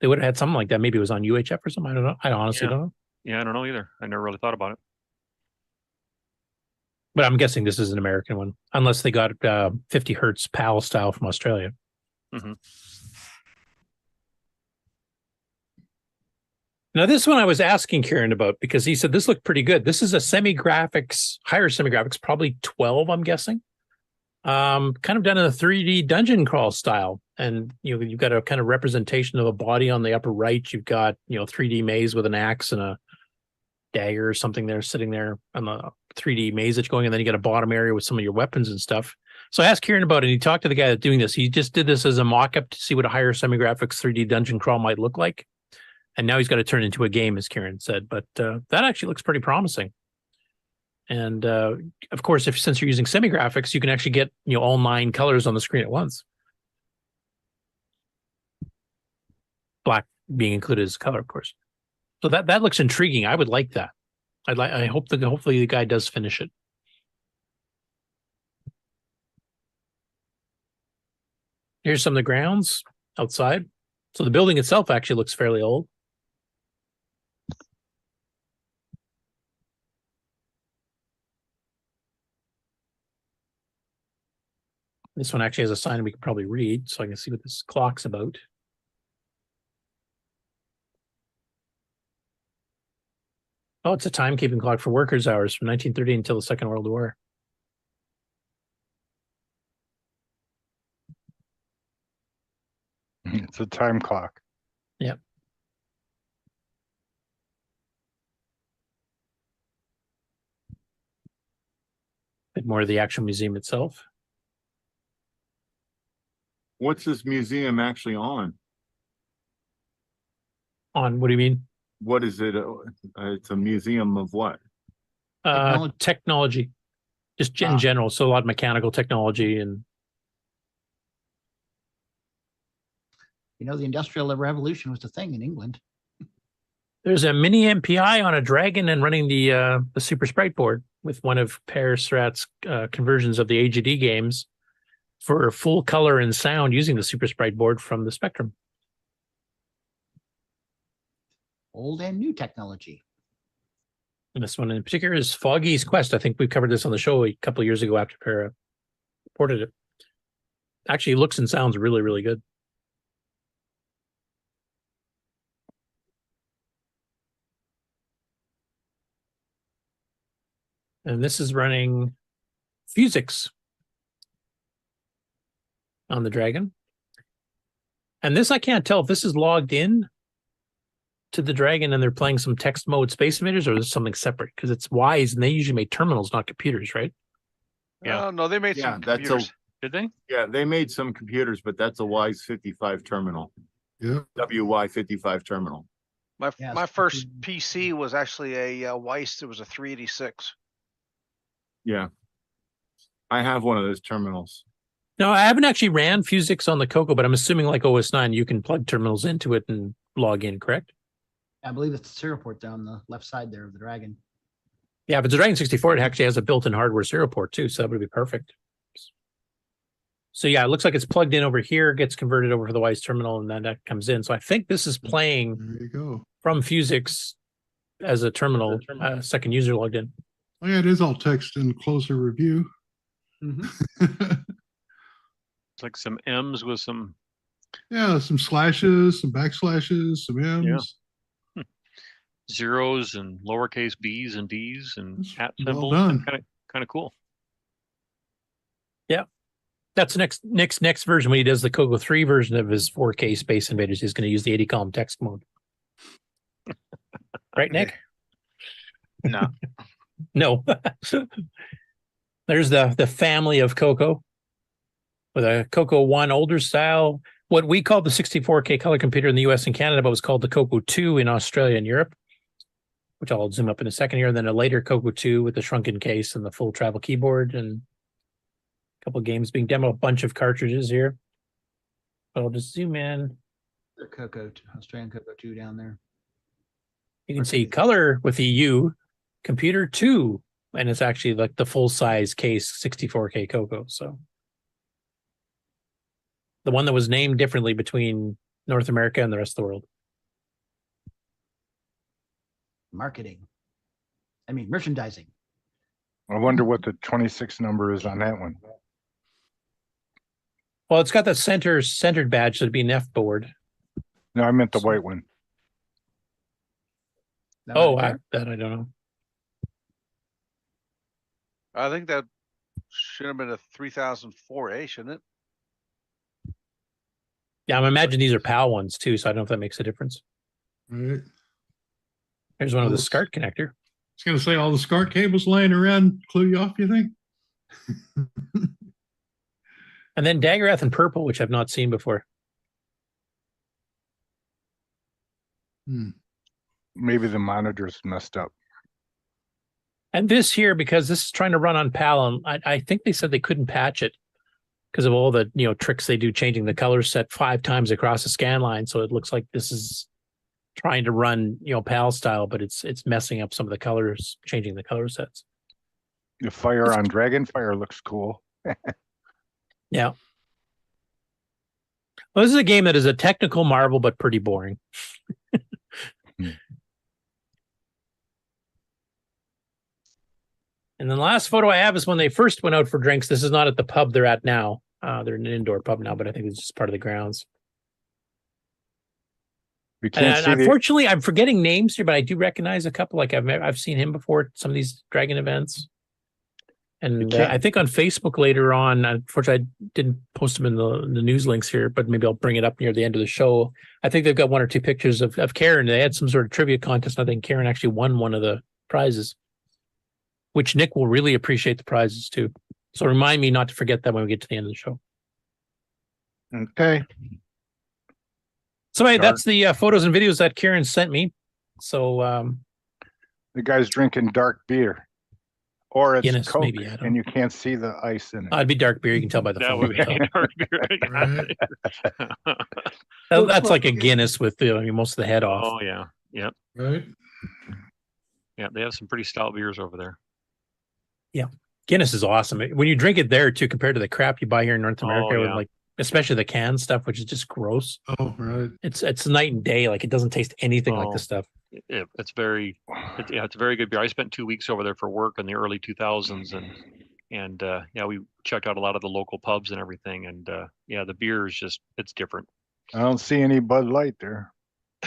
they would have had something like that. Maybe it was on UHF or something. I don't know. I honestly don't know. Yeah, I don't know either. I never really thought about it. But I'm guessing this is an American one, unless they got 50 hertz PAL style from Australia. Mhm. Now, this one I was asking Kieran about because he said this looked pretty good. This is a semi-graphics, higher semi-graphics, probably 12, I'm guessing. Kind of done in a 3D dungeon crawl style. And you've got a kind of representation of a body on the upper right. You've got 3D maze with an axe and a dagger or something there sitting there on the 3D maze that's going, and then you got a bottom area with some of your weapons and stuff. So I asked Kieran about it, and he talked to the guy that's doing this. He just did this as a mock-up to see what a higher semi-graphics 3D dungeon crawl might look like. And now he's got to turn it into a game, as Kieran said. But that actually looks pretty promising. And of course, since you're using semi-graphics, you can actually get all 9 colors on the screen at once. Black being included as a color, of course. So that looks intriguing. I would like that. I hope hopefully the guy does finish it. Here's some of the grounds outside. So the building itself actually looks fairly old. This one actually has a sign we can probably read, so I can see what this clock's about. Oh, it's a timekeeping clock for workers' hours from 1930 until the Second World War. It's a time clock. Yep. Bit more of the actual museum itself. What's this museum actually on? On what do you mean? What is it? It's a museum of what? Technology. Just in general. So a lot of mechanical technology and The Industrial Revolution was a thing in England. there's a mini MPI on a dragon and running the Super Sprite board with one of Per Strat's conversions of the AGD games for full color and sound using the Super Sprite board from the Spectrum. Old and new technology. And this one in particular is Foggy's Quest. I think we covered this on the show a couple of years ago after Per reported it. Actually looks and sounds really, really good. And this is running Fusix on the Dragon. And this, I can't tell if this is logged in to the Dragon and they're playing some text mode Space Invaders, or is something separate? Because it's Wise and they usually make terminals, not computers, right? Yeah. No, they made some that's computers. Did they? Yeah, they made some computers, but that's a Wise 55 terminal. Yeah. WY55 terminal. My first PC was actually a Weiss. It was a 386. Yeah. I have one of those terminals. No, I haven't actually ran Fusix on the CoCo, but I'm assuming like OS 9, you can plug terminals into it and log in, correct? I believe it's the serial port there on the left side there of the Dragon. Yeah, but the Dragon 64, it actually has a built-in hardware serial port too, so that would be perfect. So yeah, it looks like it's plugged in over here, gets converted over to the Wise terminal, and then that comes in. So I think this is playing There you go. from Fusix as a terminal, second user logged in. Oh yeah, it is all text in closer review. It's like some M's with some. Yeah, some slashes, some backslashes, some M's. Zeros and lowercase b's and d's and at well symbols. done. Kind of cool. Yeah. That's next version when he does the CoCo 3 version of his 4K Space Invaders. He's going to use the 80 column text mode. Right, Nick? No. No. There's the family of CoCo with a CoCo 1 older style. What we call the 64K color computer in the US and Canada, but was called the CoCo 2 in Australia and Europe, which I'll zoom up in a second here. And then a later CoCo 2 with the shrunken case and the full travel keyboard, and a couple of games being demoed, a bunch of cartridges here. But I'll just zoom in. The CoCo, Australian CoCo 2 down there. You can see color with EU, computer 2, and it's actually like the full size case 64K CoCo. So the one that was named differently between North America and the rest of the world. Marketing. I mean, merchandising. I wonder what the 26 number is on that one. Well, it's got the centered badge, so it'd be an F board. No, I meant the white one. That Oh, right that I don't know. I think that should have been a 3004A, shouldn't it? Yeah, I'm imagining these are PAL ones too, so I don't know if that makes a difference. Right. There's one with the SCART connector. I was going to say all the SCART cables laying around clue you off, you think? And then Daggerath in purple, which I've not seen before. Maybe the monitor's messed up. And this here, because this is trying to run on PAL, and I think they said they couldn't patch it because of all the tricks they do, changing the color set 5 times across the scan line. So it looks like this is trying to run PAL style, but it's messing up some of the colors, changing the color sets. The fire on Dragonfire looks cool. Yeah. Well, this is a game that is a technical marvel, but pretty boring. And then the last photo I have is when they first went out for drinks. This is not at the pub they're at now. They're in an indoor pub now, but I think it's just part of the grounds. We can't And see unfortunately, I'm forgetting names here, but I do recognize a couple. Like I've seen him before at some of these Dragon events. And I think on Facebook later on, unfortunately, I didn't post them in the news links here, but maybe I'll bring it up near the end of the show. I think they've got 1 or 2 pictures of Karen. They had some sort of trivia contest. I think Karen actually won one of the prizes, which Nick will really appreciate the prizes too. So remind me not to forget that when we get to the end of the show. Okay. So hey, that's the photos and videos that Karen sent me. So the guy's drinking dark beer. Or it's Guinness, Coke, maybe, I don't and you can't see the ice in it. It'd be dark beer. You can tell by the That photo. would be dark beer. That's like a Guinness with most of the head off. Oh yeah, yep. Right. Yeah, they have some pretty stout beers over there. Yeah, Guinness is awesome when you drink it there too, compared to the crap you buy here in North America, with yeah. especially the canned stuff, which is just gross. Oh, right. It's night and day. Like it doesn't taste anything like this stuff. It's very good beer. I spent 2 weeks over there for work in the early 2000s, and And yeah, we checked out a lot of the local pubs and everything. And yeah, the beer is just, it's different. I don't see any Bud Light there.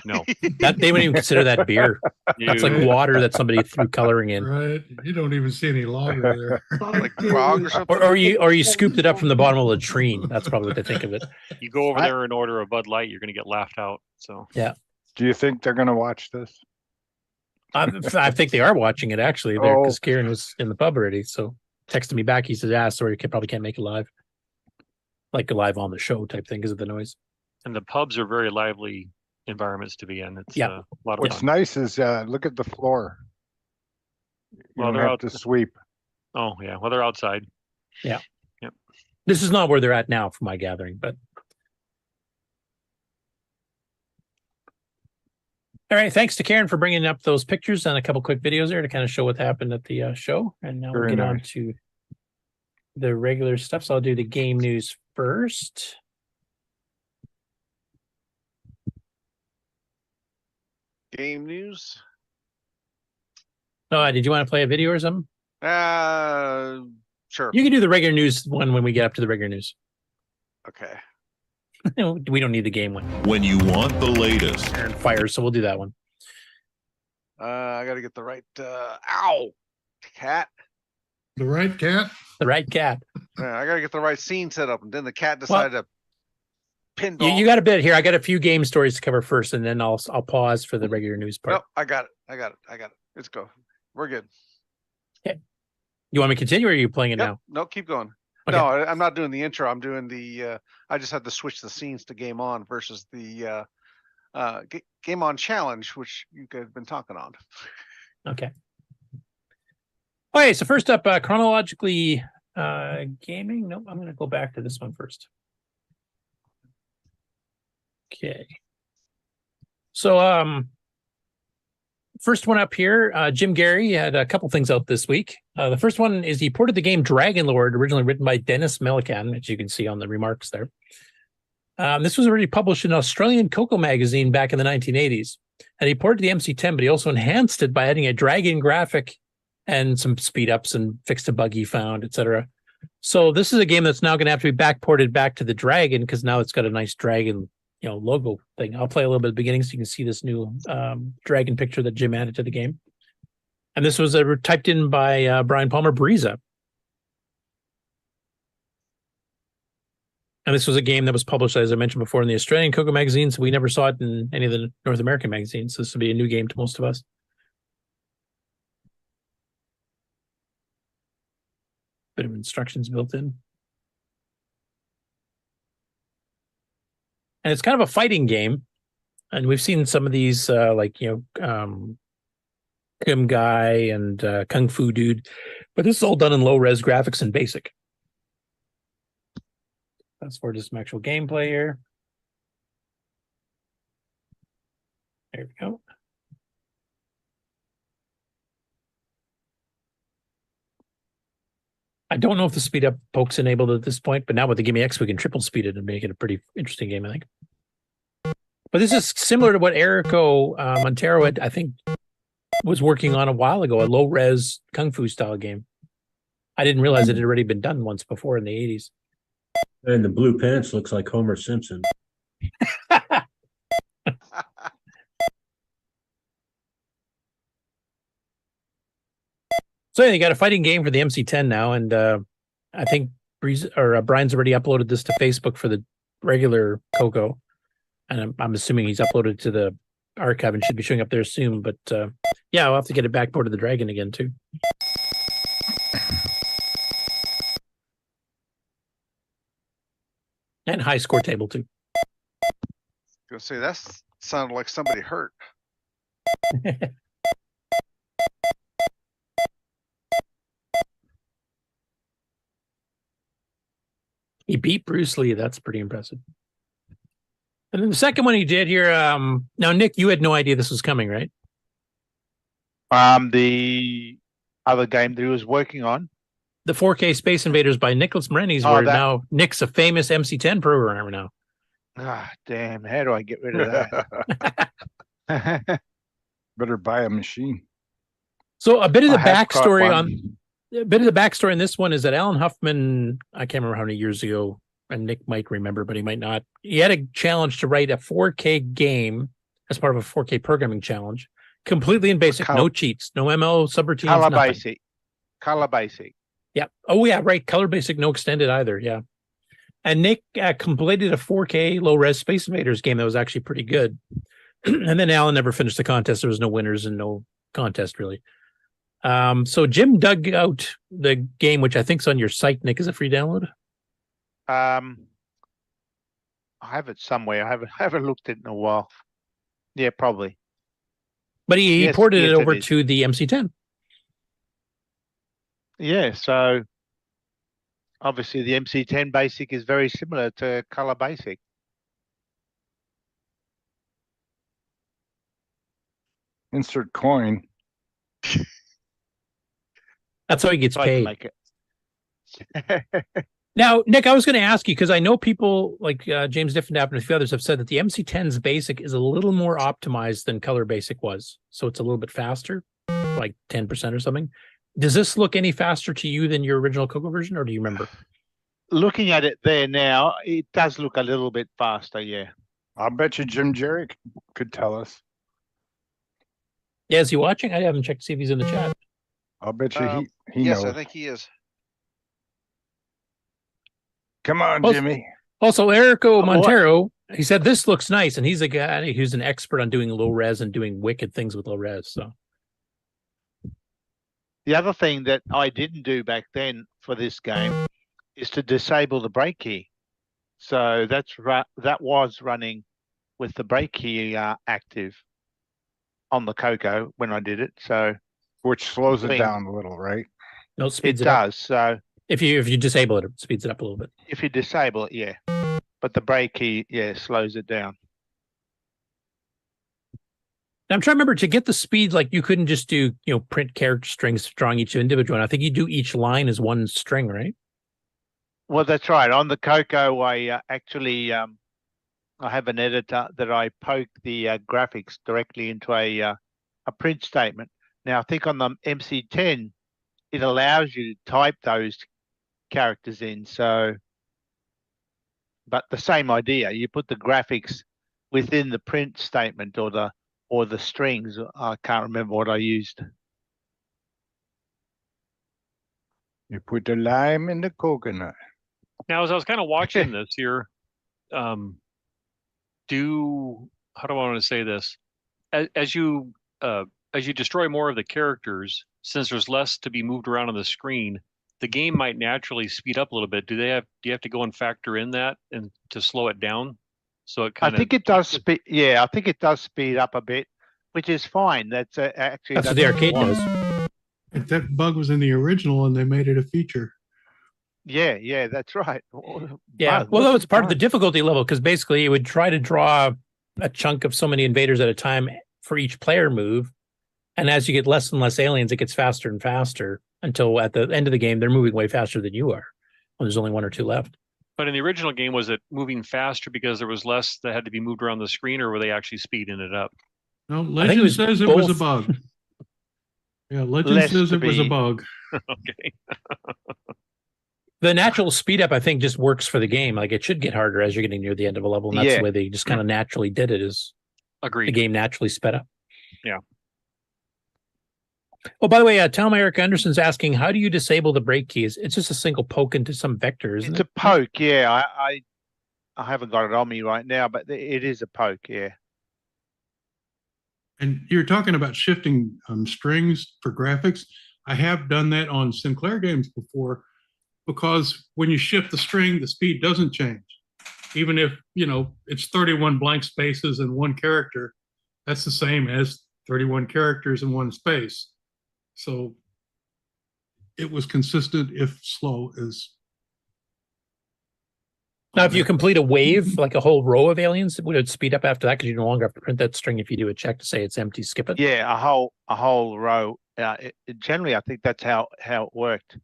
No, That they wouldn't even consider that beer. That's like Dude. water that somebody threw coloring in. Right. You don't even see any lager there. Like grog or something. Or you scooped it up from the bottom of a latrine. That's probably what they think of it. You go over there and order a Bud Light, you're going to get laughed out. So Yeah. Do you think they're going to watch this? I think they are watching it actually there because Kieran was in the pub already. So texted me back. He says, "Ah, sorry, probably can't make it live." Like a live on the show type thing because of the noise. And the pubs are very lively environments to be in. It's Yeah. a lot of What's fun. nice is look at the floor. You Well, don't they're have out to sweep. Oh yeah, well they're outside. Yeah. Yep. This is not where they're at now from my gathering, but all right. Thanks to Karen for bringing up those pictures and a couple quick videos there to kind of show what happened at the show. And now we'll Very get on nice. to the regular stuff. So I'll do the game news first. Game news. Oh, did you want to play a video or something? Sure. You can do the regular news one when we get up to the regular news. Okay. We don't need the game one. When you want the latest. And fire, so we'll do that one. I got to get the right. Ow, cat. The right cat. The right cat. I got to get the right scene set up, and then the cat decided to pinball. You got a bit here. I got a few game stories to cover first, and then I'll pause for the regular news part. Nope, I got it. Let's go. We're good. Okay. You want me to continue, or are you playing it now? No, keep going. Okay. No, I'm not doing the intro. I'm doing the. I just had to switch the scenes to Game On versus the Game On Challenge, which you guys have been talking on. Okay. Okay, so first up, chronologically, gaming. Nope, I'm going to go back to this one first. Okay. So, first one up here, Jim Gary had a couple things out this week. The first one is he ported the game Dragon Lord, originally written by Dennis Millican, as you can see on the remarks there. This was already published in Australian CoCo magazine back in the 1980s. And he ported the MC-10, but he also enhanced it by adding a dragon graphic and some speed ups and fixed a bug he found, etc. So this is a game that's now going to have to be backported back to the dragon because now it's got a nice dragon, logo thing. I'll play a little bit at the beginning so you can see this new dragon picture that Jim added to the game. And this was typed in by Brian Palmer Breeza. And this was a game that was published, as I mentioned before, in the Australian CoCo magazine, so we never saw it in any of the North American magazines. So this will be a new game to most of us. Bit of instructions built in. And it's kind of a fighting game. And we've seen some of these, Kim Guy and Kung Fu Dude. But this is all done in low-res graphics and basic. That's for just some actual gameplay here. There we go. I don't know if the speed up poke's enabled at this point, but now with the Gimme X, we can triple speed it and make it a pretty interesting game, I think. But this is similar to what Erico Montero had, I think, was working on a while ago, a low-res Kung Fu style game. I didn't realize it had already been done once before in the 80s. And the blue pants looks like Homer Simpson. So you got a fighting game for the MC-10 now, and I think Brian's already uploaded this to Facebook for the regular CoCo, and I'm assuming he's uploaded to the archive and should be showing up there soon. But yeah, I'll have to get it backported to the Dragon again too. And high score table too. Gonna say that sounded like somebody hurt. He beat Bruce Lee. That's pretty impressive. And then the second one he did here. Now, Nick, you had no idea this was coming, right? The other game that he was working on. The 4K Space Invaders by Nicholas Morenis, where now Nick's a famous MC-10 programmer now. Ah, damn. How do I get rid of that? Better buy a machine. So a bit of the I have caught backstory one. on a bit of the backstory in this one is that Alan Huffman, I can't remember how many years ago, and Nick might remember, but he might not. He had a challenge to write a 4K game as part of a 4K programming challenge, completely in basic, no cheats, no ML subroutines, Color nothing. basic. Color basic. Yeah. Oh, yeah, right. Color basic, no extended either. Yeah. And Nick completed a 4K low res Space Invaders game that was actually pretty good. And then Alan never finished the contest. There was no winners and no contest really. So Jim dug out the game, which I think is on your site, Nick. Is it free download? I have it somewhere. I haven't looked at it in a while. Yeah, probably. But he Yes, ported yes, it over is. to the MC10. Yeah, so obviously the MC10 basic is very similar to color basic. Insert coin. That's how he gets Tried to paid. make it. Now, Nick, I was going to ask you because I know people like James Diffendapp and a few others have said that the MC10's basic is a little more optimized than color basic was. So it's a little bit faster, like 10% or something. Does this look any faster to you than your original CoCo version, or do you remember? Looking at it there now, it does look a little bit faster, yeah. I'll bet you Jim Jerry could tell us. Yeah, is he watching? I haven't checked to see if he's in the chat. I'll bet you he Yes, knows. I think he is. Come on, Also- Jimmy. Also, Erico Montero, he said this looks nice, and he's a guy who's an expert on doing low res and doing wicked things with low res. So The other thing that I didn't do back then for this game is to disable the brake key. So that was running with the brake key active on the CoCo when I did it. So Which slows I it mean, down a little, right? no, it it speeds it up. does. So If you disable it, it speeds it up a little bit. if you disable it, yeah. But the brake key, yeah, slows it down. Now, I'm trying to remember to get the speed, like you couldn't just do, print character strings drawing each individual. And I think you do each line as one string, right? Well, that's right. On the CoCo, I actually I have an editor that I poke the graphics directly into a print statement. Now, I think on the MC10, it allows you to type those characters in. So, but the same idea. You put the graphics within the print statement or the strings. I can't remember what I used. You put the lime in the coconut. Now, as I was kind of watching this here, how do I want to say this? As you destroy more of the characters, since there's less to be moved around on the screen, the game might naturally speed up a little bit. Do you have to go and factor in that and to slow it down? So it I kind think it does speed. Yeah, I think it does speed up a bit, which is fine. That's actually That's what the arcade what- does. If that bug was in the original and they made it a feature. Yeah, that's right. Yeah. Wow, Well, look that was at part of the that. difficulty level because basically it would try to draw a chunk of so many invaders at a time for each player move. And as you get less and less aliens, it gets faster and faster until at the end of the game, they're moving way faster than you are when there's only one or two left. But in the original game, was it moving faster because there was less that had to be moved around the screen, or were they actually speeding it up? No, I think it Legend was says it was a both. bug. Yeah, Legend Less says to it was a be- bug. Okay. The natural speed up, I think, just works for the game. Like it should get harder as you're getting near the end of a level. And that's Yeah. the way they just kind of naturally did it is the Agreed. game naturally sped up. Yeah. Oh, by the way, Tom Eric Anderson's asking, how do you disable the brake keys? It's just a single poke into some vector, isn't It's it? a poke. Yeah, I haven't got it on me right now, but it is a poke. Yeah. And you're talking about shifting strings for graphics. I have done that on Sinclair games before because when you shift the string, the speed doesn't change. Even if, it's 31 blank spaces and one character, that's the same as 31 characters in one space. So it was consistent if slow as. Now, if you complete a wave, like a whole row of aliens, would it speed up after that? Because you no longer have to print that string if you do a check to say it's empty, skip it. Yeah, a whole row. Generally, I think that's how it worked.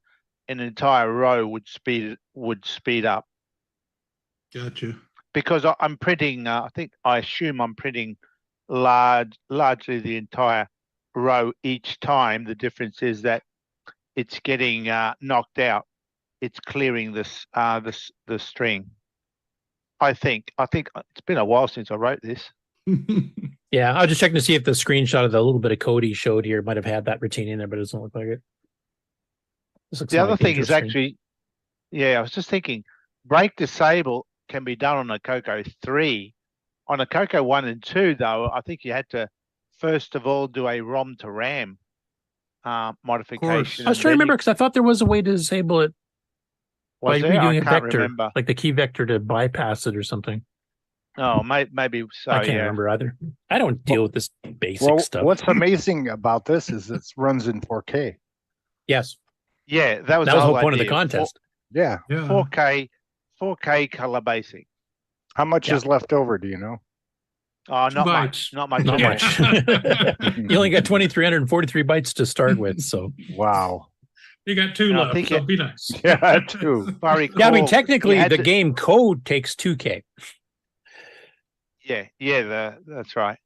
An entire row would speed up Gotcha. because I'm printing. I assume I'm printing largely the entire row each time. The difference is that it's getting knocked out, it's clearing this the string. I think it's been a while since I wrote this. Yeah, I was just checking to see if the screenshot of the little bit of code he showed here might have had that routine in there, but it doesn't look like it. The other thing is actually, I was just thinking, break disable can be done on a CoCo 3. On a CoCo 1 and 2, though, I think you had to first of all do a ROM to RAM modification. I was trying to remember because I thought there was a way to disable it by redoing a vector, remember. like the key vector to bypass it or something. Oh, maybe so. I can't remember either. I don't deal with this basic stuff. What's amazing about this is it runs in 4K. Yes. Yeah, that was the the whole whole point of the idea. contest. Yeah. 4K color basing. How much is left over? Do you know? Oh, not bytes. much. Not much. Not yeah. much. You only got 2,343 bytes to start with, so wow. You got 2 No, I left, think so it- be nice. Yeah, 2. If I recall, yeah. I mean, you technically, had the to- game code takes 2K. Yeah, that's right.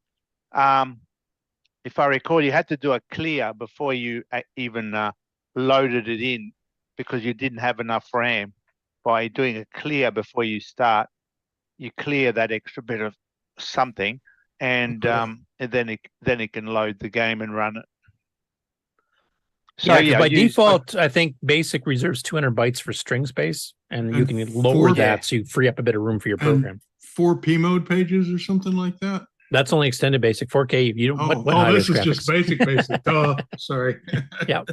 If I recall, you had to do a clear before you even loaded it in because you didn't have enough RAM. By doing a clear before you start, you clear that extra bit of something, and then it can load the game and run it. So Yeah, 'cause by you- default, I think basic reserves 200 bytes for string space, and you And can lower 4K. that so you free up a bit of room for your program. 4 P mode pages or something like that. That's only extended basic 4K. You don't. what high This res is just graphics? basic. Oh, sorry. Yeah,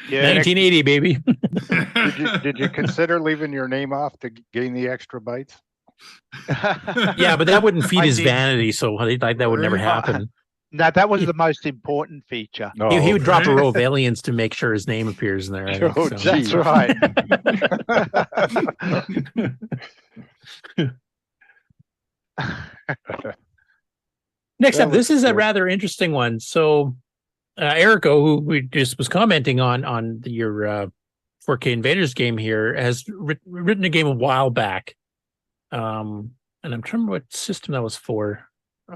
Yeah, 1980, baby. Did you consider leaving your name off to gain the extra bytes? Yeah, but that wouldn't feed I his did. vanity, so that would never happen. No, that was the most important feature. He would drop a row of aliens to make sure his name appears in there. I think, Oh, so. That's right. Next That up, this was is a good. rather interesting one. So, Erico, who we just was commenting on your 4K Invaders game here, has written a game a while back. And I'm trying to remember what system that was for.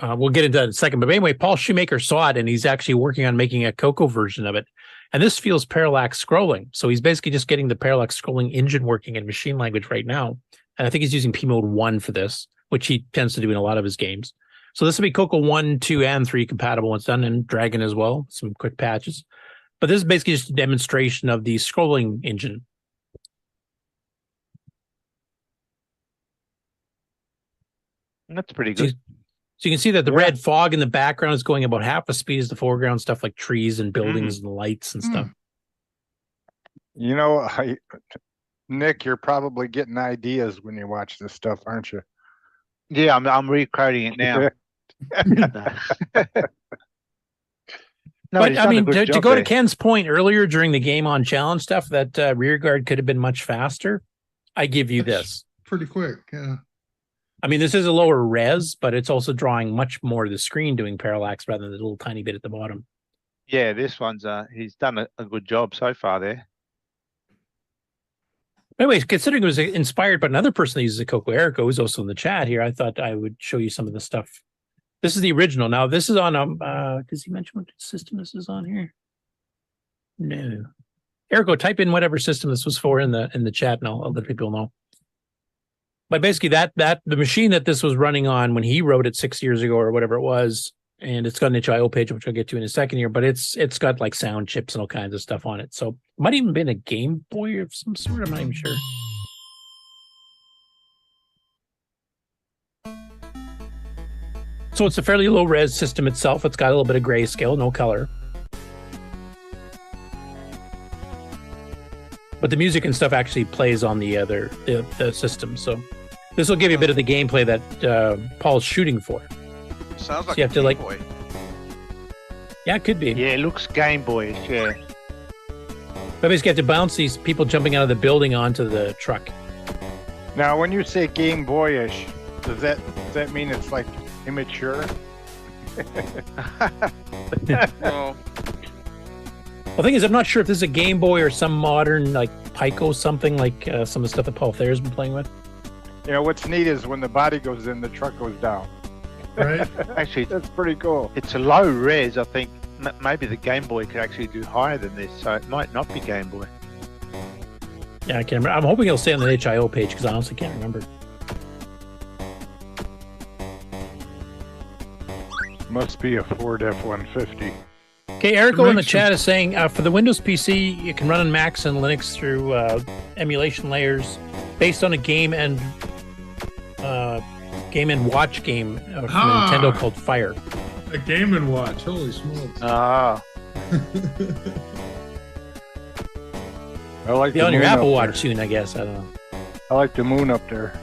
We'll get into that in a second. But anyway, Paul Shoemaker saw it, and he's actually working on making a CoCo version of it. And this feels parallax scrolling. So he's basically just getting the parallax scrolling engine working in machine language right now. And I think he's using P mode 1 for this, which he tends to do in a lot of his games. So this will be CoCo 1, 2, and 3 compatible once done, and Dragon as well, some quick patches. But this is basically just a demonstration of the scrolling engine. That's pretty good. So you can see that the red fog in the background is going about half the speed as the foreground, stuff like trees and buildings and lights and stuff. You know, Nick, you're probably getting ideas when you watch this stuff, aren't you? Yeah, I'm recoding it now. No, But he's I done a mean, good to job go to there. Ken's point earlier during the game on challenge stuff, that rear guard could have been much faster. I give you this. Pretty quick. Yeah. I mean, this is a lower res, but it's also drawing much more of the screen doing parallax rather than the little tiny bit at the bottom. Yeah, this one's he's done a good job so far there. Anyways, considering it was inspired by another person that uses a CoCo, Erico, who's also in the chat here, I thought I would show you some of the stuff. This is the original. Now, this is on does he mention what system this is on here? No. Erico, type in whatever system this was for in the chat, and I'll let people know. But basically, the machine that this was running on when he wrote it 6 years ago or whatever it was, and it's got an HIO page, which I'll get to in a second here, but it's got like sound chips and all kinds of stuff on it. So it might even been a Game Boy of some sort. I'm not even sure. So it's a fairly low res system itself. It's got a little bit of grayscale, no color. But the music and stuff actually plays on the system. So this will give you a bit of the gameplay that Paul's shooting for. Sounds So like you have to, like- Boy. Yeah, it could be. Yeah, it looks Game Boyish, yeah. But basically you have to bounce these people jumping out of the building onto the truck. Now, when you say Game Boyish, does that mean it's like immature? Well, The thing is, I'm not sure if this is a Game Boy or some modern, like, Pico something, like some of the stuff that Paul Thayer's been playing with. You know, what's neat is when the body goes in, the truck goes down. Right. Actually, That's pretty cool. it's a low res, I think. maybe the Game Boy could actually do higher than this, so it might not be Game Boy. Yeah, I can't remember. I'm hoping it'll stay on the HIO page because I honestly can't remember. Must be a Ford F-150. Okay, Erico in the chat is saying for the Windows PC, you can run on Macs and Linux through emulation layers based on a game and watch game from Nintendo called Fire. A Game and Watch. Holy smokes! Ah. I like Be the on your moon Apple up Watch there. soon, I guess. I don't know. I like the moon up there.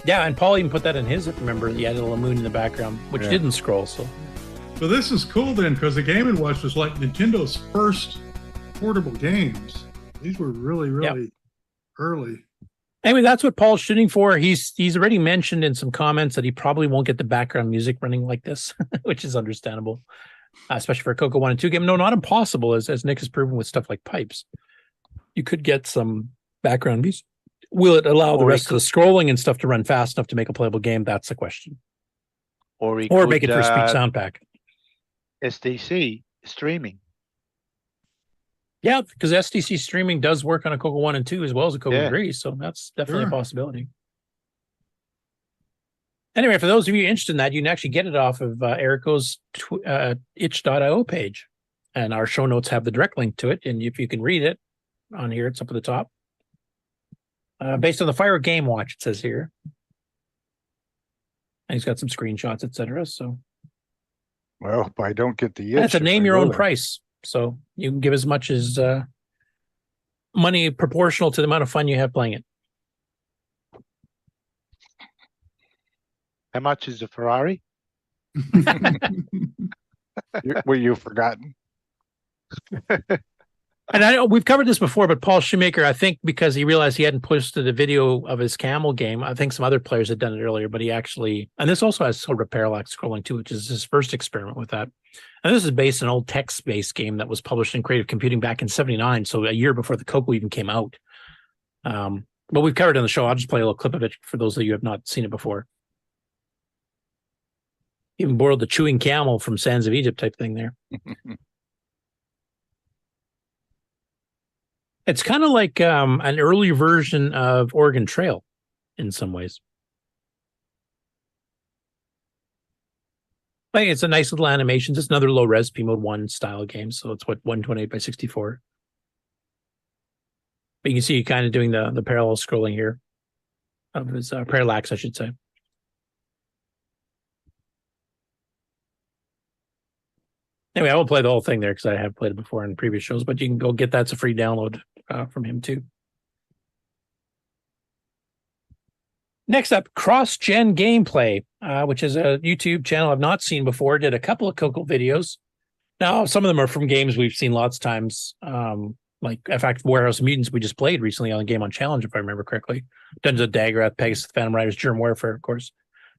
Yeah, and Paul even put that in his. If you remember, he had a little moon in the background, which Yeah. didn't scroll. So this is cool then, because the Game & Watch was like Nintendo's first portable games. These were really, really early. anyway, that's what Paul's shooting for. He's already mentioned in some comments that he probably won't get the background music running like this, which is understandable, especially for a CoCo 1 and 2 game. No, not impossible, as Nick has proven with stuff like Pipes. You could get some background music. Will it allow the rest of the scrolling and stuff to run fast enough to make a playable game? That's the question. Or make it for speech sound pack. SDC streaming. Yeah, because SDC streaming does work on a CoCo 1 and 2 as well as a CoCo 3, so that's definitely a possibility. Anyway, for those of you interested in that, you can actually get it off of Erico's itch.io page. And our show notes have the direct link to it. And if you can read it on here, it's up at the top. Based on the Fire Game Watch, it says here. And he's got some screenshots, etc. So, well, if I don't get the and it's a itch, name I your own will. price. So you can give as much as money proportional to the amount of fun you have playing it. How much is a Ferrari? Were you forgotten? And I know we've covered this before, but Paul Shoemaker, I think because he realized he hadn't posted a video of his camel game, I think some other players had done it earlier, but he actually, and this also has sort of parallax scrolling too, which is his first experiment with that. And this is based on an old text-based game that was published in Creative Computing back in '79, so a year before the CoCo even came out. But we've covered it on the show. I'll just play a little clip of it for those of you who have not seen it before. Even borrowed the chewing camel from Sands of Egypt type thing there. It's kind of like an early version of Oregon Trail in some ways. I think it's a nice little animation. Just another low res P mode 1 style game. So it's what 128 by 64. But you can see you kind of doing the parallel scrolling here of his parallax, I should say. Anyway, I won't play the whole thing there because I have played it before in previous shows, but you can go get that. It's a free download from him too. Next up, Cross-Gen Gameplay, which is a YouTube channel I've not seen before. Did a couple of CoCo videos. Now, some of them are from games we've seen lots of times. Like, in fact, Warehouse Mutants we just played recently on the Game on Challenge, if I remember correctly. Dungeons of Daggerath, Pegasus, Phantom Riders, Germ Warfare, of course.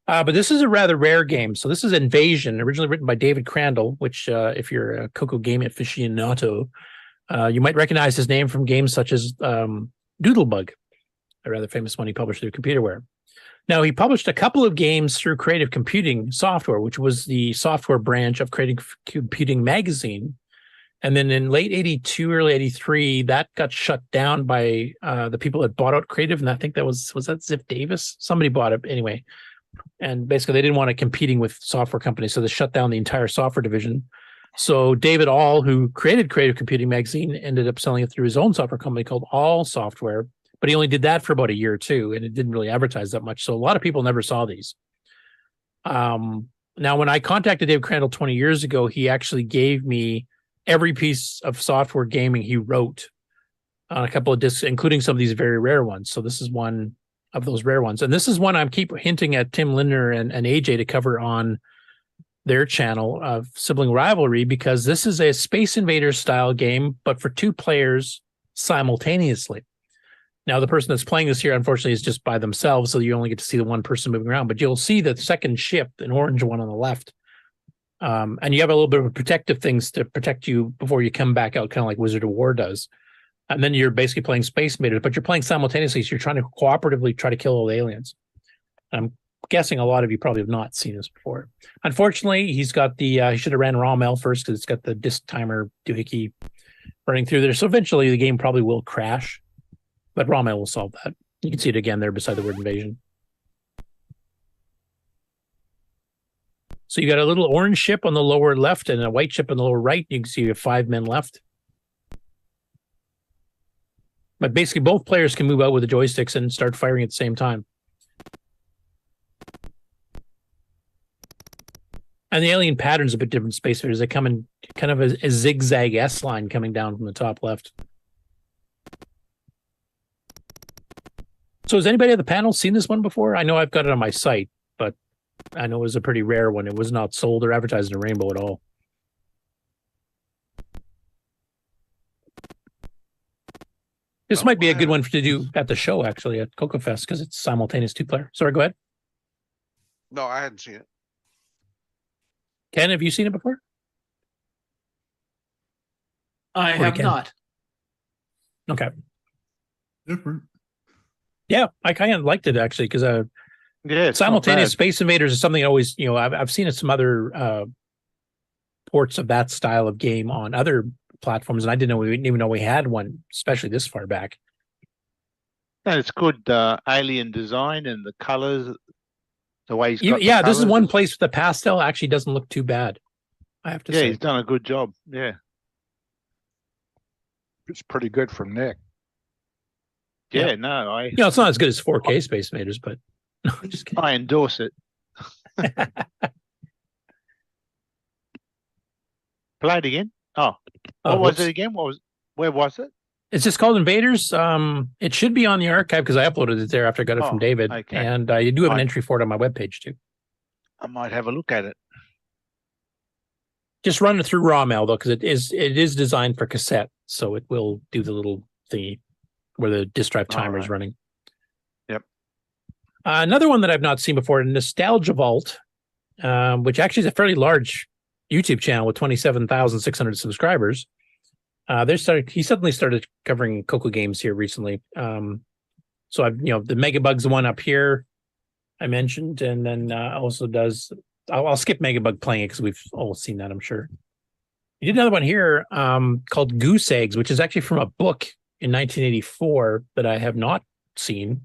But this is a rather rare game. So this is Invasion, originally written by David Crandall, which if you're a CoCo game aficionado, you might recognize his name from games such as Doodlebug, a rather famous one he published through Computerware. Now, he published a couple of games through Creative Computing Software, which was the software branch of Creative Computing Magazine. And then in late 82, early 83, that got shut down by the people that bought out Creative. And I think that was that Ziff Davis? Somebody bought it anyway. And basically, they didn't want it competing with software companies, so they shut down the entire software division. So David All, who created Creative Computing Magazine, ended up selling it through his own software company called All Software. But he only did that for about a year or two, and it didn't really advertise that much. So a lot of people never saw these. Now, when I contacted Dave Crandall 20 years ago, he actually gave me every piece of software gaming he wrote on a couple of discs, including some of these very rare ones. So this is one of those rare ones. And this is one I keep hinting at Tim Lindner and AJ to cover on their channel of Sibling Rivalry, because this is a Space Invaders style game, but for 2 players simultaneously. Now, the person that's playing this here, unfortunately, is just by themselves, so you only get to see the one person moving around. But you'll see the second ship, an orange one on the left. And you have a little bit of protective things to protect you before you come back out, kind of like Wizard of War does. And then you're basically playing Space Invaders, but you're playing simultaneously, so you're trying to cooperatively try to kill all the aliens. I'm guessing a lot of you probably have not seen this before. Unfortunately, he's got the he should have ran ROM-L first because it's got the disk timer doohickey running through there. So eventually the game probably will crash, but ROM-L will solve that. You can see it again there beside the word invasion. So you got a little orange ship on the lower left and a white ship on the lower right. You can see you have 5 men left. But basically both players can move out with the joysticks and start firing at the same time. And the alien pattern's a bit different Space Invaders. They come in kind of a zigzag S line coming down from the top left. So has anybody on the panel seen this one before? I know I've got it on my site, but I know it was a pretty rare one. It was not sold or advertised in Rainbow at all. This might be a good one to do at the show, actually, at CoCo Fest, because it's simultaneous 2-player. Sorry, go ahead. No, I hadn't seen it. Ken, have you seen it before? I have not. Okay. Different. Yeah, I kind of liked it actually because Yeah, it's not simultaneous bad. Space Invaders is something I always, I've seen some other ports of that style of game on other platforms, and I didn't even know we had one, especially this far back. And it's good alien design and the colors, the way he's got the Yeah, this is colours. one place the pastel actually doesn't look too bad, I have to Yeah, say. he's done a good job. Yeah. It's pretty good from Nick. Yeah, no, I It's not as good as 4K Space Invaders, but no, just kidding. I endorse it. Play it again. Oh, what was whoops. it again? Where was it? It's just called Invaders. It should be on the archive because I uploaded it there after I got it from David. okay. And you do have an entry for it on my webpage too. I might have a look at it. Just run it through ROM-L though, because it is designed for cassette, so it will do the little thingy where the disk drive timer is running. Yep. Another one that I've not seen before, Nostalgia Vault, which actually is a fairly large YouTube channel with 27,600 subscribers. He suddenly started covering CoCo games here recently. So I've, the Megabug's the one up here I mentioned, and then also does. I'll skip Megabug playing it because we've all seen that, I'm sure. He did another one here called Goose Eggs, which is actually from a book in 1984 that I have not seen.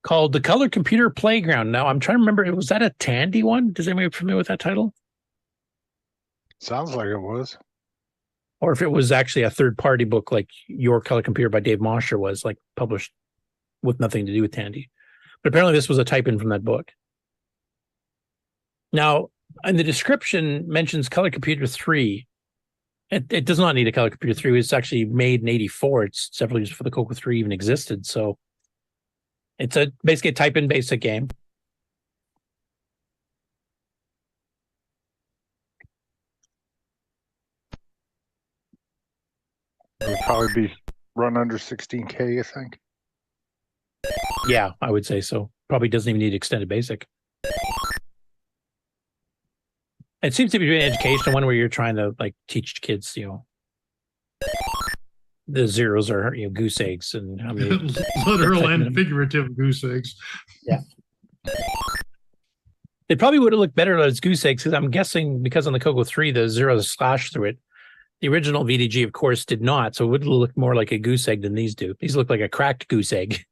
Called The Color Computer Playground. Now I'm trying to remember, was that a Tandy one? Does anybody familiar with that title? Sounds like it was. Or if it was actually a third-party book like Your Color Computer by Dave Mosher was, like published with nothing to do with Tandy. But apparently this was a type-in from that book. Now, in the description mentions Color Computer 3. It does not need a Color Computer 3. It was actually made in 84. It's several years before the CoCo 3 even existed. So it's basically a type-in basic game. It would probably be run under 16K, I think. Yeah, I would say so. Probably doesn't even need extended basic. It seems to be an educational one where you're trying to like teach kids, the zeros are goose eggs and how many literal and figurative goose eggs. Yeah. It probably would have looked better as goose eggs because I'm guessing because on the CoCo 3 the zeros slash through it. The original VDG, of course, did not, so it would look more like a goose egg than these do. These look like a cracked goose egg.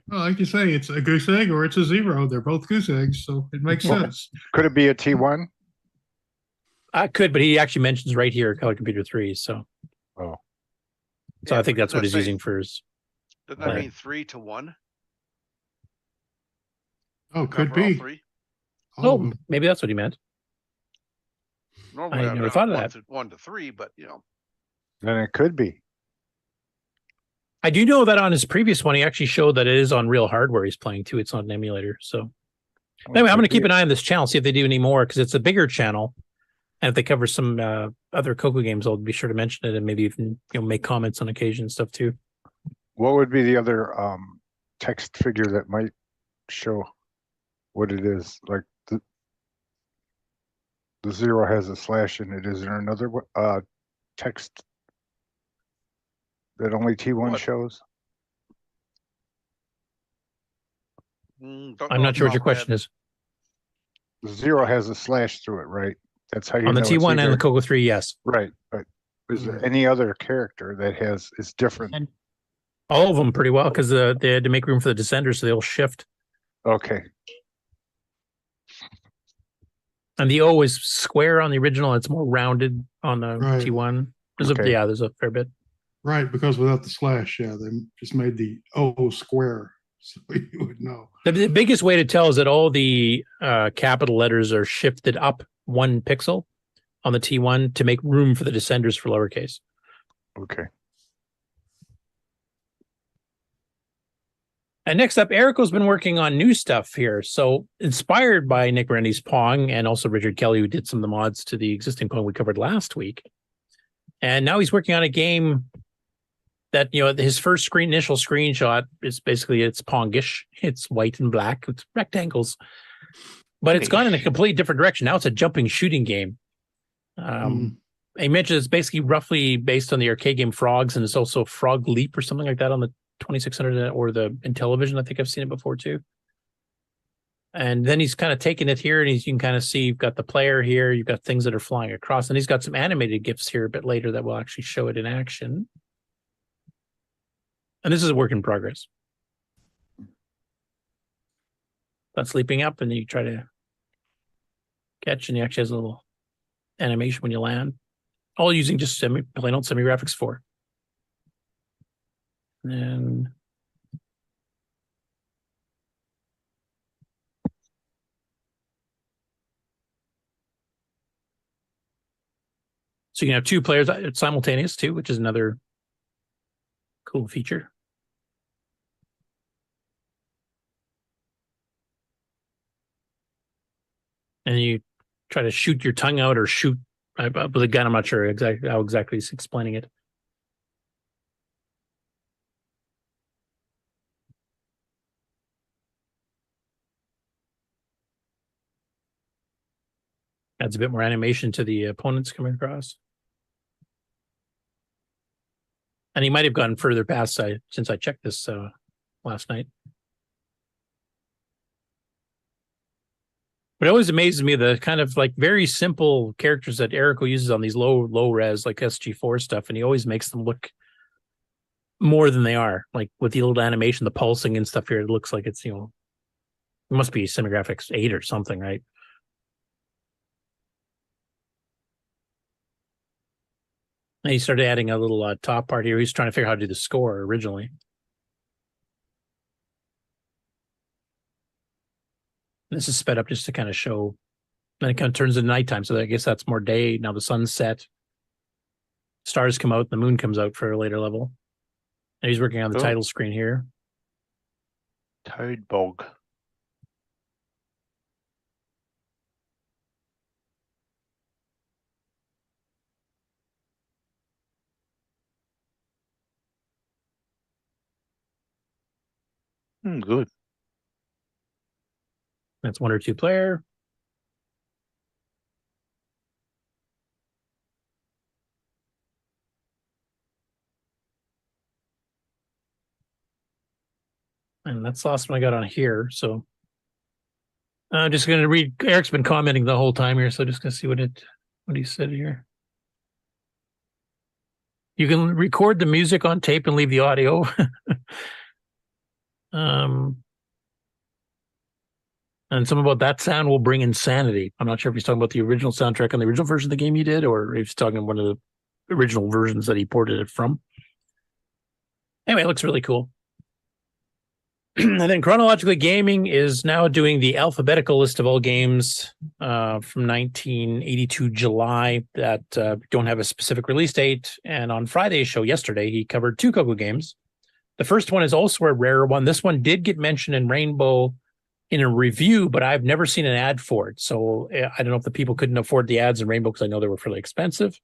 Well, like you say, it's a goose egg or it's a zero. They're both goose eggs, so it makes sense. Could it be a T1? I could, but he actually mentions right here Color Computer 3, so. Oh. So I think that's what he's using for his. Doesn't that mean 3 to 1? Oh, could Cover all be. 3? Oh, maybe that's what he meant. Normally, I never thought of that. 1 to 3, but Then it could be. I do know that on his previous one, he actually showed that it is on real hardware he's playing too. It's not an emulator. So anyway, I'm going to keep an eye on this channel, see if they do any more, because it's a bigger channel. And if they cover some other CoCo games, I'll be sure to mention it and maybe even make comments on occasion and stuff too. What would be the other text figure that might show what it is? Like the zero has a slash in it. Is there another text that only T1 shows? I'm not sure what your question is. The 0 has a slash through it, right? That's how you On the know it's T1 and the either- CoCo 3, yes. Right, but is there any other character that is different? And all of them pretty well because they had to make room for the descenders, so they'll shift. Okay. And the O is square on the original. It's more rounded on the Right. T1. There's Okay. there's a fair bit. Right, because without the slash, yeah, they just made the O square, so you would know. The biggest way to tell is that all the capital letters are shifted up 1 pixel on the T1 to make room for the descenders for lowercase. Okay. And next up, Erico's been working on new stuff here. So inspired by Nick Rennie's Pong and also Richard Kelly, who did some of the mods to the existing Pong we covered last week. And now he's working on a game that, his first initial screenshot is basically it's Pongish. It's white and black. It's rectangles. But it's gone in a completely different direction. Now it's a jumping shooting game. He mentioned it's basically roughly based on the arcade game Frogs, and it's also Frog Leap or something like that on the 2600 or the Intellivision. I think I've seen it before too. And then he's kind of taken it here, and you can kind of see you've got the player here, you've got things that are flying across, and he's got some animated GIFs here a bit later that will actually show it in action. And this is a work in progress. That's leaping up, and you try to catch, and he actually has a little animation when you land. All using just plain old semi-graphics 4. And so you can have 2 players simultaneous too, which is another cool feature. And you try to shoot your tongue out or shoot with a gun. I'm not sure exactly how he's explaining it. Adds a bit more animation to the opponents coming across. And he might have gone further past since I checked this last night. But it always amazes me the kind of like very simple characters that Erico uses on these low res like SG4 stuff, and he always makes them look more than they are. Like with the little animation, the pulsing and stuff here, it looks like it's it must be Semigraphics 8 or something, right? And he started adding a little top part here. He's trying to figure out how to do the score originally. This is sped up just to kind of show. Then it kind of turns into nighttime, so I guess that's more day. Now the sun's set. Stars come out, the moon comes out for a later level. And he's working on the title screen here. Toad Bog. Good. That's 1 or 2 player. And that's the last one I got on here. So I'm just going to read. Eric's been commenting the whole time here, so just going to see what he said here. You can record the music on tape and leave the audio. And something about that sound will bring insanity. I'm not sure if he's talking about the original soundtrack on the original version of the game he did, or if he's talking about one of the original versions that he ported it from. Anyway, it looks really cool. And then Chronologically Gaming is now doing the alphabetical list of all games from 1982 July that don't have a specific release date. And on Friday's show yesterday, he covered 2 CoCo games. The first one is also a rare one. This one did get mentioned in Rainbow in a review, but I've never seen an ad for it. So I don't know if the people couldn't afford the ads in Rainbow because I know they were fairly expensive.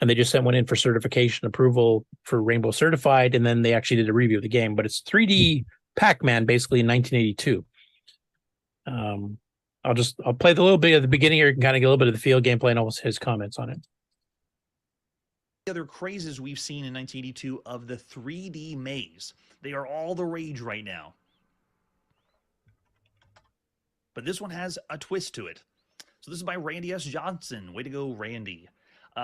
And they just sent one in for certification approval for Rainbow Certified. And then they actually did a review of the game. But it's 3D Pac-Man, basically in 1982. I'll play the little bit at the beginning here. You can kind of get a little bit of the field gameplay and almost his comments on it. Other crazes we've seen in 1982 of the 3D maze. They are all the rage right now. but this one has a twist to it. So this is by Randy S. Johnson. Way to go, Randy.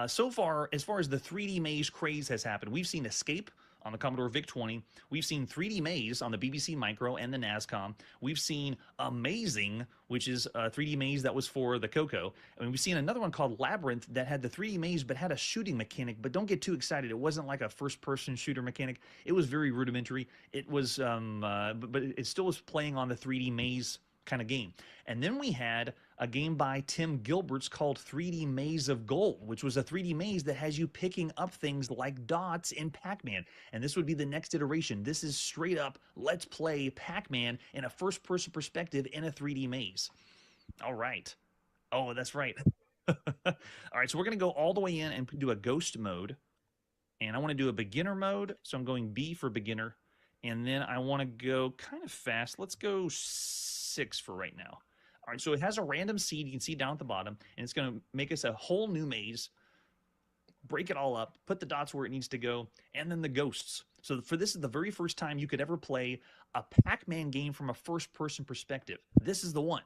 So far as the 3D maze craze has happened, we've seen Escape on the Commodore VIC-20. We've seen 3D Maze on the BBC Micro and the NASCOM. We've seen Amazing, which is a 3D maze that was for the CoCo. I mean, we've seen another one called Labyrinth that had the 3D maze but had a shooting mechanic. But don't get too excited. It wasn't like a first-person shooter mechanic. It was very rudimentary. It was, but it still was playing on the 3D maze kind of game. And then we had a game by Tim Gilberts called 3D Maze of Gold, which was a 3D maze that has you picking up things like dots in Pac-Man. And this would be the next iteration. This is straight up, let's play Pac-Man in a first-person perspective in a 3D maze. All right. Oh, that's right. All right, so we're going to go all the way in and do a ghost mode. And I want to do a beginner mode, so I'm going B for beginner. And then I want to go kind of fast. Let's go 6 for right now. All right, so it has a random seed you can see down at the bottom, and it's going to make us a whole new maze, break it all up, put the dots where it needs to go, and then the ghosts. So for this is the very first time you could ever play a Pac-Man game from a first-person perspective. This is the one.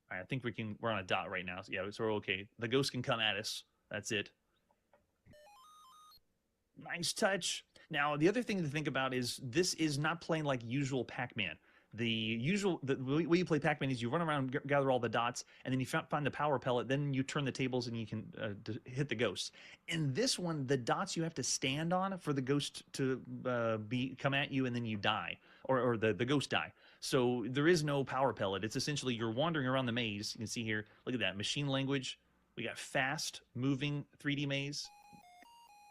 All right, I think we're on a dot right now. So yeah, so we're okay. The ghost can come at us. That's it. Nice touch. Now, the other thing to think about is this is not playing like usual Pac-Man. The way you play Pac-Man is you run around, gather all the dots, and then you find the power pellet. Then you turn the tables and you can hit the ghosts. In this one, the dots you have to stand on for the ghost to come at you, and then you die, or the ghost die. So there is no power pellet. It's essentially you're wandering around the maze. You can see here, look at that, machine language. We got fast moving 3D maze,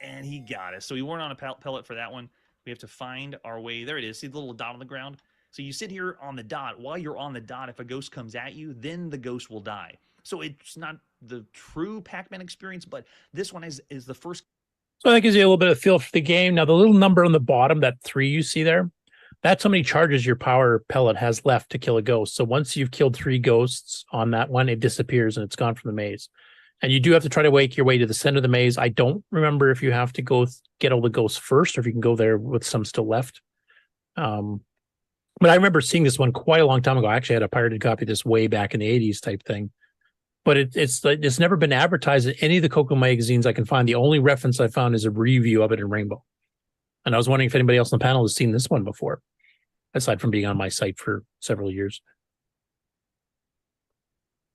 and he got us. So we weren't on a pellet for that one. We have to find our way. There it is. See the little dot on the ground? So you sit here on the dot. While you're on the dot, if a ghost comes at you, then the ghost will die. So it's not the true Pac-Man experience, but this one is the first. So that gives you a little bit of feel for the game. Now, the little number on the bottom, that 3 you see there, that's how many charges your power pellet has left to kill a ghost. So once you've killed 3 ghosts on that one, it disappears and it's gone from the maze. And you do have to try to make your way to the center of the maze. I don't remember if you have to go get all the ghosts first or if you can go there with some still left. But I remember seeing this one quite a long time ago. I actually had a pirated copy of this way back in the 80s type thing. But it's never been advertised in any of the CoCo magazines I can find. The only reference I found is a review of it in Rainbow. And I was wondering if anybody else on the panel has seen this one before, aside from being on my site for several years.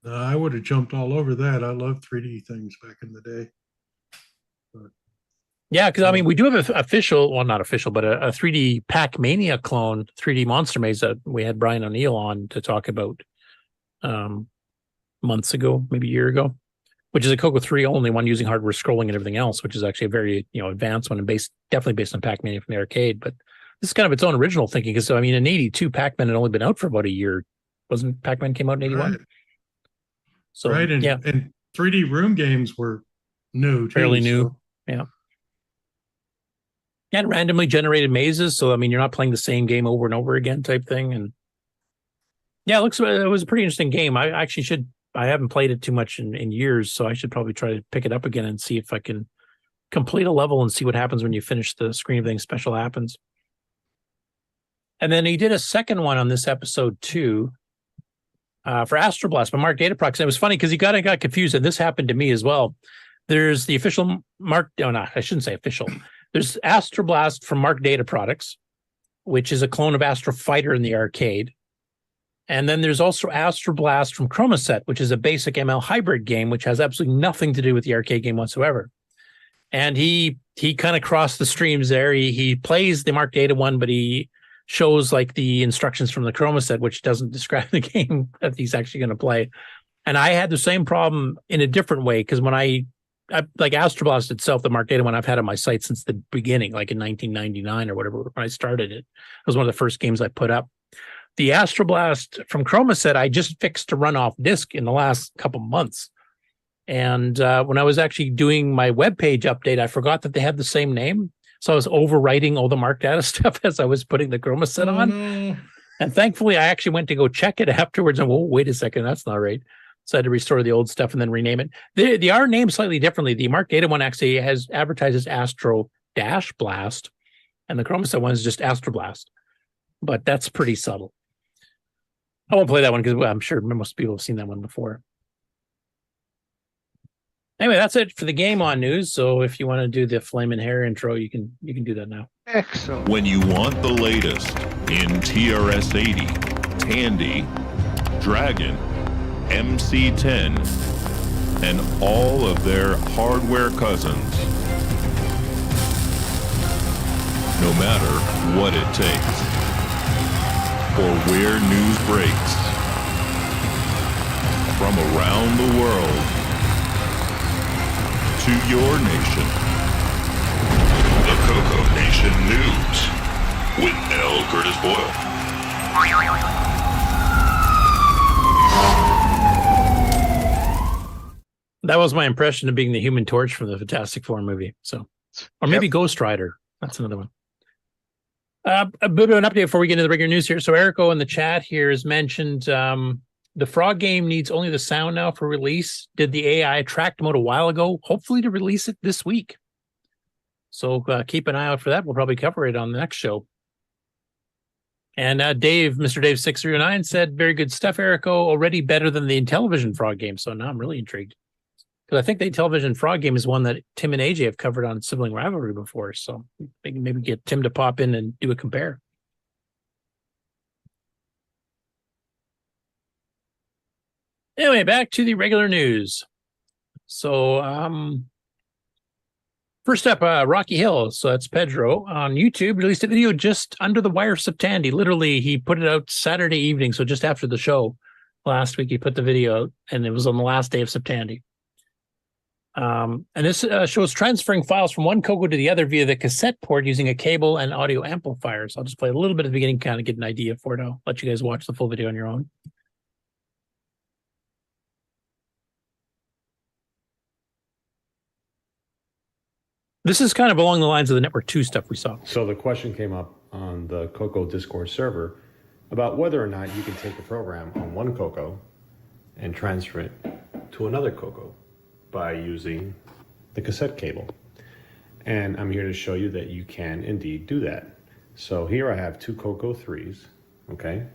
I would have jumped all over that. I loved 3D things back in the day. But yeah, because I mean, we do have an official, well, not official, but a 3D Pac-Mania clone, 3D Monster Maze that we had Brian O'Neill on to talk about months ago, maybe a year ago, which is a CoCo 3 only one using hardware scrolling and everything else, which is actually a very advanced one and definitely based on Pac-Mania from the arcade. But this is kind of its own original thinking because I mean, in '82, Pac-Man had only been out for about a year. Wasn't Pac-Man came out in '81? Right. So right, and, yeah, and 3D room games were new, too, fairly new. so- Yeah. And randomly generated mazes. So, I mean, you're not playing the same game over and over again type thing. And yeah, it was a pretty interesting game. I haven't played it too much in years, so I should probably try to pick it up again and see if I can complete a level and see what happens when you finish the screen. Everything special happens. And then he did a second one on this episode too, for Astroblast by Mark Dataprox. And it was funny because he got confused, and this happened to me as well. There's the official Mark, no, not, I shouldn't say official. There's Astroblast from Mark Data Products, which is a clone of Astro Fighter in the arcade. And then there's also Astroblast from Chromaset, which is a basic ML hybrid game, which has absolutely nothing to do with the arcade game whatsoever. And he kind of crossed the streams there. He plays the Mark Data one, but he shows like the instructions from the Chromaset, which doesn't describe the game that he's actually going to play. And I had the same problem in a different way, because when I like Astroblast itself, the Mark Data one I've had on my site since the beginning, like in 1999 or whatever, when I started it. It was one of the first games I put up. The Astroblast from Chromaset, I just fixed to run off disk in the last couple months. And when I was actually doing my webpage update, I forgot that they had the same name. So I was overwriting all the Mark Data stuff as I was putting the Chromaset on. No. And thankfully, I actually went to go check it afterwards. And, wait a second, that's not right. So I had to restore the old stuff and then rename it. They are named slightly differently. The Mark Data one actually has advertises Astro Dash Blast, and the Chromaset one is just Astroblast. But that's pretty subtle. I won't play that one because I'm sure most people have seen that one before. Anyway, that's it for the game on news. So if you want to do the Flamin' Hair intro, you can do that now. Excellent. When you want the latest in TRS-80, Tandy, Dragon, MC-10, and all of their hardware cousins. No matter what it takes, or where news breaks, from around the world to your nation. The CoCo Nation News with L. Curtis Boyle. That was my impression of being the Human Torch from the Fantastic Four movie. So, or maybe Ghost Rider. That's another one. A bit of an update before we get into the regular news here. So Erico in the chat here has mentioned the Frog game needs only the sound now for release. Did the AI track them out a while ago? Hopefully to release it this week. So keep an eye out for that. We'll probably cover it on the next show. And Mr. Dave 609 said, very good stuff, Erico. Already better than the Intellivision Frog game. So now I'm really intrigued. Because I think the Intellivision Frog game is one that Tim and AJ have covered on Sibling Rivalry before. So maybe get Tim to pop in and do a compare. Anyway, back to the regular news. So first up, Rocky Hill. So that's Pedro on YouTube. Released a video just under the wire of Septandy. Literally, he put it out Saturday evening. So just after the show last week, he put the video out, and it was on the last day of Septandy. And this shows transferring files from one CoCo to the other via the cassette port using a cable and audio amplifiers. I'll just play a little bit at the beginning, kind of get an idea for it. I'll let you guys watch the full video on your own. This is kind of along the lines of the Network 2 stuff we saw. So the question came up on the CoCo Discord server about whether or not you can take a program on one CoCo and transfer it to another CoCo by using the cassette cable. And I'm here to show you that you can indeed do that. So here I have two CoCo 3s, okay,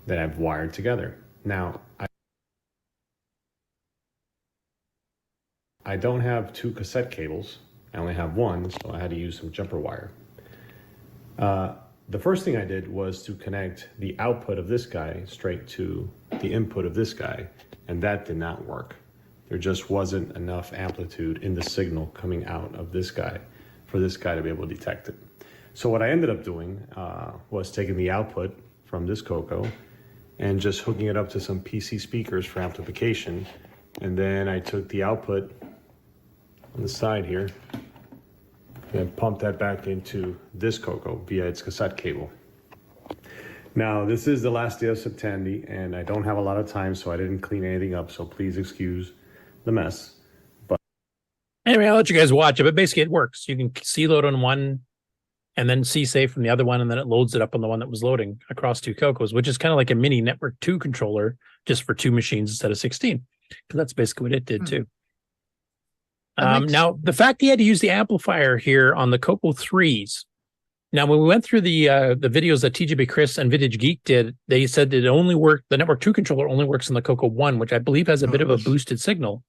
that I've wired together. Now, I don't have two cassette cables. I only have one, so I had to use some jumper wire. The first thing I did was to connect the output of this guy straight to the input of this guy, and that did not work. There just wasn't enough amplitude in the signal coming out of this guy for this guy to be able to detect it. So what I ended up doing was taking the output from this CoCo and just hooking it up to some PC speakers for amplification. And then I took the output on the side here and pumped that back into this CoCo via its cassette cable. Now, this is the last day of Septandy, and I don't have a lot of time, so I didn't clean anything up, so please excuse the mess. But anyway, I'll let you guys watch it, but basically it works. You can C load on one and then C save from the other one, and then it loads it up on the one that was loading across two CoCos, which is kind of like a mini Network 2 controller, just for two machines instead of 16. Because that's basically what it did too. Now, the fact he had to use the amplifier here on the CoCo 3s. Now, when we went through the videos that TJB Chris and Vintage Geek did, they said it only worked, the Network 2 controller only works on the CoCo 1, which I believe has a bit of a boosted signal.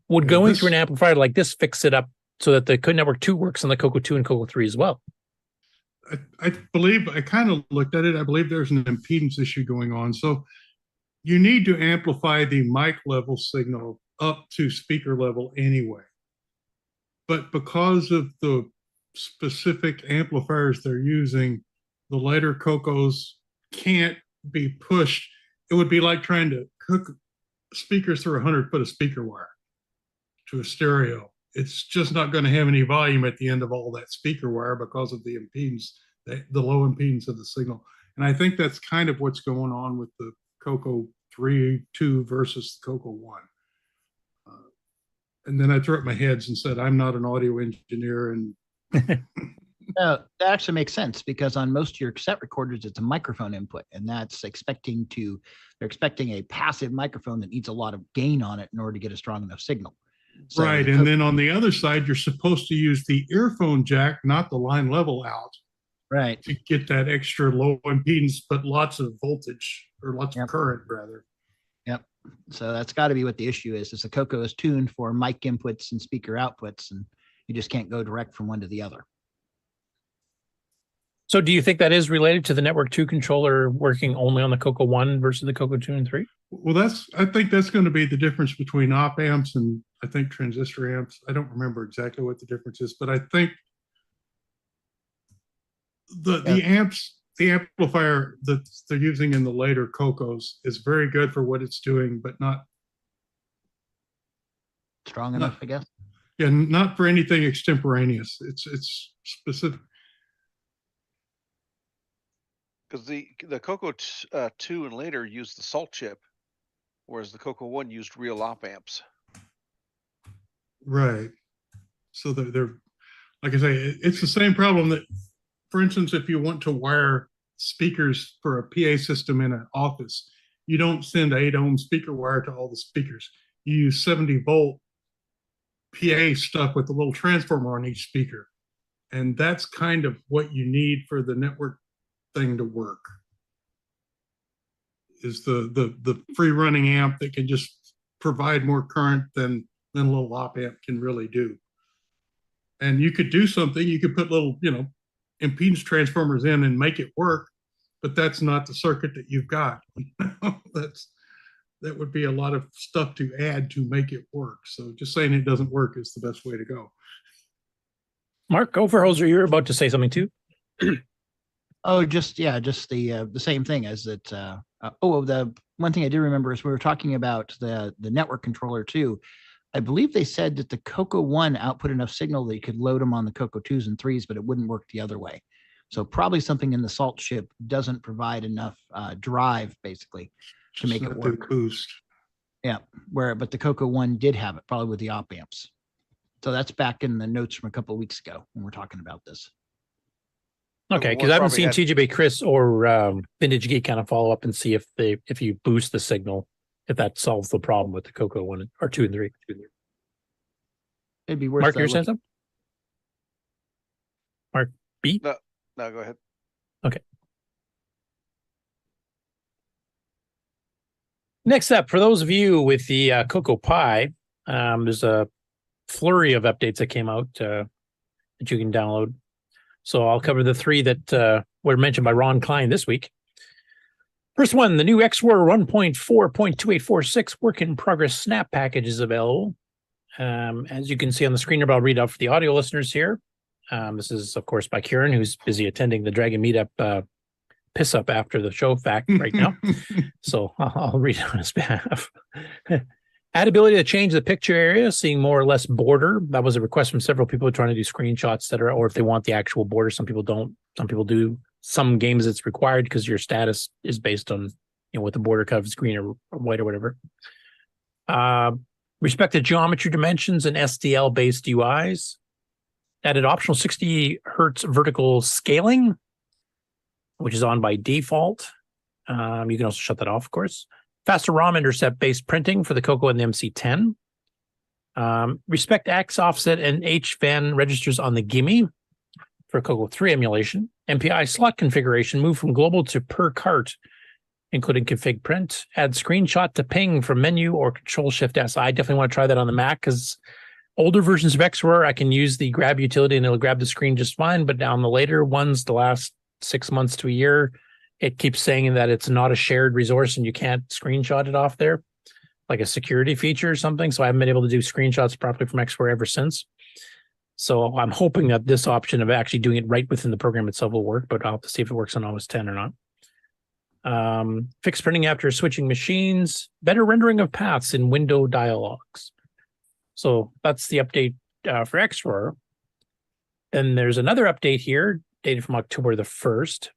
Would going through an amplifier like this fix it up so that the Network 2 works on the CoCo 2 and CoCo 3 as well? I believe, I kind of looked at it, I believe there's an impedance issue going on. So you need to amplify the mic level signal up to speaker level anyway. But because of the specific amplifiers they're using, the later CoCos can't be pushed. It would be like trying to hook speakers through 100 foot of speaker wire to a stereo. It's just not going to have any volume at the end of all that speaker wire because of the impedance, the low impedance of the signal. And I think that's kind of what's going on with the CoCo 3.2 versus the CoCo 1. And then I threw up my heads and said, I'm not an audio engineer. And no, that actually makes sense because on most of your cassette recorders, it's a microphone input, and that's they're expecting a passive microphone that needs a lot of gain on it in order to get a strong enough signal. So right. And then on the other side, you're supposed to use the earphone jack, not the line level out. Right. To get that extra low impedance, but lots of voltage or lots Yep. of current rather. Yep. So that's got to be what the issue is the CoCo is tuned for mic inputs and speaker outputs, and you just can't go direct from one to the other. So do you think that is related to the Network 2 controller working only on the CoCo 1 versus the CoCo 2 and 3? Well, I think that's going to be the difference between op amps and I think transistor amps. I don't remember exactly what the difference is, but I think the amplifier that they're using in the later CoCos is very good for what it's doing, but not strong enough, I guess. Yeah, not for anything extemporaneous. It's specific. Because the CoCo 2 and later used the salt chip, whereas the CoCo 1 used real op amps. Right. So they're like I say, it's the same problem that, for instance, if you want to wire speakers for a PA system in an office, you don't send 8 ohm speaker wire to all the speakers. You use 70-volt PA stuff with a little transformer on each speaker. And that's kind of what you need for the network thing to work, is the free running amp that can just provide more current than a little op amp can really do. And you could do something, you could put little, impedance transformers in and make it work, but that's not the circuit that you've got. That would be a lot of stuff to add to make it work. So just saying it doesn't work is the best way to go. Mark Overholzer, you're about to say something too. Oh, just the same thing as that. The one thing I do remember is we were talking about the network controller too. I believe they said that the CoCo 1 output enough signal that you could load them on the CoCo 2s and 3s, but it wouldn't work the other way. So probably something in the salt chip doesn't provide enough drive basically to make it work. Boost. Yeah, but the CoCo 1 did have it, probably with the op amps. So that's back in the notes from a couple of weeks ago when we're talking about this. Okay, because I haven't seen TGB Chris or Vintage Geek kind of follow up and see if you boost the signal, if that solves the problem with the CoCo 1 or 2 and 3. It'd be worth. Mark, you're saying something? Mark B? No, go ahead. Okay. Next up, for those of you with the CoCo Pi, there's a flurry of updates that came out that you can download. So I'll cover the 3 that were mentioned by Ron Klein this week. First one, the new XWR 1.4.2846 work in progress snap package is available. As you can see on the screen, I'll read out for the audio listeners here. This is, of course, by Kieran, who's busy attending the Dragon Meetup piss up after the show fact right now. So I'll read it on his behalf. Add ability to change the picture area, seeing more or less border. That was a request from several people trying to do screenshots, etc., or if they want the actual border. Some people don't. Some people do. Some games it's required because your status is based on what the border covers, green or white or whatever. Respect the geometry dimensions and SDL-based UIs. Added optional 60 hertz vertical scaling, which is on by default. You can also shut that off, of course. Faster ROM intercept-based printing for the CoCo and the MC10. Respect X offset and HVAN registers on the Gimme for CoCo 3 emulation. MPI slot configuration, move from global to per cart, including config print. Add screenshot to ping from menu or Control-Shift-S. I definitely want to try that on the Mac because older versions of XWR, I can use the grab utility and it'll grab the screen just fine. But on the later ones, the last 6 months to a year, it keeps saying that it's not a shared resource and you can't screenshot it off there, like a security feature or something. So I haven't been able to do screenshots properly from XWR ever since. So I'm hoping that this option of actually doing it right within the program itself will work, but I'll have to see if it works on OS 10 or not. Fixed printing after switching machines, better rendering of paths in window dialogues. So that's the update for XWR. Then there's another update here, dated from October the 1st.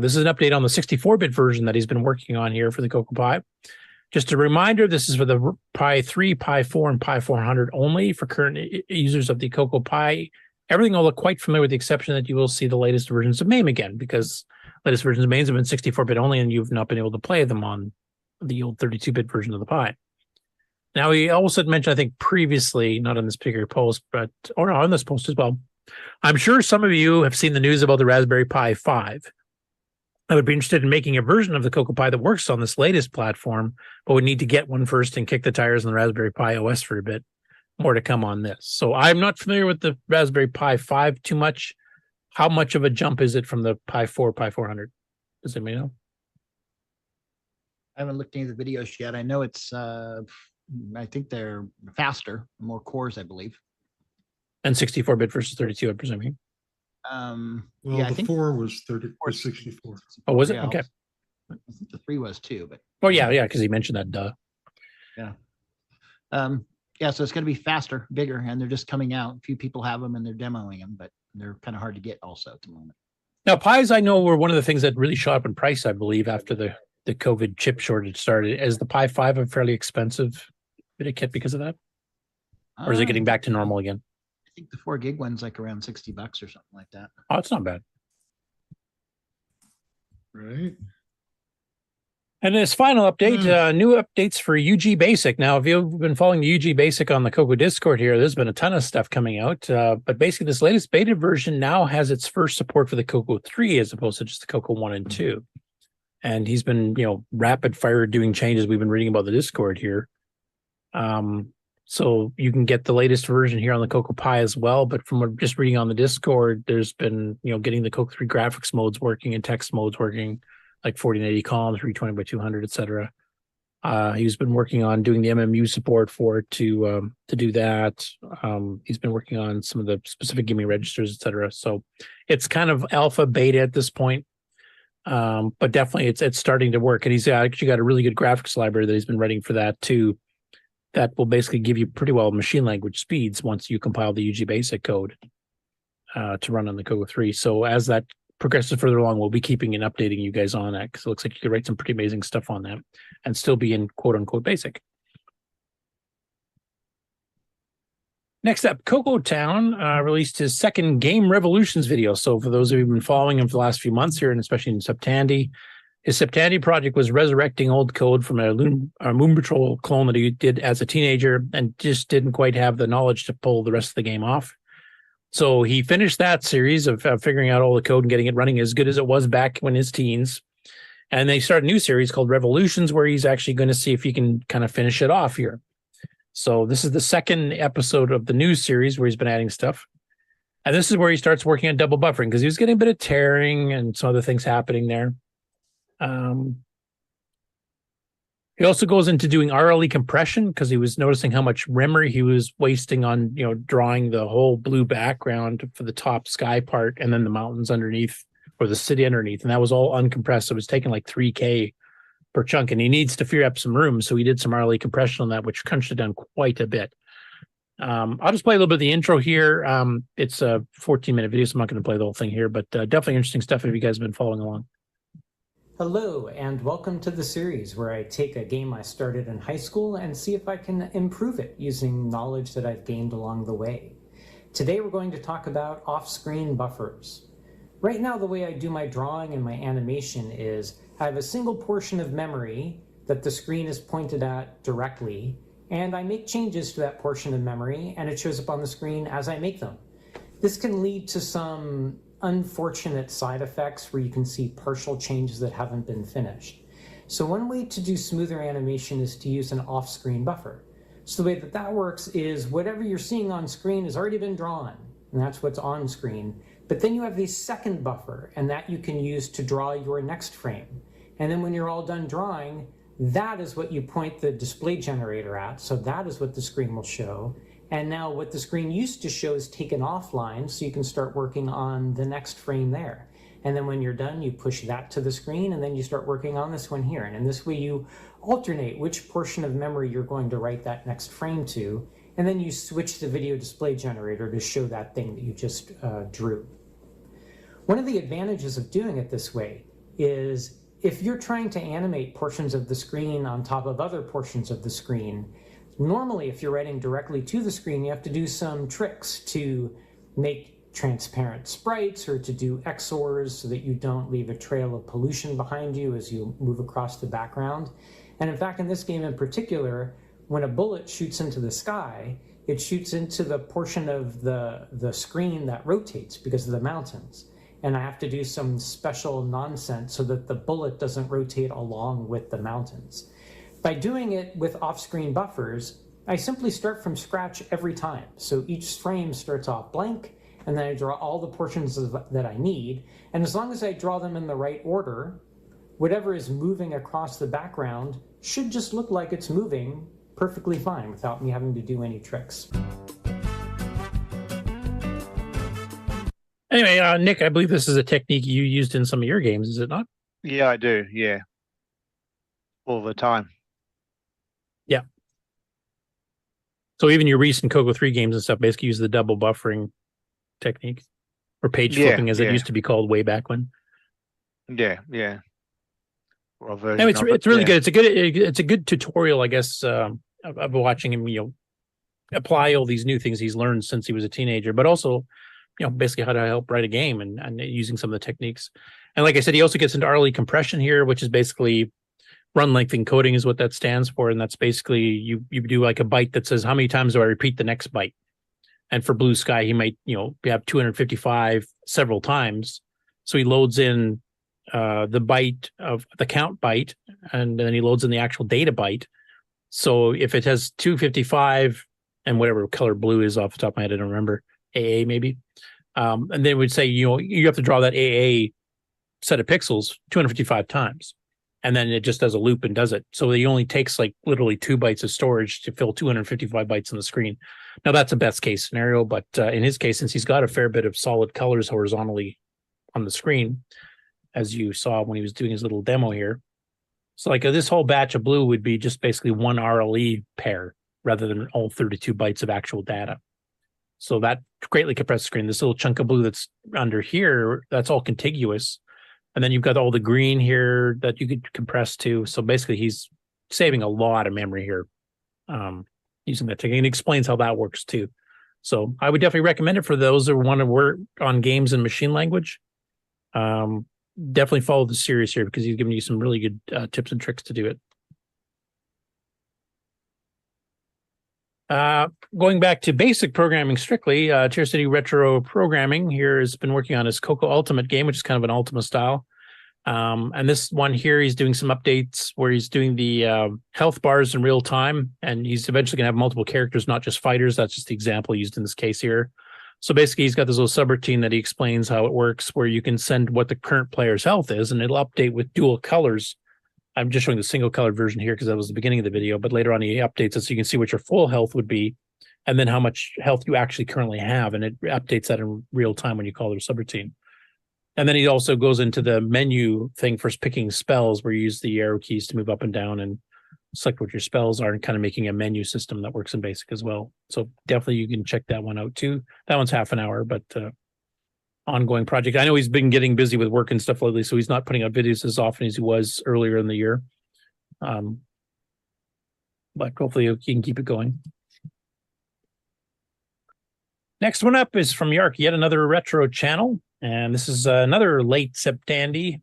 This is an update on the 64-bit version that he's been working on here for the CoCo Pi. Just a reminder, this is for the Pi 3, Pi 4, and Pi 400 only for current users of the CoCo Pi. Everything will look quite familiar with the exception that you will see the latest versions of MAME again, because latest versions of MAME have been 64-bit only and you've not been able to play them on the old 32-bit version of the Pi. Now, he also mentioned, I think previously, not on this particular post, or on this post as well, I'm sure some of you have seen the news about the Raspberry Pi 5. I would be interested in making a version of the Cocoa Pi that works on this latest platform, but would need to get one first and kick the tires on the Raspberry Pi OS for a bit. More to come on this. So I'm not familiar with the Raspberry Pi 5 too much. How much of a jump is it from the Pi 4, Pi 400? Does anybody know? I haven't looked into the videos yet. I know it's, I think they're faster, more cores, I believe. And 64-bit versus 32, I'm presuming. Well, yeah, I the think 4 was 64. Oh, was it? Yeah, Okay. I think the 3 was too, but Oh, yeah, because he mentioned that, duh. yeah. Yeah, so it's going to be faster, bigger, and they're just coming out. A few people have them and they're demoing them, but they're kind of hard to get also at the moment. Now, Pis, I know, were one of the things that really shot up in price, I believe, after the COVID chip shortage started. Is the Pi 5 a fairly expensive bit of kit because of that? Or is it getting back to normal again? I think the 4 gig one's like around $60 or something like that. Oh, it's not bad. Right. And this final update, new updates for UG Basic. Now, if you've been following the UG Basic on the CoCo Discord here, there's been a ton of stuff coming out. But basically, this latest beta version now has its first support for the CoCo 3 as opposed to just the CoCo 1 and 2. And he's been, rapid fire doing changes. We've been reading about the Discord here. So you can get the latest version here on the CoCo Pi as well. But from what just reading on the Discord, there's been, getting the CoCo 3 graphics modes working and text modes working, like 1480 columns, 320 by 200, etc. He's been working on doing the MMU support for it to do that. He's been working on some of the specific gimme registers, etc. So it's kind of alpha beta at this point, but definitely it's starting to work. And he's actually got a really good graphics library that he's been writing for that too. That will basically give you pretty well machine language speeds once you compile the UG Basic code to run on the CoCo 3. So as that progresses further along, we'll be keeping and updating you guys on that because it looks like you could write some pretty amazing stuff on that and still be in quote unquote basic. Next up, Coco Town released his second Game Revolutions video. So for those of you who've been following him for the last few months here, and especially in Septandy, his Septandy project was resurrecting old code from a Moon Patrol clone that he did as a teenager and just didn't quite have the knowledge to pull the rest of the game off. So he finished that series of figuring out all the code and getting it running as good as it was back when his teens. And they started a new series called Revolutions, where he's actually going to see if he can kind of finish it off here. So this is the second episode of the new series where he's been adding stuff. And this is where he starts working on double buffering because he was getting a bit of tearing and some other things happening there. He also goes into doing RLE compression because he was noticing how much memory he was wasting on, drawing the whole blue background for the top sky part and then the mountains underneath or the city underneath. And that was all uncompressed. So it was taking like 3K per chunk and he needs to free up some room. So he did some RLE compression on that, which crunched it down quite a bit. I'll just play a little bit of the intro here. It's a 14-minute video, so I'm not going to play the whole thing here, but definitely interesting stuff if you guys have been following along. Hello, and welcome to the series where I take a game I started in high school and see if I can improve it using knowledge that I've gained along the way. Today we're going to talk about off-screen buffers. Right now the way I do my drawing and my animation is I have a single portion of memory that the screen is pointed at directly, and I make changes to that portion of memory and it shows up on the screen as I make them. This can lead to some unfortunate side effects where you can see partial changes that haven't been finished. So one way to do smoother animation is to use an off-screen buffer. So the way that that works is whatever you're seeing on screen has already been drawn, and that's what's on screen. But then you have a second buffer, and that you can use to draw your next frame. And then when you're all done drawing, that is what you point the display generator at, so that is what the screen will show. And now what the screen used to show is taken offline, so you can start working on the next frame there. And then when you're done, you push that to the screen, and then you start working on this one here. And in this way, you alternate which portion of memory you're going to write that next frame to, and then you switch the video display generator to show that thing that you just drew. One of the advantages of doing it this way is if you're trying to animate portions of the screen on top of other portions of the screen, normally, if you're writing directly to the screen, you have to do some tricks to make transparent sprites or to do XORs so that you don't leave a trail of pollution behind you as you move across the background. And in fact, in this game in particular, when a bullet shoots into the sky, it shoots into the portion of the screen that rotates because of the mountains. and I have to do some special nonsense so that the bullet doesn't rotate along with the mountains. By doing it with off-screen buffers, I simply start from scratch every time. So each frame starts off blank, and then I draw all the portions that I need. And as long as I draw them in the right order, whatever is moving across the background should just look like it's moving perfectly fine without me having to do any tricks. Anyway, Nick, I believe this is a technique you used in some of your games, is it not? Yeah, I do. Yeah. All the time. Yeah. So even your recent CoCo 3 games and stuff basically use the double buffering technique, or page flipping as it used to be called way back when. Yeah, yeah. No, it's really good. It's a good tutorial, I guess, of watching him, apply all these new things he's learned since he was a teenager, but also, basically how to help write a game and using some of the techniques. And like I said, he also gets into RLE compression here, which is basically run length encoding is what that stands for. And that's basically you do like a byte that says, how many times do I repeat the next byte? And for Blue Sky, he might, have 255 several times. So he loads in the byte of the count byte, and then he loads in the actual data byte. So if it has 255 and whatever color blue is off the top of my head, I don't remember, AA maybe. And then we'd say, you have to draw that AA set of pixels 255 times. And then it just does a loop and does it. So he only takes like literally 2 bytes of storage to fill 255 bytes on the screen. Now that's a best case scenario, but in his case, since he's got a fair bit of solid colors horizontally on the screen, as you saw when he was doing his little demo here. So like this whole batch of blue would be just basically one RLE pair rather than all 32 bytes of actual data. So that greatly compressed screen. This little chunk of blue that's under here, that's all contiguous. And then you've got all the green here that you could compress to. So basically he's saving a lot of memory here using that technique. And explains how that works too. So I would definitely recommend it for those who want to work on games in machine language. Definitely follow the series here because he's giving you some really good tips and tricks to do it. Going back to basic programming strictly, Tier City Retro Programming here has been working on his CoCo Ultimate game, which is kind of an Ultima style. And this one here, he's doing some updates where he's doing the health bars in real time, and he's eventually going to have multiple characters, not just fighters. That's just the example used in this case here. So basically, he's got this little subroutine that he explains how it works, where you can send what the current player's health is, and it'll update with dual colors. I'm just showing the single colored version here because that was the beginning of the video, but later on he updates it so you can see what your full health would be and then how much health you actually currently have. And it updates that in real time when you call it a subroutine. And then he also goes into the menu thing for picking spells where you use the arrow keys to move up and down and select what your spells are and kind of making a menu system that works in BASIC as well. So definitely you can check that one out too. That one's half an hour, but ongoing project. I know he's been getting busy with work and stuff lately, so he's not putting out videos as often as he was earlier in the year. But hopefully he can keep it going. Next one up is from Yark, yet another retro channel. And this is another late Septandy.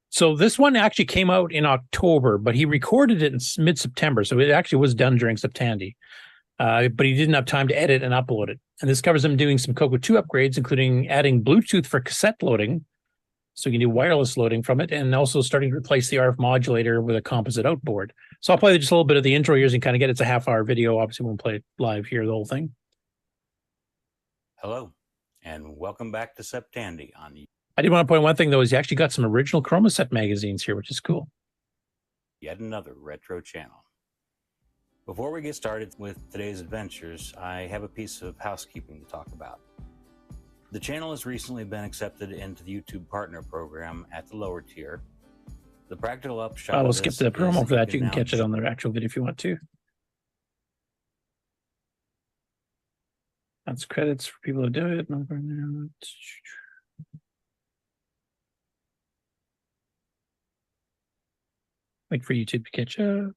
So this one actually came out in October, but he recorded it in mid-September. So it actually was done during Septandy. But he didn't have time to edit and upload it. And this covers him doing some CoCo 2 upgrades, including adding Bluetooth for cassette loading, so you can do wireless loading from it, and also starting to replace the RF modulator with a composite outboard. So I'll play just a little bit of the intro here so you can kind of get it. It's a half-hour video. Obviously, we won't play it live here, the whole thing. Hello, and welcome back to Septandy on I did want to point one thing, though, is he actually got some original Chromaset magazines here, which is cool. yet another retro channel. Before we get started with today's adventures, I have a piece of housekeeping to talk about. The channel has recently been accepted into the YouTube Partner Program at the lower tier. The practical upshot We'll of skip this the promo is for that. You can now catch it on the actual video if you want to. That's credits for people who do it. Wait for YouTube to catch up.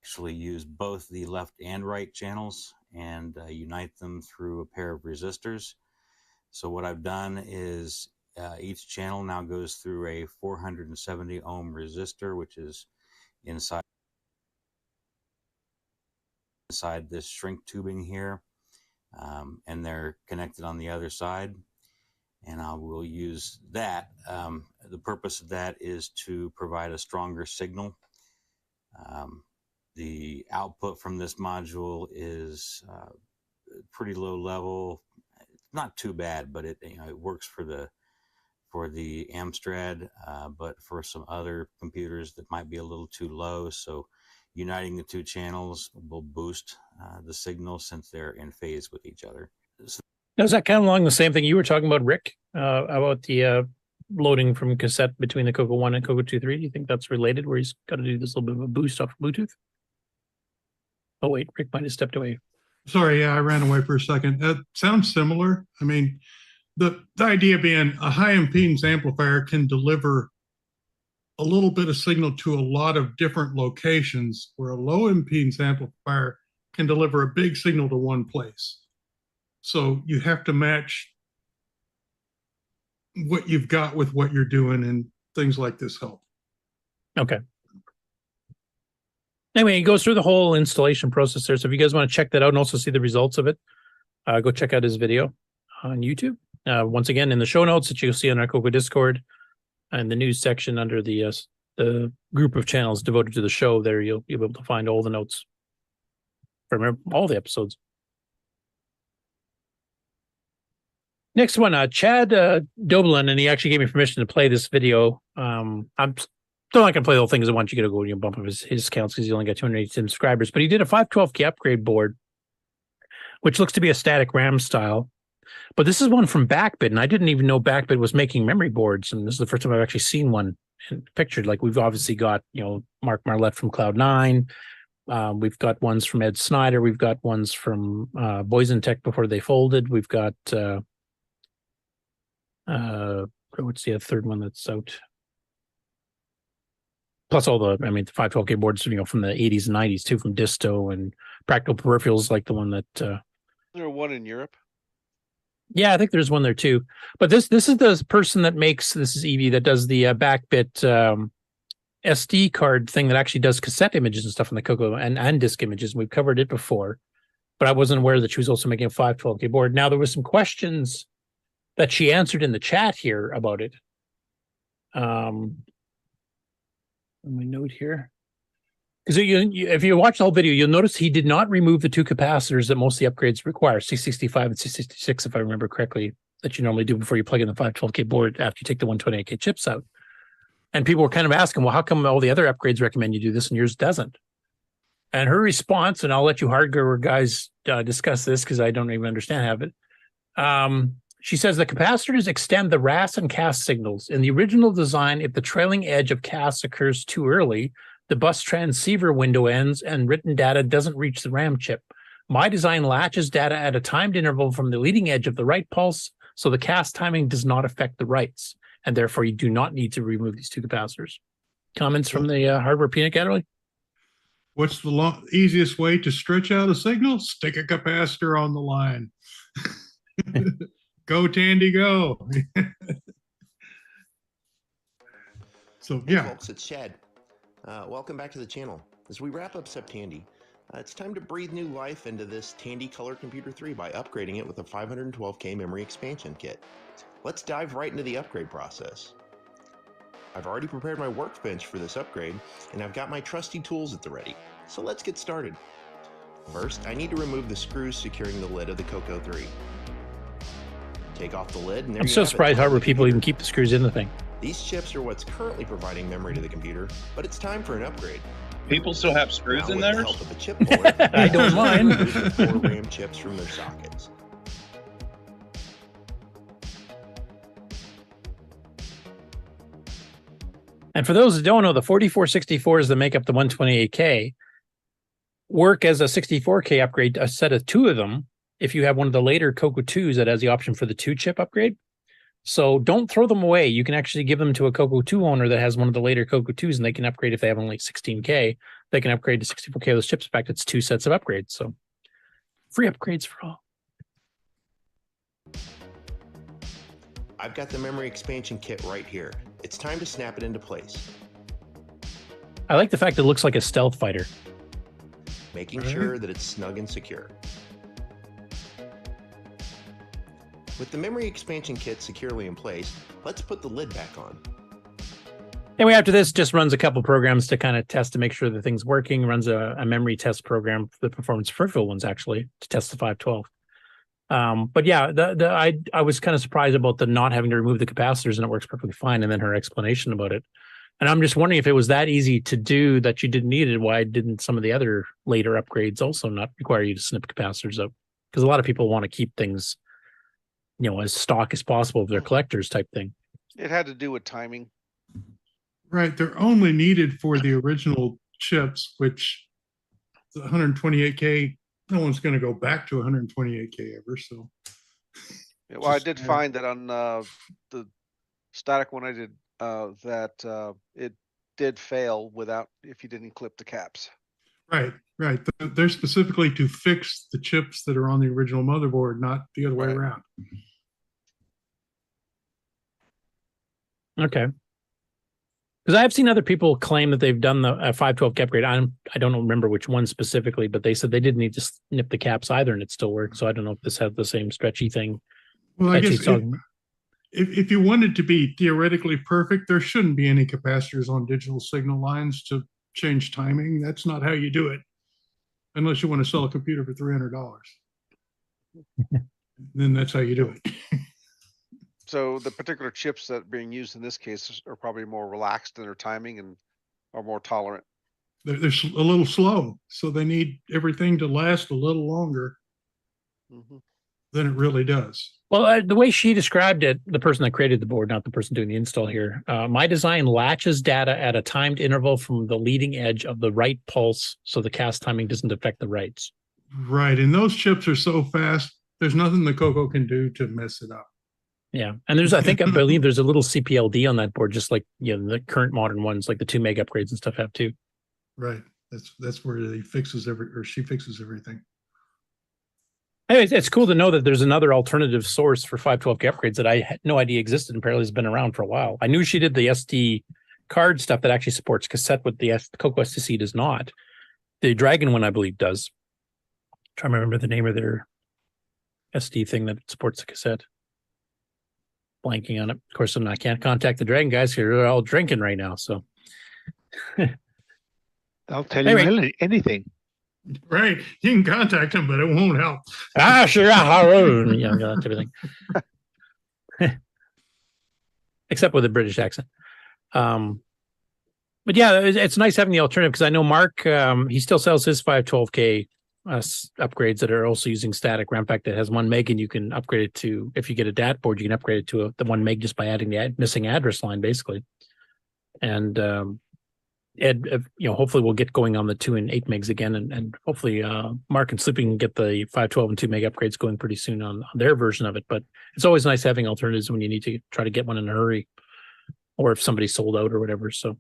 actually use both the left and right channels and unite them through a pair of resistors. So what I've done is each channel now goes through a 470 ohm resistor, which is inside this shrink tubing here. and they're connected on the other side. And I will use that. The purpose of that is to provide a stronger signal. The output from this module is pretty low level. It's not too bad, but it works for the Amstrad, but for some other computers that might be a little too low. So uniting the two channels will boost the signal since they're in phase with each other. Now, is that kind of along the same thing you were talking about, Rick, about the loading from cassette between the CoCo 1 and CoCo 2.3? Do you think that's related, where he's got to do this little bit of a boost off Bluetooth? Oh, wait, Rick might have stepped away. Sorry, yeah, I ran away for a second. That sounds similar. I mean, the idea being a high impedance amplifier can deliver a little bit of signal to a lot of different locations, where a low impedance amplifier can deliver a big signal to one place. So you have to match what you've got with what you're doing, and things like this help. Okay. Anyway, he goes through the whole installation process there. So if you guys want to check that out and also see the results of it, go check out his video on YouTube. Once again, in the show notes that you'll see on our CoCo Discord and the news section under the group of channels devoted to the show, there you'll be able to find all the notes from all the episodes. Next one, Chad Doblin, and he actually gave me permission to play this video. I'm still not going to play the whole thing because I want you to go and bump up his counts because he only got 280 subscribers. But he did a 512K upgrade board, which looks to be a static RAM style. But this is one from Backbit, and I didn't even know Backbit was making memory boards. And this is the first time I've actually seen one pictured. Like, we've obviously got, Mark Marlette from Cloud9. We've got ones from Ed Snyder. We've got ones from Boisentech before they folded. We've got what's the third one that's out? Plus all the 512K boards, from the 80s and 90s too, from Disto and Practical Peripherals, like the one that. Is there one in Europe? Yeah, I think there's one there too. But this is the person that makes, this is Evie, that does the Backbit SD card thing that actually does cassette images and stuff on the CoCo and disc images. We've covered it before, but I wasn't aware that she was also making a 512K board. Now, there was some questions that she answered in the chat here about it. Let me note here. Because if you watch the whole video, you'll notice he did not remove the two capacitors that most of the upgrades require, C65 and C66, if I remember correctly, that you normally do before you plug in the 512K board after you take the 128K chips out. And people were kind of asking, well, how come all the other upgrades recommend you do this and yours doesn't? And her response, and I'll let you hardware guys discuss this because I don't even understand half it. She says the capacitors extend the RAS and CAS signals. In the original design, if the trailing edge of CAS occurs too early, the bus transceiver window ends and written data doesn't reach the RAM chip. My design latches data at a timed interval from the leading edge of the write pulse, so the CAS timing does not affect the writes, and therefore you do not need to remove these two capacitors. Comments from the hardware peanut gallery? What's the easiest way to stretch out a signal? Stick a capacitor on the line. Go, Tandy, go. So, yeah. Hey folks, it's Chad. Welcome back to the channel. As we wrap up Septandy, it's time to breathe new life into this Tandy Color Computer 3 by upgrading it with a 512K memory expansion kit. Let's dive right into the upgrade process. I've already prepared my workbench for this upgrade, and I've got my trusty tools at the ready. So let's get started. First, I need to remove the screws securing the lid of the CoCo 3. Take off the lid, and there I'm so surprised hardware people even keep the screws in the thing. These chips are what's currently providing memory to the computer, but it's time for an upgrade. People still have screws in With theirs? the help of a chip puller, I don't mind. remove the 4 RAM chips from their sockets. And for those that don't know, the 4464s that make up the 128K work as a 64K upgrade, a set of 2 of them, if you have one of the later CoCo 2s that has the option for the 2-chip upgrade. So don't throw them away. You can actually give them to a CoCo 2 owner that has one of the later CoCo 2s, and they can upgrade if they have only 16K. They can upgrade to 64K of those chips. In fact, it's 2 sets of upgrades. So free upgrades for all. I've got the memory expansion kit right here. It's time to snap it into place. I like the fact it looks like a stealth fighter. Making sure that it's snug and secure. With the memory expansion kit securely in place, let's put the lid back on. Anyway, after this, just runs a couple programs to kind of test to make sure the thing's working. Runs a memory test program for the performance peripheral ones, actually, to test the 512. But yeah, I was kind of surprised about the not having to remove the capacitors, and it works perfectly fine. And then her explanation about it. And I'm just wondering if it was that easy to do that you didn't need it. Why didn't some of the other later upgrades also not require you to snip capacitors up? Because a lot of people want to keep things, as stock as possible if they're collectors type thing. It had to do with timing. Right. They're only needed for the original chips, which the 128K, no one's going to go back to 128K ever. So, Yeah, well, I did find that on the static one I did, that it did fail if you didn't clip the caps. Right. They're specifically to fix the chips that are on the original motherboard, not the other way around. Okay. Because I've seen other people claim that they've done the 512 upgrade. I don't remember which one specifically, but they said they didn't need to snip the caps either, and it still worked. So I don't know if this has the same stretchy thing. Well, I guess if you wanted to be theoretically perfect, there shouldn't be any capacitors on digital signal lines to change timing. That's not how you do it, unless you want to sell a computer for $300. Then that's how you do it. So the particular chips that are being used in this case are probably more relaxed in their timing and are more tolerant. They're a little slow, so they need everything to last a little longer than it really does. Well, the way she described it, the person that created the board, not the person doing the install here, my design latches data at a timed interval from the leading edge of the right pulse, so the cast timing doesn't affect the writes. Right, and those chips are so fast, there's nothing the CoCo can do to mess it up. Yeah, and I believe there's a little CPLD on that board, just like the current modern ones, like the 2 meg upgrades and stuff have too. Right, that's where she fixes everything. Anyways, it's cool to know that there's another alternative source for 512K upgrades that I had no idea existed, and apparently has been around for a while. I knew she did the SD card stuff that actually supports cassette, but the CoCo STC does not. The Dragon one, I believe, does. I'm trying to remember the name of their SD thing that supports the cassette. Blanking on it. Of course, I can't contact the Dragon guys here. They're all drinking right now, so. I'll tell you anything. Right. You can contact them, but it won't help. Sure. Yeah, that's everything. Except with a British accent. But yeah, it's nice having the alternative, because I know Mark, he still sells his 512K upgrades that are also using static RAM. In fact, it has 1 meg, and you can upgrade it to, if you get a DAT board, you can upgrade it to the 1 meg just by adding the missing address line, basically. And hopefully we'll get going on the 2 and 8 megs again, and hopefully Mark and Sleeping can get the 512 and 2 meg upgrades going pretty soon on their version of it. But it's always nice having alternatives when you need to try to get one in a hurry, or if somebody's sold out or whatever. So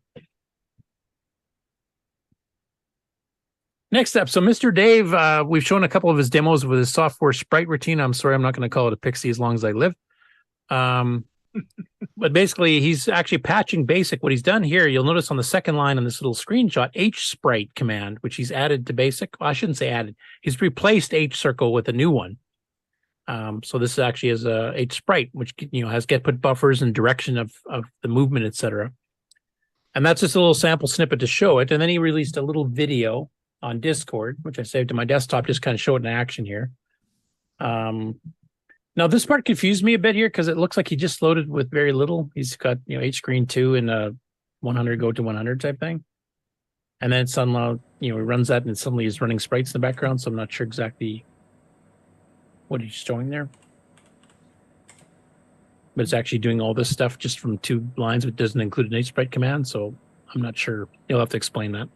next up, so Mr. Dave, we've shown a couple of his demos with his software sprite routine. I'm sorry, I'm not going to call it a pixie as long as I live. But basically, he's actually patching BASIC. What he's done here, you'll notice on the second line on this little screenshot, H-sprite command, which he's added to BASIC. Well, I shouldn't say added. He's replaced H-circle with a new one. So this actually is a H-sprite, which has get put buffers and direction of the movement, etc. And that's just a little sample snippet to show it. And then he released a little video on Discord, which I saved to my desktop, just kind of show it in action here. Now this part confused me a bit here, because it looks like he just loaded with very little. He's got H screen 2 and a 100 go to 100 type thing, and then suddenly he runs that, and suddenly he's running sprites in the background. So I'm not sure exactly what he's showing there, but it's actually doing all this stuff just from 2 lines, which doesn't include an H sprite command. So I'm not sure. You'll have to explain that.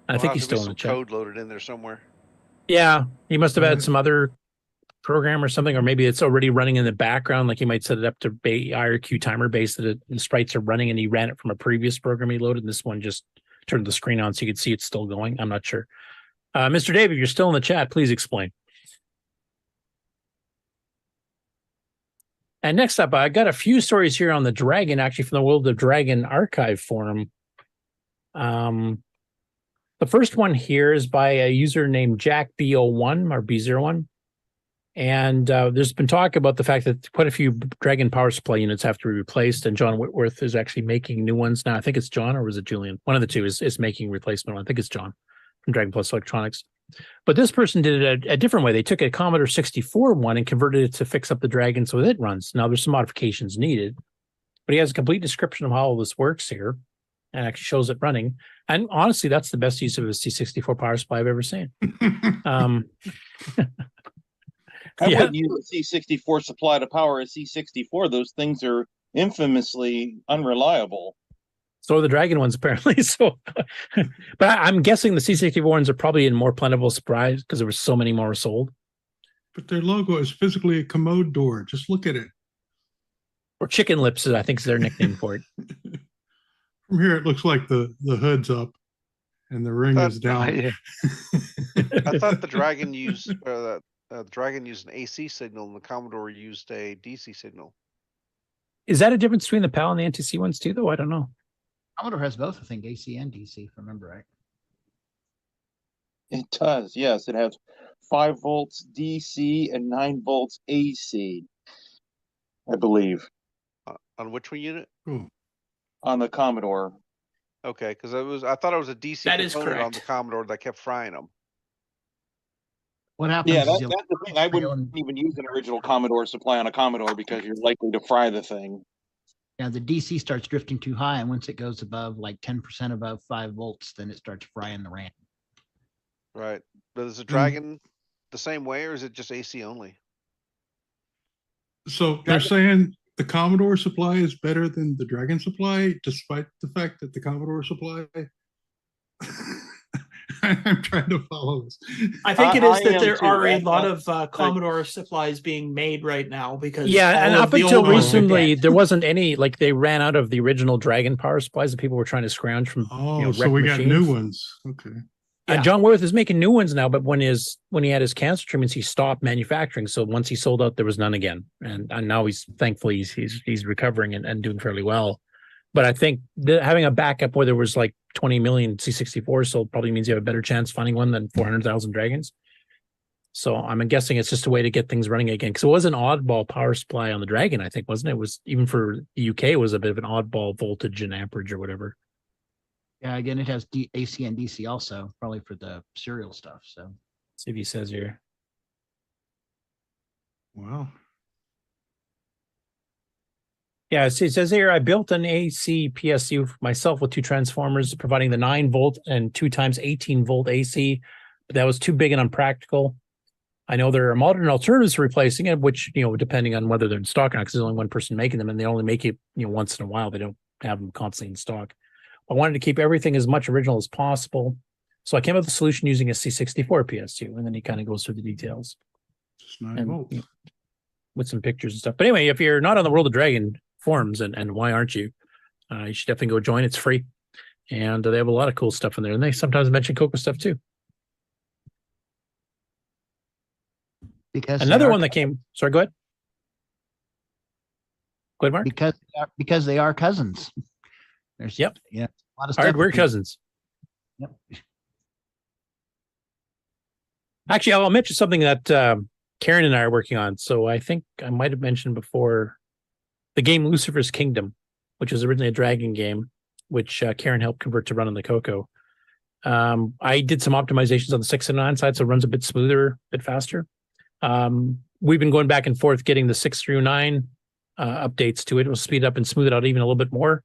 I think he's still in the chat. Code loaded in there somewhere. Yeah, he must have had some other program or something, or maybe it's already running in the background. Like he might set it up to IRQ timer based that the sprites are running, and he ran it from a previous program he loaded. And this one just turned the screen on so you could see it's still going. I'm not sure. Mr. Dave, if you're still in the chat, please explain. And next up, I got a few stories here on the Dragon, actually from the World of Dragon archive forum. The first one here is by a user named Jack B01 or B01. And there's been talk about the fact that quite a few Dragon power supply units have to be replaced, and John Whitworth is actually making new ones now. I think it's John, or was it Julian? One of the two is making replacement one. I think it's John from Dragon Plus Electronics. But this person did it a different way. They took a Commodore 64 one and converted it to fix up the Dragon so it runs. Now there's some modifications needed, but he has a complete description of how all this works here and actually shows it running. And honestly, that's the best use of a C64 power supply I've ever seen. I wouldn't use a C64 supply to power a C64. Those things are infamously unreliable. So are the Dragon ones, apparently. So, but I'm guessing the C64 ones are probably in more plentiful supply because there were so many more sold. But their logo is physically a commode door. Just look at it. Or Chicken Lips, I think is their nickname for it. From here, it looks like the hood's up and the ring is down. I thought the Dragon used the Dragon used an AC signal and the Commodore used a DC signal. Is that a difference between the PAL and the NTC ones too, though? I don't know. Commodore has both, I think, AC and DC, if I remember right. It does, yes. It has 5 volts DC and 9 volts AC, I believe. On which one unit? On the Commodore. Okay, because I thought it was a DC That is component on correct. the Commodore that kept frying them. What happens? Yeah, is that's you'll- the thing. I wouldn't even use an original Commodore supply on a Commodore because you're likely to fry the thing. Yeah, the DC starts drifting too high, and once it goes above like 10% above 5 volts, then it starts frying the RAM. Right. But is the Dragon the same way, or is it just AC only? So they're saying the Commodore supply is better than the Dragon supply, despite the fact that the Commodore supply. I'm trying to follow this. I think it is I that am there too. are a That- lot that's of Commodore supplies being made right now because Yeah, and all up of the until old ones are recently, dead. there wasn't any, like they ran out of the original Dragon power supplies that people were trying to scrounge from. Oh, so wrecked we got new machines. ones. Okay. And John Worth is making new ones now, but when he had his cancer treatments, he stopped manufacturing. So once he sold out, there was none again. And now he's thankfully he's recovering and doing fairly well. But I think having a backup where there was like 20 million C64 sold probably means you have a better chance finding one than 400,000 Dragons. So I'm guessing it's just a way to get things running again. Because it was an oddball power supply on the Dragon, I think, wasn't it? It was, even for the UK, it was a bit of an oddball voltage and amperage or whatever. Yeah, again, it has AC and DC also, probably for the serial stuff. So See if he says here. Wow. Yeah, it says here, I built an AC PSU for myself with 2 transformers, providing the 9 volt and 2 times 18 volt AC, but that was too big and unpractical. I know there are modern alternatives for replacing it, which, depending on whether they're in stock or not, because there's only one person making them, and they only make it, once in a while. They don't have them constantly in stock. I wanted to keep everything as much original as possible, so I came up with a solution using a C64 PSU, and then he kind of goes through the details. Just 9 volts. With some pictures and stuff. But anyway, if you're not on the World of Dragon forums, and why aren't you? You should definitely go join. It's free. And they have a lot of cool stuff in there. And they sometimes mention CoCo stuff too. because Another one that came. Sorry, go ahead. Go ahead, Mark. Because they are cousins. There's a lot of stuff. Hardware cousins. Yep. Actually, I'll mention something that Karen and I are working on. So I think I might have mentioned before the game Lucifer's Kingdom, which was originally a Dragon game, which Karen helped convert to run on the CoCo. I did some optimizations on the 6 and 9 side, so it runs a bit smoother, a bit faster. We've been going back and forth getting the 6 through 9 updates to it. We'll speed it up and smooth it out even a little bit more.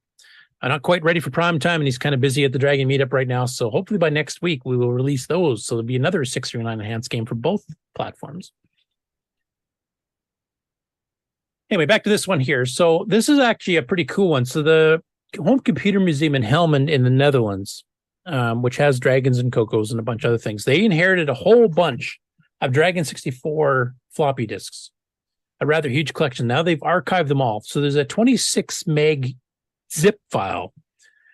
I'm not quite ready for prime time, and he's kind of busy at the Dragon meetup right now. So hopefully by next week, we will release those. So there'll be another 6 through 9 enhanced game for both platforms. Anyway, back to this one here. So this is actually a pretty cool one. So the Home Computer Museum in Helmond in the Netherlands, which has Dragons and CoCos and a bunch of other things, they inherited a whole bunch of Dragon 64 floppy disks, a rather huge collection. Now they've archived them all. So there's a 26 meg zip file,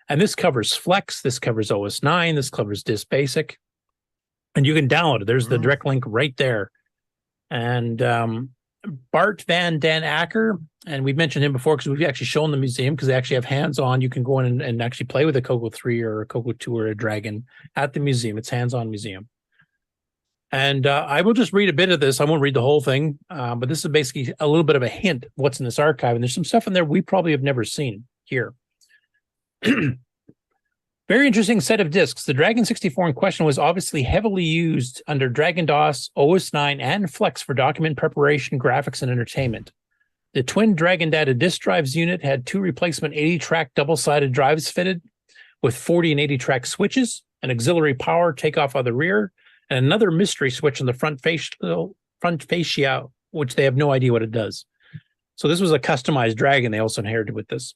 and this covers Flex, this covers OS9, this covers Disk Basic, and you can download it. There's the direct link right there. And Bart van den Acker, and we've mentioned him before because we've actually shown the museum because they actually have hands-on. You can go in and actually play with a CoCo 3 or a CoCo 2 or a Dragon at the museum. It's hands-on museum. And I will just read a bit of this. I won't read the whole thing, but this is basically a little bit of a hint of what's in this archive. And there's some stuff in there we probably have never seen here. Very interesting set of discs. The Dragon 64 in question was obviously heavily used under Dragon DOS, OS9, and Flex for document preparation, graphics, and entertainment. The twin Dragon Data disk drives unit had 2 replacement 80-track double-sided drives fitted with 40 and 80-track switches, an auxiliary power takeoff on the rear, and another mystery switch on the front fascia, which they have no idea what it does. So this was a customized Dragon they also inherited with this.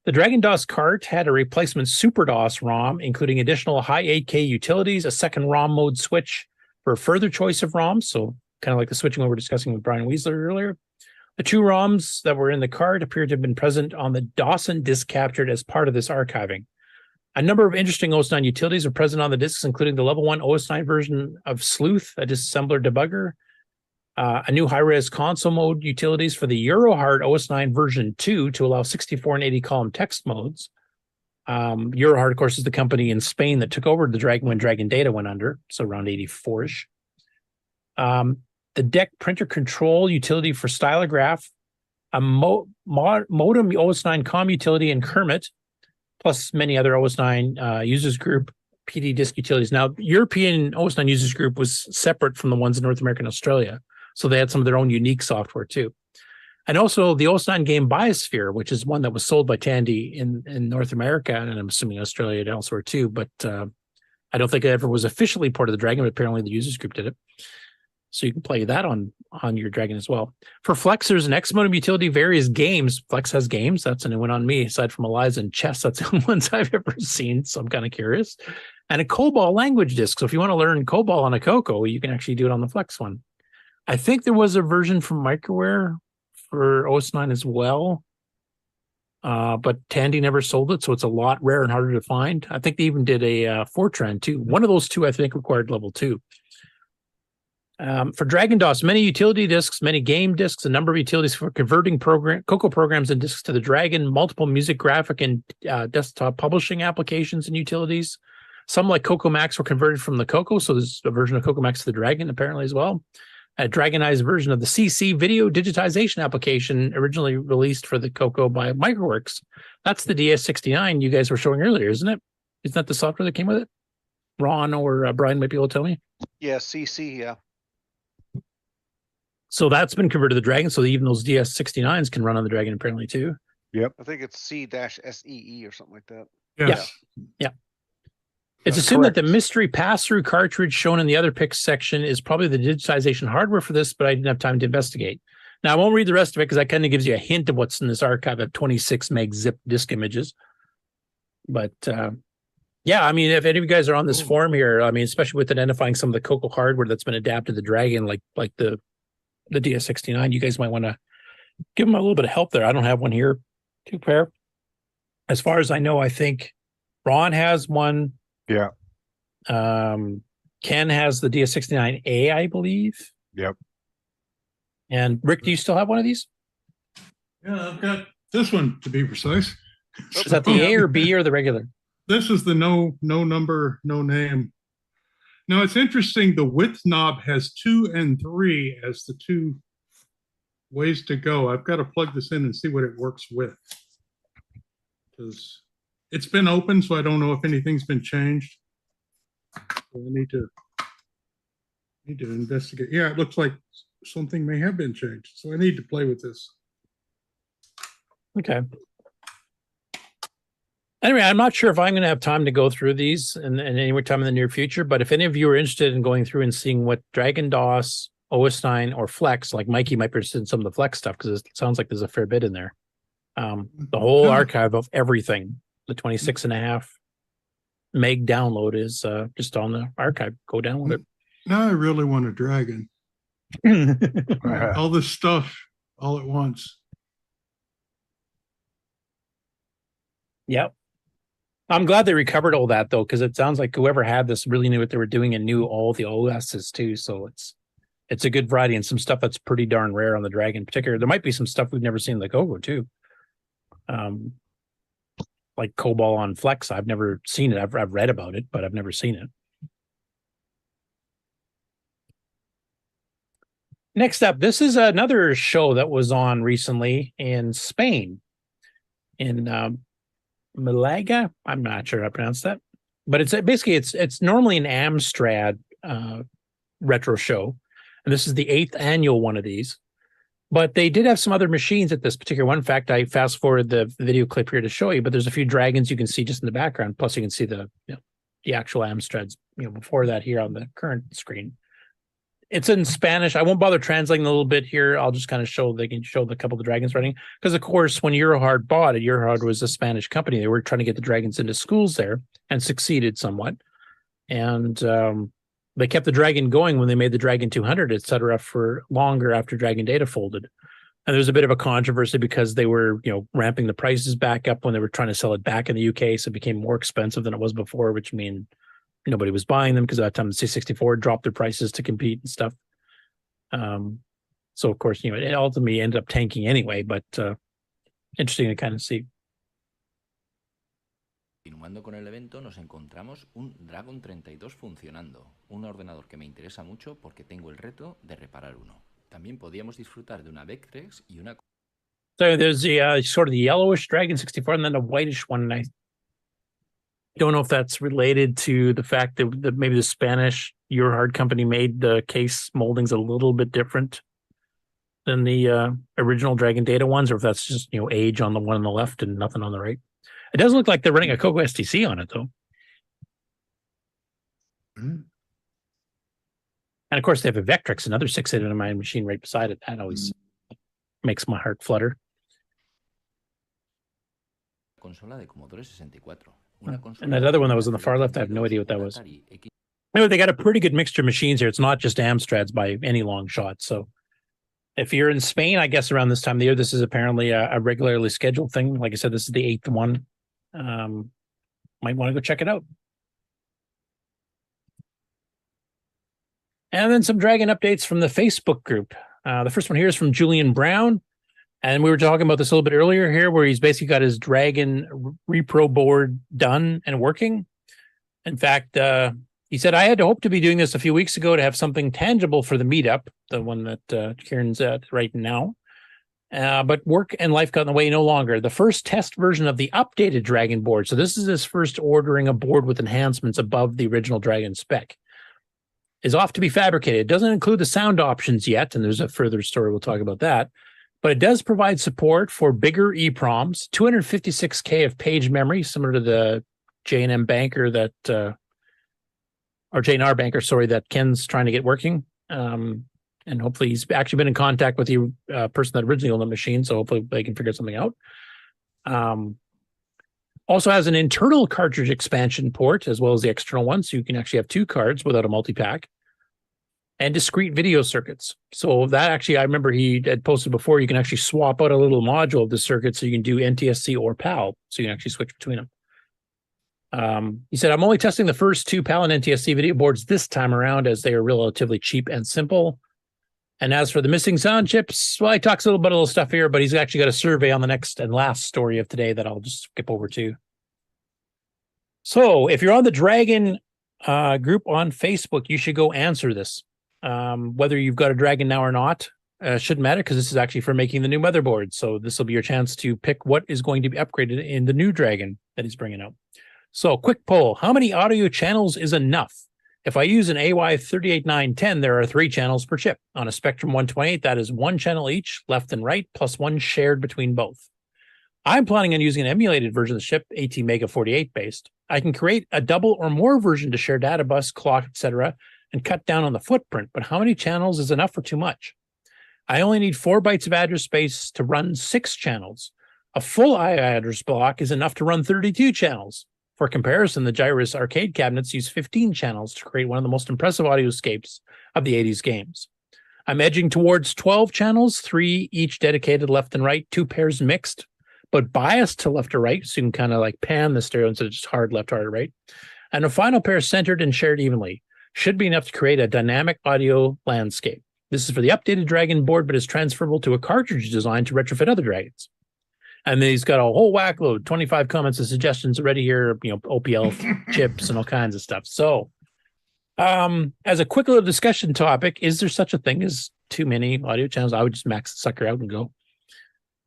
The Dragon DOS cart had a replacement Super DOS ROM, including additional high 8K utilities, a second ROM mode switch for further choice of ROMs, so kind of like the switching we were discussing with Brian Weisler earlier. The 2 ROMs that were in the cart appeared to have been present on the Dawson disk captured as part of this archiving. A number of interesting OS9 utilities are present on the disks, including the level 1 OS9 version of Sleuth, a disassembler debugger, a new high-res console mode utilities for the EuroHard OS9 version 2 to allow 64 and 80 column text modes. EuroHard, of course, is the company in Spain that took over the Dragon when Dragon Data went under, so around 84-ish. The DEC printer control utility for stylograph, a modem OS9 COM utility in Kermit, plus many other OS9 users group PD disk utilities. Now, European OS9 users group was separate from the ones in North America and Australia, so they had some of their own unique software too. And also the OS9 game Biosphere, which is one that was sold by Tandy in North America, and I'm assuming Australia and elsewhere too, but I don't think it ever was officially part of the Dragon, but apparently the users group did it. So you can play that on your Dragon as well. For Flex, there's an X-Modem utility, various games. Flex has games. That's a new one on me. Aside from Eliza and Chess, that's the only ones I've ever seen. So I'm kind of curious. And a COBOL language disk. So if you want to learn COBOL on a CoCo, you can actually do it on the Flex one. I think there was a version from Microware for OS9 as well. But Tandy never sold it, so it's a lot rarer and harder to find. I think they even did a Fortran too. One of those 2, I think, required level 2. For Dragon DOS, many utility disks, many game disks, a number of utilities for converting CoCo programs and disks to the Dragon, multiple music, graphic, and desktop publishing applications and utilities. Some, like CoCo Max, were converted from the CoCo, so there's a version of CoCo Max to the Dragon, apparently, as well. A Dragonized version of the CC video digitization application originally released for the CoCo by Microworks. That's the DS69 you guys were showing earlier, isn't it? Isn't that the software that came with it? Ron or Brian might be able to tell me. Yeah, CC, yeah. So that's been converted to the Dragon, so even those DS69s can run on the Dragon apparently too. Yep. I think it's C-SEE or something like that. Yes. Yeah. It's assumed that the mystery pass-through cartridge shown in the other picks section is probably the digitization hardware for this, but I didn't have time to investigate. Now, I won't read the rest of it because that kind of gives you a hint of what's in this archive of 26 meg zip disk images. But yeah, I mean, if any of you guys are on this forum here, I mean, especially with identifying some of the CoCo hardware that's been adapted to the Dragon, like the DS69, you guys might want to give them a little bit of help there. I don't have one here to compare. As far as I know, I think Ron has one. Yeah. Ken has the DS69A, I believe. Yep. And Rick, do you still have one of these? Yeah, I've got this one to be precise. Is that the A or B or the regular? This is the no number, no name. Now it's interesting. The width knob has 2 and 3 as the 2 ways to go. I've got to plug this in and see what it works with, because it's been open, so I don't know if anything's been changed. So I need to investigate. Yeah, it looks like something may have been changed, so I need to play with this. Okay. Anyway, I'm not sure if I'm going to have time to go through these in any more time in the near future, but if any of you are interested in going through and seeing what Dragon DOS, OS9, or Flex, like Mikey might be interested in some of the Flex stuff, because it sounds like there's a fair bit in there. The whole archive of everything, the 26.5 meg download is just on the archive. Go download it. Now I really want a Dragon. All this stuff all at once. Yep. I'm glad they recovered all that, though, because it sounds like whoever had this really knew what they were doing and knew all the OSs too. So it's a good variety and some stuff that's pretty darn rare on the Dragon in particular. There might be some stuff we've never seen in the CoCo too. Like COBOL on Flex. I've never seen it. I've read about it, but I've never seen it. Next up, this is another show that was on recently in Spain, in Malaga. I'm not sure how to pronounce that, but it's basically it's normally an Amstrad retro show, and this is the 8th annual one of these. But they did have some other machines at this particular one. In fact, I fast forwarded the video clip here to show you, but there's a few dragons you can see just in the background. Plus, you can see the actual Amstrads before that here on the current screen. It's in Spanish. I won't bother translating a little bit here. I'll just kind of show the couple of the dragons running. Because, of course, when Eurohard bought it, Eurohard was a Spanish company. They were trying to get the dragons into schools there and succeeded somewhat. And they kept the Dragon going when they made the Dragon 200, et cetera, for longer after Dragon Data folded. And there was a bit of a controversy because they were, ramping the prices back up when they were trying to sell it back in the UK. So it became more expensive than it was before, which means nobody was buying them because at that time the C64 dropped their prices to compete and stuff. So, of course, it ultimately ended up tanking anyway, but interesting to kind of see. Continuando con el evento, nos encontramos un Dragon 32 funcionando, un ordenador que me interesa mucho porque tengo el reto de reparar uno. También podíamos disfrutar de una Vectrex y una... So there's the sort of the yellowish Dragon 64 and then a whitish one. And I don't know if that's related to the fact that maybe the Spanish Eurohard company made the case moldings a little bit different than the original Dragon Data ones, or if that's just, age on the one on the left and nothing on the right. It doesn't look like they're running a CoCo STC on it, though. Mm-hmm. And, of course, they have a Vectrex, another 689 machine right beside it. That always makes my heart flutter. Consola de Commodore 64. And that other one that was on the far left, I have no idea what that was. Anyway, they got a pretty good mixture of machines here. It's not just Amstrads by any long shot. So if you're in Spain, I guess around this time of the year, this is apparently a regularly scheduled thing. Like I said, this is the 8th one. Might want to go check it out. And then some Dragon updates from the Facebook group. The first one here is from Julian Brown. And we were talking about this a little bit earlier here, where he's basically got his Dragon repro board done and working. In fact, he said, I had hoped to be doing this a few weeks ago to have something tangible for the meetup, the one that Kieran's at right now. But work and life got in the way no longer. The first test version of the updated Dragon board. So this is his first ordering a board with enhancements above the original Dragon spec. Is off to be fabricated. It doesn't include the sound options yet, and there's a further story. We'll talk about that. But it does provide support for bigger EEPROMs, 256K of page memory, similar to the J&M Banker that, or J&R Banker, sorry, that Ken's trying to get working. And hopefully he's actually been in contact with the person that originally owned the machine, so hopefully they can figure something out. Also has an internal cartridge expansion port as well as the external one, so you can actually have 2 cards without a multi-pack. And discrete video circuits. So that actually, I remember he had posted before, you can actually swap out a little module of the circuit so you can do NTSC or PAL, so you can actually switch between them. He said, I'm only testing the first 2 PAL and NTSC video boards this time around as they are relatively cheap and simple. And as for the missing sound chips, well, he talks a little bit of little stuff here, but he's actually got a survey on the next and last story of today that I'll just skip over to. So if you're on the Dragon group on Facebook, you should go answer this. Whether you've got a Dragon now or not, shouldn't matter because this is actually for making the new motherboard. So this will be your chance to pick what is going to be upgraded in the new Dragon that he's bringing out. So quick poll. How many audio channels is enough? If I use an AY38910, there are 3 channels per chip. On a Spectrum 128, that is 1 channel each, left and right, plus 1 shared between both. I'm planning on using an emulated version of the chip, ATmega 48 based. I can create a double or more version to share data bus, clock, etc., and cut down on the footprint, but how many channels is enough or too much? I only need 4 bytes of address space to run 6 channels. A full I address block is enough to run 32 channels. For comparison, the Gyrus arcade cabinets use 15 channels to create one of the most impressive audioscapes of the 80s games. I'm edging towards 12 channels, 3 each dedicated left and right, 2 pairs mixed, but biased to left or right, so you can kind of like pan the stereo instead of just hard left, hard right. And a final pair centered and shared evenly. Should be enough to create a dynamic audio landscape. This is for the updated Dragon board, but is transferable to a cartridge design to retrofit other Dragons. And then he's got a whole whack load, 25 comments and suggestions already here, OPL chips and all kinds of stuff. So As a quick little discussion topic, is there such a thing as too many audio channels? I would just max the sucker out and go.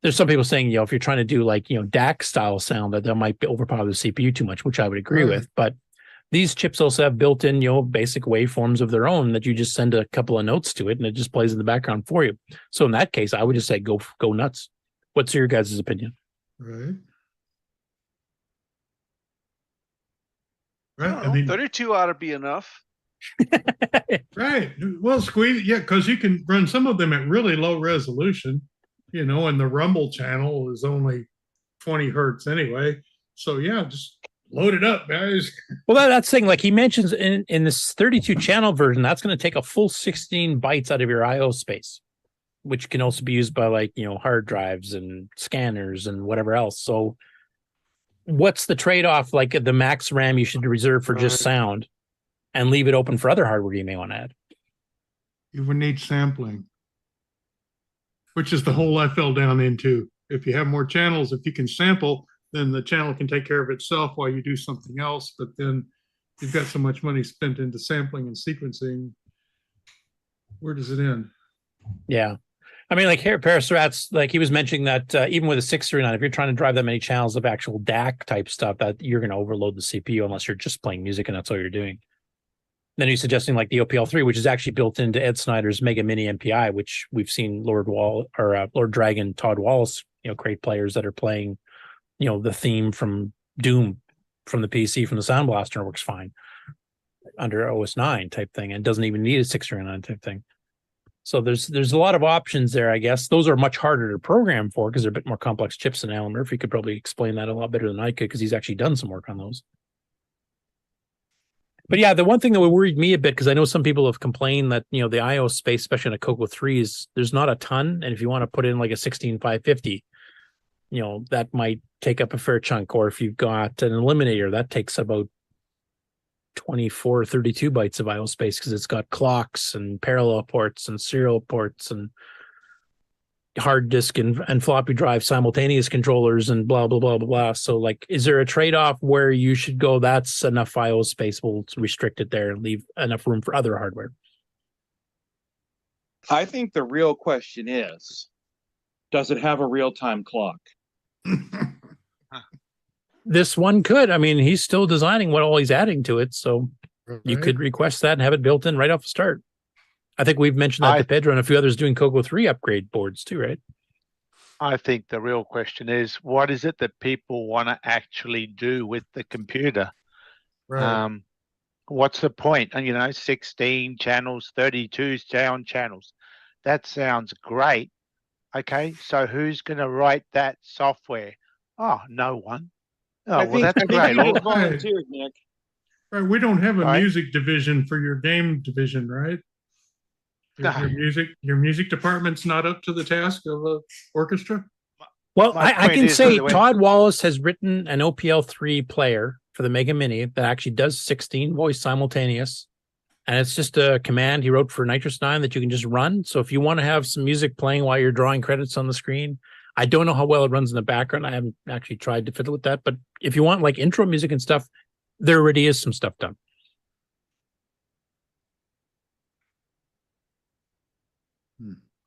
There's some people saying, if you're trying to do like, DAC style sound, that might be overpower the CPU too much, which I would agree with. But these chips also have built-in, basic waveforms of their own that you just send a couple of notes to it and it just plays in the background for you. So in that case, I would just say go nuts. What's your guys' opinion? Right. Right. I mean, 32 ought to be enough. Right. Well, squeeze, because you can run some of them at really low resolution, and the rumble channel is only 20 hertz anyway. So yeah, just load it up, guys. Well, that's the thing. Like he mentions in this 32 channel version, that's going to take a full 16 bytes out of your IO space, which can also be used by hard drives and scanners and whatever else. So what's the trade-off? Like the max RAM you should reserve for just sound and leave it open for other hardware you may want to add. You would need sampling, which is the hole I fell down into. If you have more channels, if you can sample, then the channel can take care of itself while you do something else. But then you've got so much money spent into sampling and sequencing. Where does it end? Yeah. I mean, like here, Paris Rats, like he was mentioning that even with a 639, if you're trying to drive that many channels of actual DAC type stuff, that you're going to overload the CPU unless you're just playing music and that's all you're doing. Then he's suggesting like the OPL3, which is actually built into Ed Snyder's Mega Mini MPI, which we've seen Lord Dragon, Todd Wallace, create players that are playing, the theme from Doom from the PC from the Sound Blaster works fine under OS 9 type thing and doesn't even need a 639 type thing. So there's a lot of options there, I guess. Those are much harder to program for because they're a bit more complex chips, and Alan Murphy could probably explain that a lot better than I could because he's actually done some work on those. But yeah, the one thing that worried me a bit, because I know some people have complained that, the IO space, especially in a CoCo 3, there's not a ton. And if you want to put in like a 16550, that might take up a fair chunk. Or if you've got an eliminator, that takes about 24, 32 bytes of IO space because it's got clocks and parallel ports and serial ports and hard disk and floppy drive simultaneous controllers and blah, blah, blah, blah, blah. So like, is there a trade-off where you should go, that's enough IO space, we'll restrict it there and leave enough room for other hardware? I think the real question is, does it have a real-time clock? This one could. I mean, he's still designing what all he's adding to it. So you could request that and have it built in right off the start. I think we've mentioned that to Pedro and a few others doing CoCo 3 upgrade boards too, right? I think the real question is, what is it that people want to actually do with the computer? Right. What's the point? And 16 channels, 32 sound channels. That sounds great. Okay, so who's going to write that software? Oh, no one. Oh, well, that's great. Volunteers, Nick. Right. We don't have a music division for your game division, right? Your music department's not up to the task of an orchestra? Well, I can say Todd Wallace has written an OPL3 player for the Mega Mini that actually does 16 voice simultaneous. And it's just a command he wrote for Nitrous 9 that you can just run. So if you want to have some music playing while you're drawing credits on the screen, I don't know how well it runs in the background. I haven't actually tried to fiddle with that. But if you want like intro music and stuff, there already is some stuff done.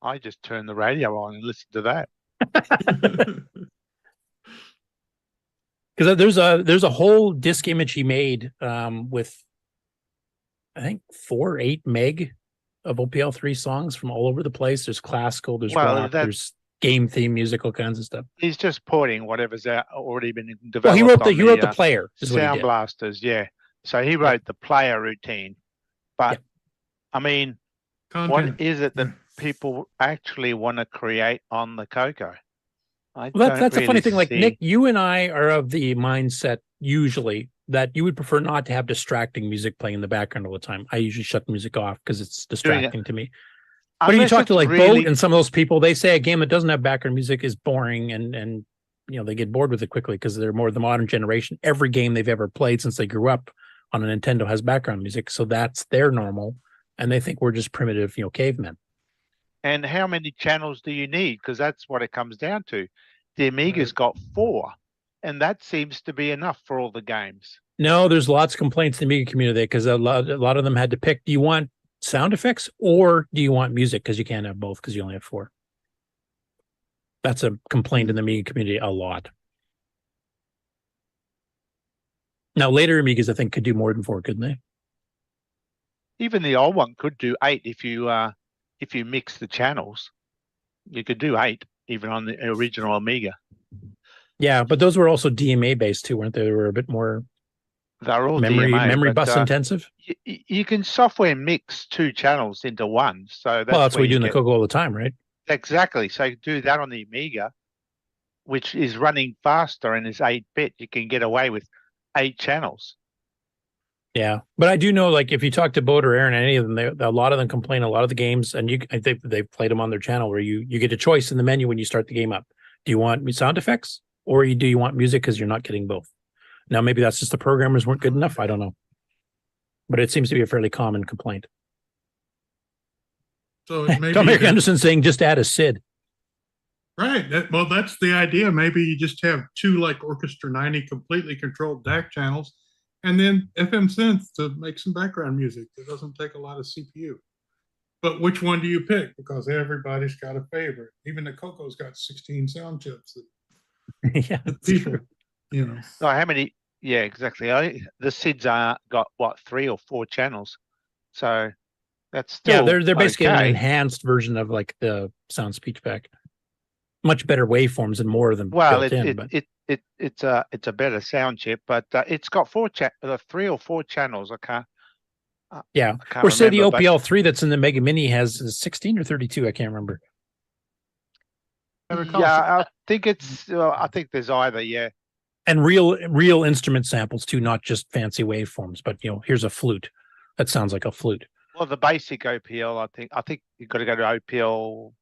I just turn the radio on and listen to that. Because there's a whole disk image he made with, I think, 4 or 8 meg of OPL3 songs from all over the place. There's classical, there's rock, there's game theme music, all kinds of stuff. He's just porting whatever's already been developed. Well, he wrote the player. Sound Blasters, yeah. So he wrote the player routine. But I mean, what is it that people actually want to create on the CoCo? That's a funny thing. Like Nick, you and I are of the mindset usually that you would prefer not to have distracting music playing in the background all the time. I usually shut the music off because it's distracting to me. But you talk to like Boat and some of those people, they say a game that doesn't have background music is boring and they get bored with it quickly because they're more the modern generation. Every game they've ever played since they grew up on a Nintendo has background music. So that's their normal. And they think we're just primitive, cavemen. And how many channels do you need? Because that's what it comes down to. The Amiga's got 4. and that seems to be enough for all the games. No, there's lots of complaints in the Amiga community because a lot of them had to pick, do you want sound effects or do you want music? Because you can't have both because you only have 4. That's a complaint in the Amiga community a lot. Now, later Amigas, I think, could do more than 4, couldn't they? Even the old one could do 8 if you mix the channels. You could do 8 even on the original Amiga. Yeah, but those were also DMA based too, weren't they? They were a bit more They're all memory DMA, bus but, intensive. You can software mix 2 channels into one. So That's what we do in the get, CoCo all the time, right? Exactly. So you do that on the Amiga, which is running faster and is 8-bit. You can get away with 8 channels. Yeah, but I do know, like, if you talk to Bode or Aaron, any of them, a lot of them complain. A lot of the games, and I think they've played them on their channel, where you get a choice in the menu when you start the game up. Do you want sound effects or do you want music? Because you're not getting both. Now, maybe that's just the programmers weren't good enough. I don't know, but it seems to be a fairly common complaint. So maybe Tom Eric Anderson saying just add a SID. Right. Well, that's the idea. Maybe you just have 2 like Orchestra 90 completely controlled DAC channels, and then FM synth to make some background music. It doesn't take a lot of CPU. But which one do you pick? Because everybody's got a favorite. Even the CoCo's got 16 sound chips. Yeah, people, you know. Oh, how many? Yeah, exactly. The SIDs are got what 3 or 4 channels, so that's still they're basically an okay. enhanced version of like the sound speech pack. Much better waveforms and more of them. Well, built in, but it's a better sound chip, but it's got 3 or 4 channels. I can't. Yeah, I can't or say the remember, but- OPL3 that's in the Mega Mini has 16 or 32. I can't remember. Yeah, I think it's. I think there's either. Yeah. And real instrument samples too, not just fancy waveforms. But here's a flute that sounds like a flute. Well, the basic OPL, I think you've got to go to OPL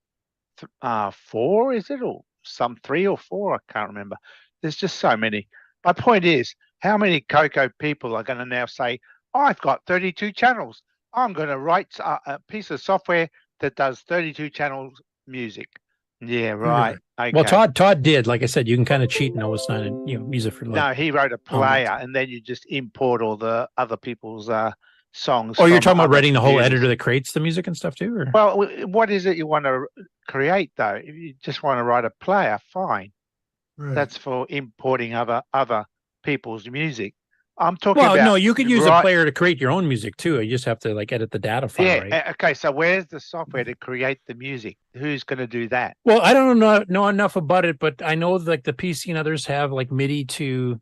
4, is it, or some 3 or 4? I can't remember. There's just so many. My point is, how many CoCo people are going to now say, I've got 32 channels. I'm going to write a piece of software that does 32 channels music. Yeah, right. Okay. Well, Todd did. Like I said, you can kind of cheat and always sign and use it for. No, he wrote a player, and then you just import all the other people's songs. Oh, you're from talking about other writing the whole computers. editor that creates the music and stuff too? Or? Well, what is it you want to create though? If you just want to write a player, fine. Right. That's for importing other people's music. I'm talking Well, about. no, you could use a player to create your own music too. You just have to like edit the data file, Yeah. right? Okay. So where's the software to create the music? Who's going to do that? Well, I don't know enough about it, but I know like the PC and others have like MIDI to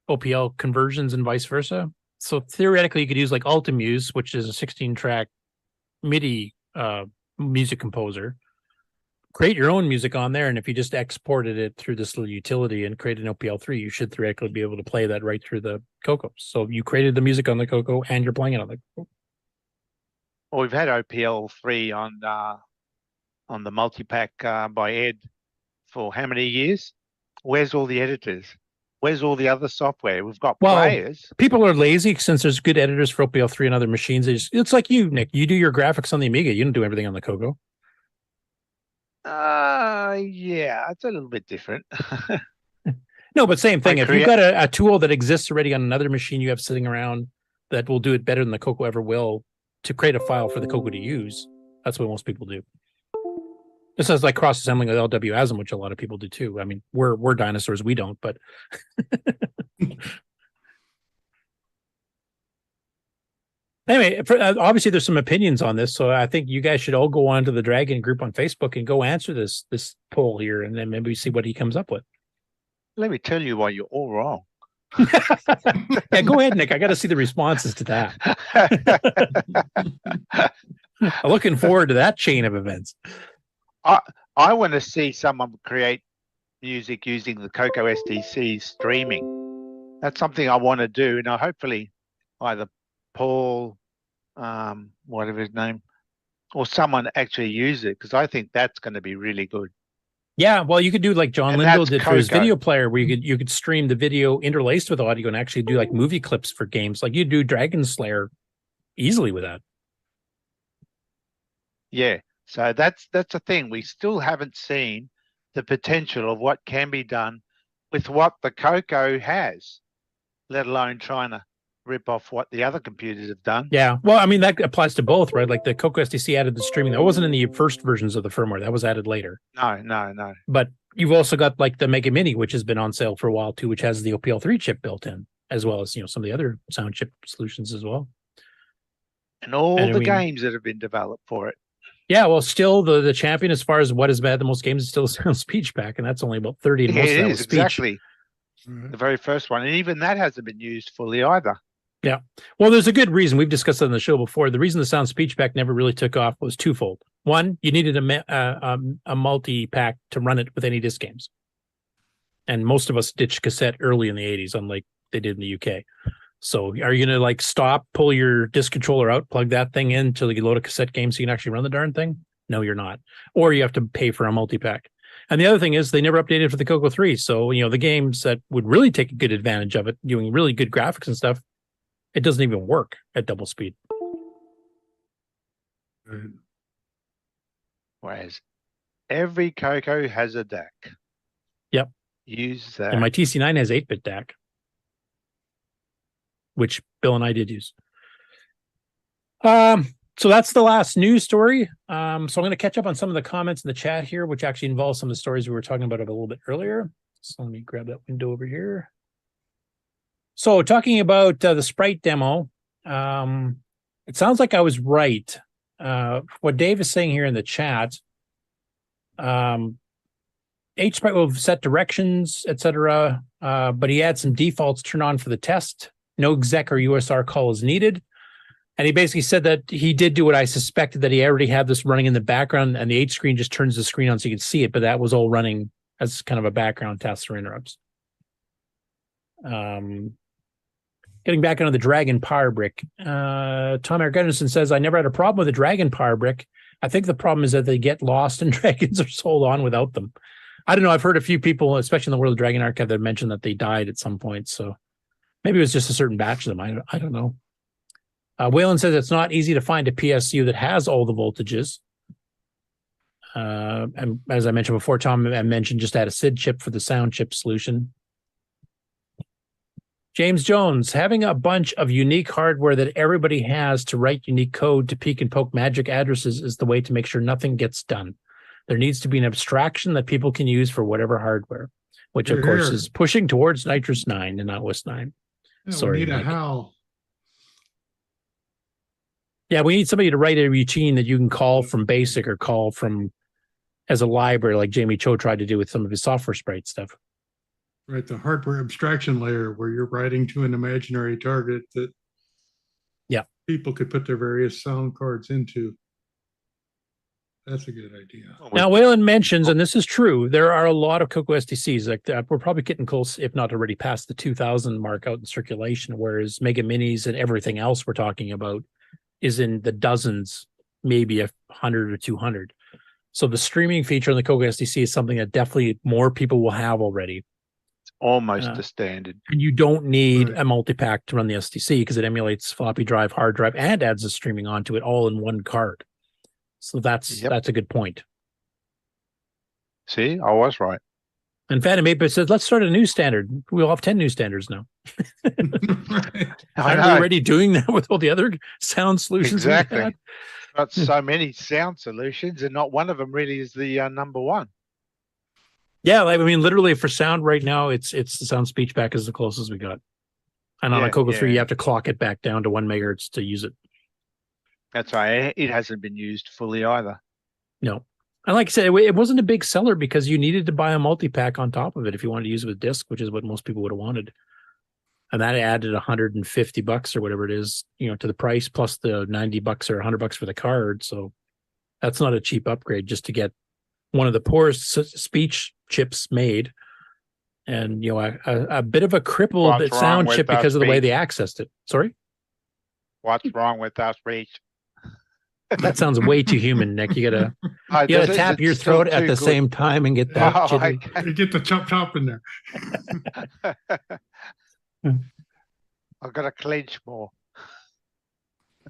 OPL conversions and vice versa. So theoretically, you could use like Ultimuse, which is a 16-track MIDI music composer. Create your own music on there, and if you just exported it through this little utility and create an OPL3, you should theoretically be able to play that right through the CoCo. So you created the music on the CoCo, and you're playing it on the CoCo. Well, we've had OPL3 on the multi-pack by Ed for how many years? Where's all the editors? Where's all the other software? We've got players. People are lazy since there's good editors for OPL3 and other machines. It's like you, Nick. You do your graphics on the Amiga. You don't do everything on the CoCo. Yeah, it's a little bit different. No, but same thing. I If you've got a tool that exists already on another machine you have sitting around that will do it better than the CoCo ever will to create a file for the CoCo to use, that's what most people do. This is like cross-assembling with LWASM, which a lot of people do too. I mean, we're dinosaurs. We don't, but anyway, obviously there's some opinions on this, so I think you guys should all go on to the Dragon group on Facebook and go answer this poll here, and then maybe see what he comes up with. Let me tell you why you're all wrong. Yeah, go ahead, Nick. I got to see the responses to that. I'm looking forward to that chain of events. I want to see someone create music using the CoCo SDC streaming. That's something I want to do, and hopefully either Paul, whatever his name, or someone actually use it, because I think that's going to be really good. Yeah, well, you could do like John And Lindell that's did for his CoCo. video player, where you could stream the video interlaced with audio and actually do like movie clips for games. Like you do Dragon Slayer easily with that. Yeah, so that's a thing. We still haven't seen the potential of what can be done with what the CoCo has, let alone trying to rip off what the other computers have done. Yeah. Well, I mean, that applies to both, right? Like the CoCo SDC added the streaming. That wasn't in the first versions of the firmware. That was added later. No. But you've also got like the Mega Mini, which has been on sale for a while too, which has the OPL3 chip built in, as well as, some of the other sound chip solutions as well. And all the games that have been developed for it. Yeah, well, still the champion as far as what has had the most games is still Sound Speech Pack, and that's only about 30, and most of that was speech. Exactly. The very first one, and even that hasn't been used fully either. Yeah. Well, there's a good reason. We've discussed it on the show before. The reason the Sound Speech Pack never really took off was twofold. One, you needed a multi-pack to run it with any disc games. And most of us ditched cassette early in the 80s, unlike they did in the UK. So are you going to stop, pull your disc controller out, plug that thing in until you load a cassette game so you can actually run the darn thing? No, you're not. Or you have to pay for a multi-pack. And the other thing is they never updated for the CoCo 3. So, the games that would really take a good advantage of it, doing really good graphics and stuff, it doesn't even work at double speed. Whereas every CoCo has a DAC. Yep. Use that. And my TC9 has 8-bit DAC, which Bill and I did use. So that's the last news story. So I'm going to catch up on some of the comments in the chat here, which actually involves some of the stories we were talking about a little bit earlier. So let me grab that window over here. So talking about the Sprite demo, it sounds like I was right. What Dave is saying here in the chat, HSprite will set directions, etc., but he had some defaults turned on for the test. No exec or USR call is needed. And he basically said that he did do what I suspected, that he already had this running in the background, and the H screen just turns the screen on so you can see it, but that was all running as kind of a background test for interrupts. Getting back into the Dragon Power Brick, Tom Eric Gunderson says, I never had a problem with the Dragon Power Brick. I think the problem is that they get lost and dragons are sold on without them. I don't know. I've heard a few people, especially in the World of Dragon Archive, that mentioned that they died at some point. So maybe it was just a certain batch of them. I don't know. Waylon says it's not easy to find a PSU that has all the voltages. And as I mentioned before, Tom mentioned just add a SID chip for the sound chip solution. James Jones, having a bunch of unique hardware that everybody has to write unique code to peek and poke magic addresses is the way to make sure nothing gets done. There needs to be an abstraction that people can use for whatever hardware, which of course is pushing towards Nitrous 9 and not WIS 9. Yeah, Sorry, we need Mike. a HAL. Yeah, we need somebody to write a routine that you can call from BASIC or call from as a library, like Jamie Cho tried to do with some of his software sprite stuff. Right, the hardware abstraction layer where you're writing to an imaginary target that people could put their various sound cards into. That's a good idea. Now, Waylon mentions, and this is true, there are a lot of CoCo SDCs. Like we're probably getting close, if not already past the 2,000 mark out in circulation, whereas Mega Minis and everything else we're talking about is in the dozens, maybe 100 or 200. So the streaming feature on the CoCo SDC is something that definitely more people will have already. It's almost a standard. And you don't need a multi-pack to run the SDC because it emulates floppy drive, hard drive, and adds the streaming onto it all in one card. So that's a good point. See, I was right. And Phantom 8-Bit says, let's start a new standard. We'll have 10 new standards now. Aren't we already doing that with all the other sound solutions? Exactly. Got so many sound solutions, and not one of them really is the number one. Yeah, I mean, literally for sound right now, it's the Sound Speech Pack is the closest we got. And on a CoCo 3, you have to clock it back down to 1 megahertz to use it. That's right. It hasn't been used fully either. No. And like I said, it wasn't a big seller because you needed to buy a multi-pack on top of it if you wanted to use it with disc, which is what most people would have wanted. And that added $150 or whatever it is, to the price, plus the $90 or $100 for the card. So that's not a cheap upgrade just to get one of the poorest speech chips made, and a bit of a crippled sound chip because of the way they accessed it. Sorry, what's wrong with that speech? That sounds way too human, Nick. You gotta tap your throat at the same time and get that. You get the chop in there. I've got to clench more.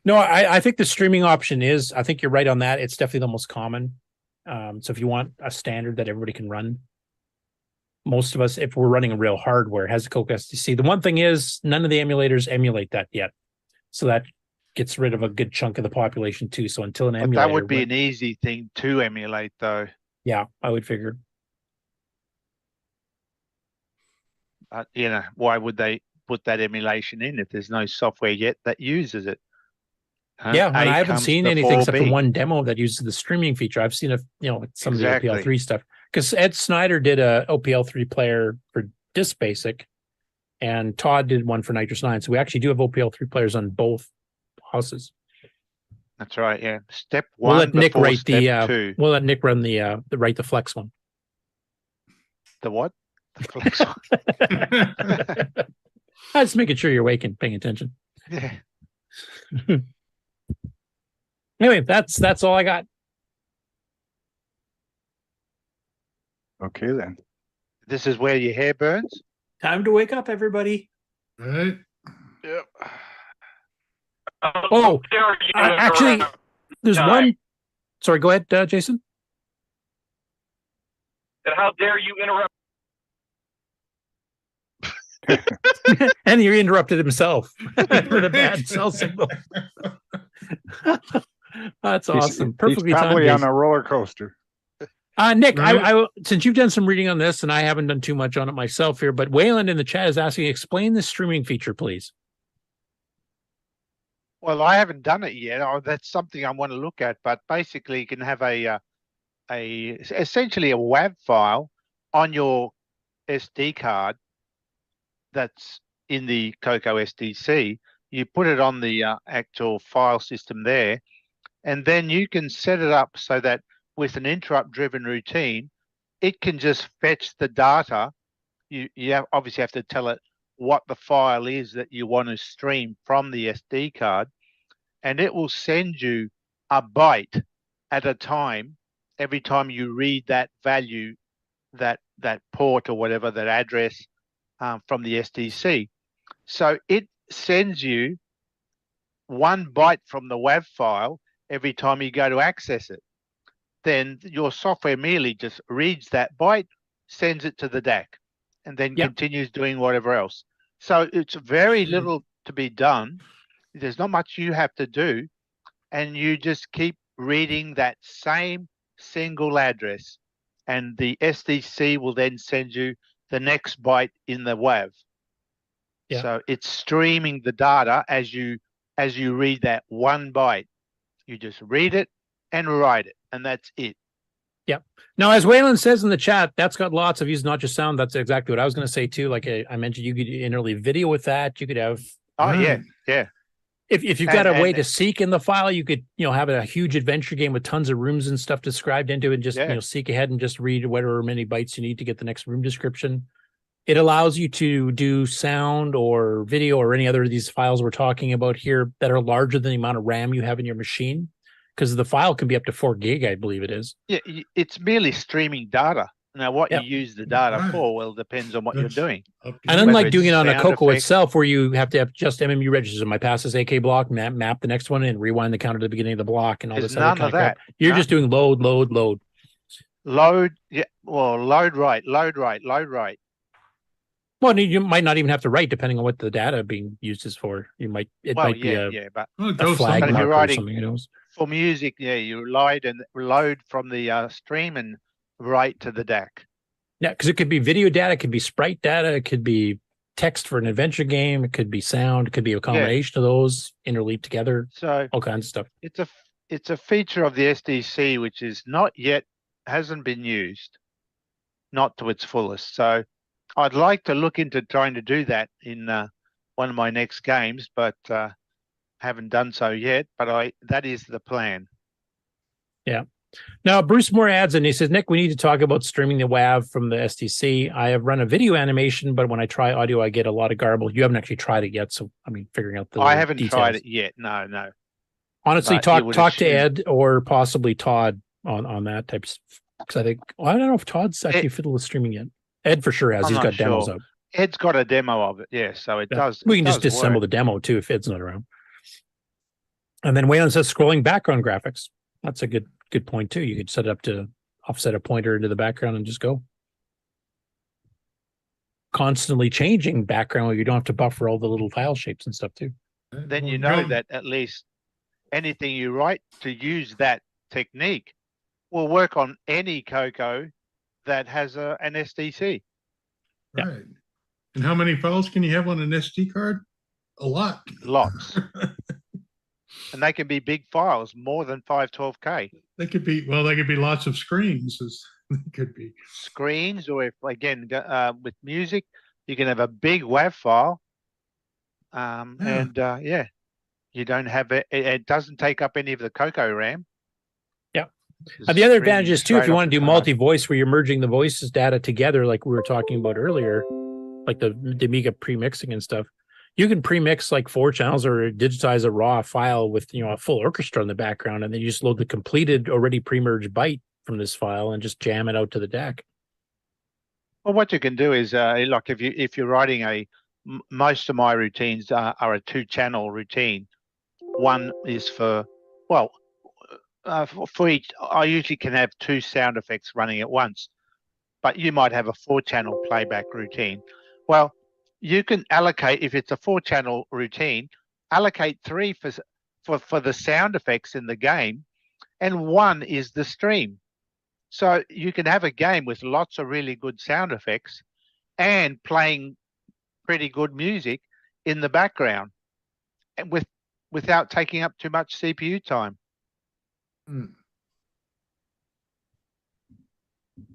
No, I think the streaming option is. I think you're right on that. It's definitely the most common. So if you want a standard that everybody can run, most of us, if we're running a real hardware, has a CoCo SDC. The one thing is none of the emulators emulate that yet. So that gets rid of a good chunk of the population too. So until an But emulator, that would be an easy thing to emulate, though. yeah, I would figure. Why would they put that emulation in if there's no software yet that uses it? Yeah, and I haven't seen anything except for 4B. one demo that uses the streaming feature. I've seen some of the Exactly. OPL3 stuff because Ed Snyder did a OPL3 player for Disk Basic, and Todd did one for Nitrous 9. So we actually do have OPL3 players on both houses. That's right. Yeah. Step one. We'll let Nick before write step two. We'll let Nick run the write the Flex one. The what? The Flex one. I'm just making sure you're awake and paying attention. Yeah. Anyway, that's all I got. Okay, then. This is where your hair burns. Time to wake up, everybody. Right. Yep. Oh, actually, there's one. Sorry, go ahead, Jason. And how dare you interrupt? And he interrupted himself with a bad cell signal. That's awesome. Perfectly He's probably timed. on a roller coaster. Nick, I since you've done some reading on this, and I haven't done too much on it myself here, but Wayland in the chat is asking, explain the streaming feature, please. Well, I haven't done it yet. That's something I want to look at. But basically, you can have essentially a WAV file on your SD card that's in the CoCo SDC. You put it on the actual file system there, and then you can set it up so that with an interrupt-driven routine, it can just fetch the data. You obviously have to tell it what the file is that you want to stream from the SD card, and it will send you a byte at a time every time you read that value, that port or whatever, that address from the SDC. So it sends you 1 byte from the WAV file every time you go to access it. Then your software merely just reads that byte, sends it to the DAC, and then continues doing whatever else. So it's very little to be done. There's not much you have to do, and you just keep reading that same single address, and the SDC will then send you the next byte in the WAV. Yeah. So it's streaming the data as you read that 1 byte. You just read it and write it, and that's it. Yep. Now, as Wayland says in the chat, that's got lots of uses, not just sound. That's exactly what I was going to say too. Like I mentioned, you could interleave video with that. You could have. Oh yeah. If you've got a way to seek in the file, you could have a huge adventure game with tons of rooms and stuff described into it, and just seek ahead and just read whatever many bytes you need to get the next room description. It allows you to do sound or video or any other of these files we're talking about here that are larger than the amount of RAM you have in your machine, because the file can be up to 4 gig, I believe it is. Yeah, it's merely streaming data. Now, what you use the data for, well, depends on what you're doing. And unlike doing it on a CoCo itself, where you have to have just MMU registers, my pass this AK block, map the next one, and rewind the counter to the beginning of the block, and all There's this other none kind of of crap. that. You're just doing load. Load, yeah. Well, load right. Well, you might not even have to write, depending on what the data being used is for. It might be but a flag if you're marker or writing something. Who knows? for music, you load from the stream and write to the DAC. Yeah, because it could be video data, it could be sprite data, it could be text for an adventure game, it could be sound, it could be a combination of those interleaved together. So all kinds of stuff. It's a feature of the SDC which is hasn't been used, not to its fullest. So I'd like to look into trying to do that in one of my next games, but haven't done so yet. But that is the plan. Yeah. Now, Bruce Moore adds, and he says, Nick, we need to talk about streaming the WAV from the SDC. I have run a video animation, but when I try audio, I get a lot of garble. You haven't actually tried it yet, so figuring out the I haven't details. tried it yet. No. Honestly, But talk to Ed or possibly Todd on that type of, because I think I don't know if Todd's actually fiddled with streaming yet. Ed for sure has. I'm He's not got demos sure. up. Ed's got a demo of it, so it does. We can it just does disassemble work. the demo too if Ed's not around. And then Wayland says scrolling background graphics. That's a good point too. You could set it up to offset a pointer into the background and just go. constantly changing background where you don't have to buffer all the little tile shapes and stuff too. Then you know that at least anything you write to use that technique will work on any CoCo that has an SDC. Right. And how many files can you have on an SD card? A lot. Lots. And they can be big files, more than 512K. They could be, well, they could be lots of screens. They could be screens, or if again with music, you can have a big WAV file. And yeah, you don't have it. It doesn't take up any of the CoCo RAM. Yeah. The other advantage is too, if you want to do multi-voice where you're merging the voices data together, like we were talking about earlier, like the Amiga pre-mixing and stuff, you can pre-mix like 4 channels or digitize a raw file with, you know, a full orchestra in the background, and then you just load the completed already pre-merged byte from this file and just jam it out to the DAC. Well, what you can do is like if you're writing most of my routines are a 2-channel routine. One is for each. I usually can have 2 sound effects running at once, but you might have a 4-channel playback routine. Well, you can allocate, if it's a 4-channel routine, allocate 3 for the sound effects in the game, and 1 is the stream. So you can have a game with lots of really good sound effects and playing pretty good music in the background, and without taking up too much CPU time.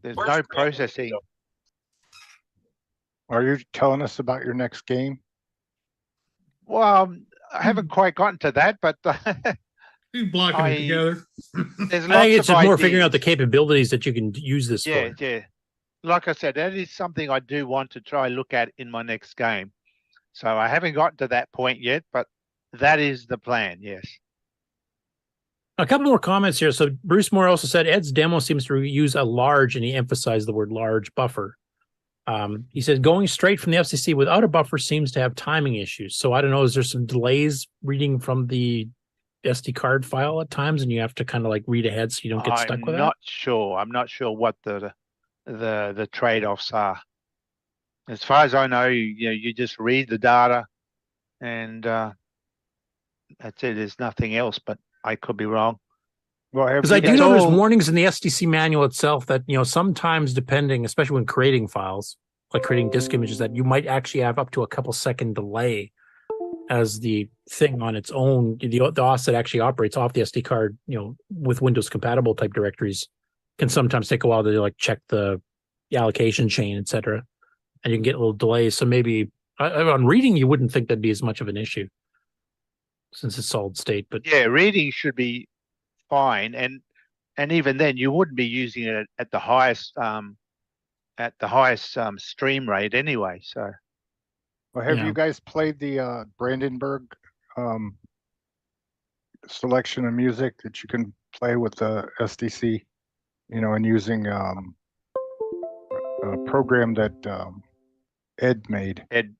There's no processing. Are you telling us about your next game? Well, I haven't quite gotten to that, but you blocking it together. There's I lots think it's of just more ideas. figuring out the capabilities that you can use this Yeah, for. yeah. Like I said, that is something I do want to try look at in my next game. So I haven't gotten to that point yet, but that is the plan. Yes. A couple more comments here. So Bruce Moore also said Ed's demo seems to use a large, and he emphasized the word large buffer. He said going straight from the FCC without a buffer seems to have timing issues. So I don't know, is there some delays reading from the SD card file at times, and you have to kind of like read ahead so you don't get stuck with I'm not sure. I'm not sure what the trade-offs are. As far as I know, you just read the data, and that's it. There's nothing else, but I could be wrong. Well, because I do know there's warnings in the SDC manual itself that, you know, sometimes depending, especially when creating files, like creating disk images, that you might actually have up to a couple second delay as the thing on its own. The OS that actually operates off the SD card, you know, with Windows compatible type directories can sometimes take a while to like check the allocation chain, etc. And you can get a little delays. So maybe on reading, you wouldn't think that'd be as much of an issue since it's solid state. But yeah, reading should be fine, and even then you wouldn't be using it at the highest stream rate anyway. So well, have you guys played the Brandenburg selection of music that you can play with the SDC, you know, and using a program that Ed made, Ed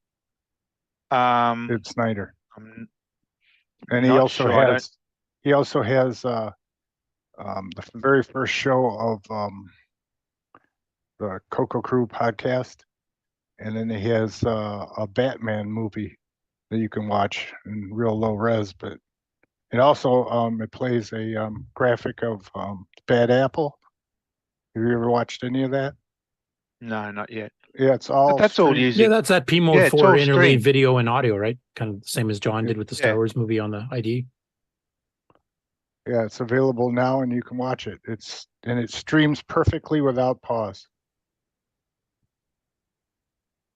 Snyder, and he also has the very first show of the CoCo Crew podcast, and then he has a Batman movie that you can watch in real low res. But it also it plays a graphic of Bad Apple. Have you ever watched any of that? No, not yet. Yeah, it's all. But that's all streamed. using. yeah, that's that P mode Yeah, it's for all interleave streamed. video and audio, right? Kind of the same as John did with the Star Wars movie on the ID. Yeah, it's available now, and you can watch it. It streams perfectly without pause.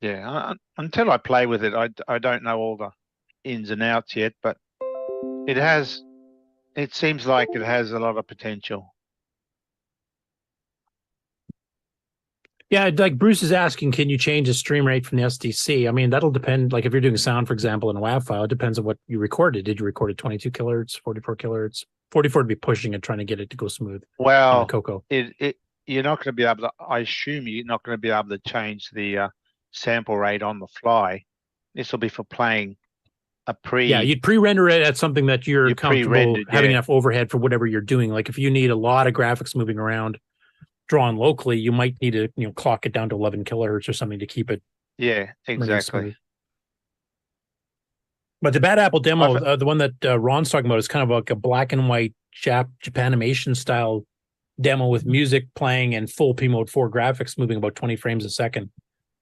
Yeah, until I play with it, I don't know all the ins and outs yet, but it seems like it has a lot of potential. Yeah, like Bruce is asking, can you change the stream rate from the SDC? I mean, that'll depend. Like if you're doing sound, for example, in a WAV file, it depends on what you recorded. Did you record at 22 kilohertz, 44 kilohertz? 44 to be pushing and trying to get it to go smooth. Well, CoCo. You're not going to be able to. I assume you're not going to be able to change the sample rate on the fly. This will be for playing a pre. Yeah, you'd pre-render it at something that you're comfortable pre-rendered, having yeah. enough overhead for whatever you're doing. Like if you need a lot of graphics moving around, drawn locally, you might need to clock it down to 11 kilohertz or something to keep it Yeah, running exactly. smooth. But the Bad Apple demo, the one that Ron's talking about, is kind of like a black and white Japanimation style demo with music playing and full P mode 4 graphics moving about 20 frames a second,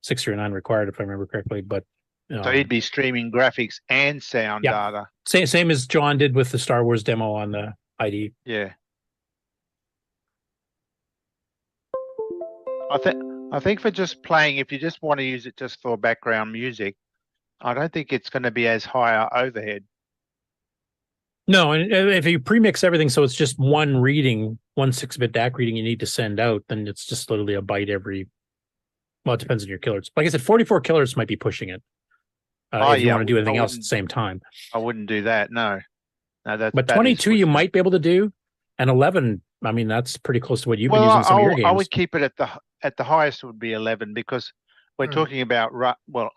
60 or 9 required if I remember correctly. But So he'd be streaming graphics and sound data. Same as John did with the Star Wars demo on the ID. Yeah. I think for just playing, if you just want to use it just for background music, I don't think it's going to be as high a overhead. No, and if you premix everything so it's just one reading, one 6-bit DAC reading you need to send out, then it's just literally a byte every. Well, it depends on your kilohertz. Like I said, 44 kilohertz might be pushing it. If you want to do anything else at the same time. I wouldn't do that. No, that's. But 22 you might be able to do, and 11. I mean, that's pretty close to what you've been Well, using some of your games. I would keep it at the highest would be 11 because we're talking about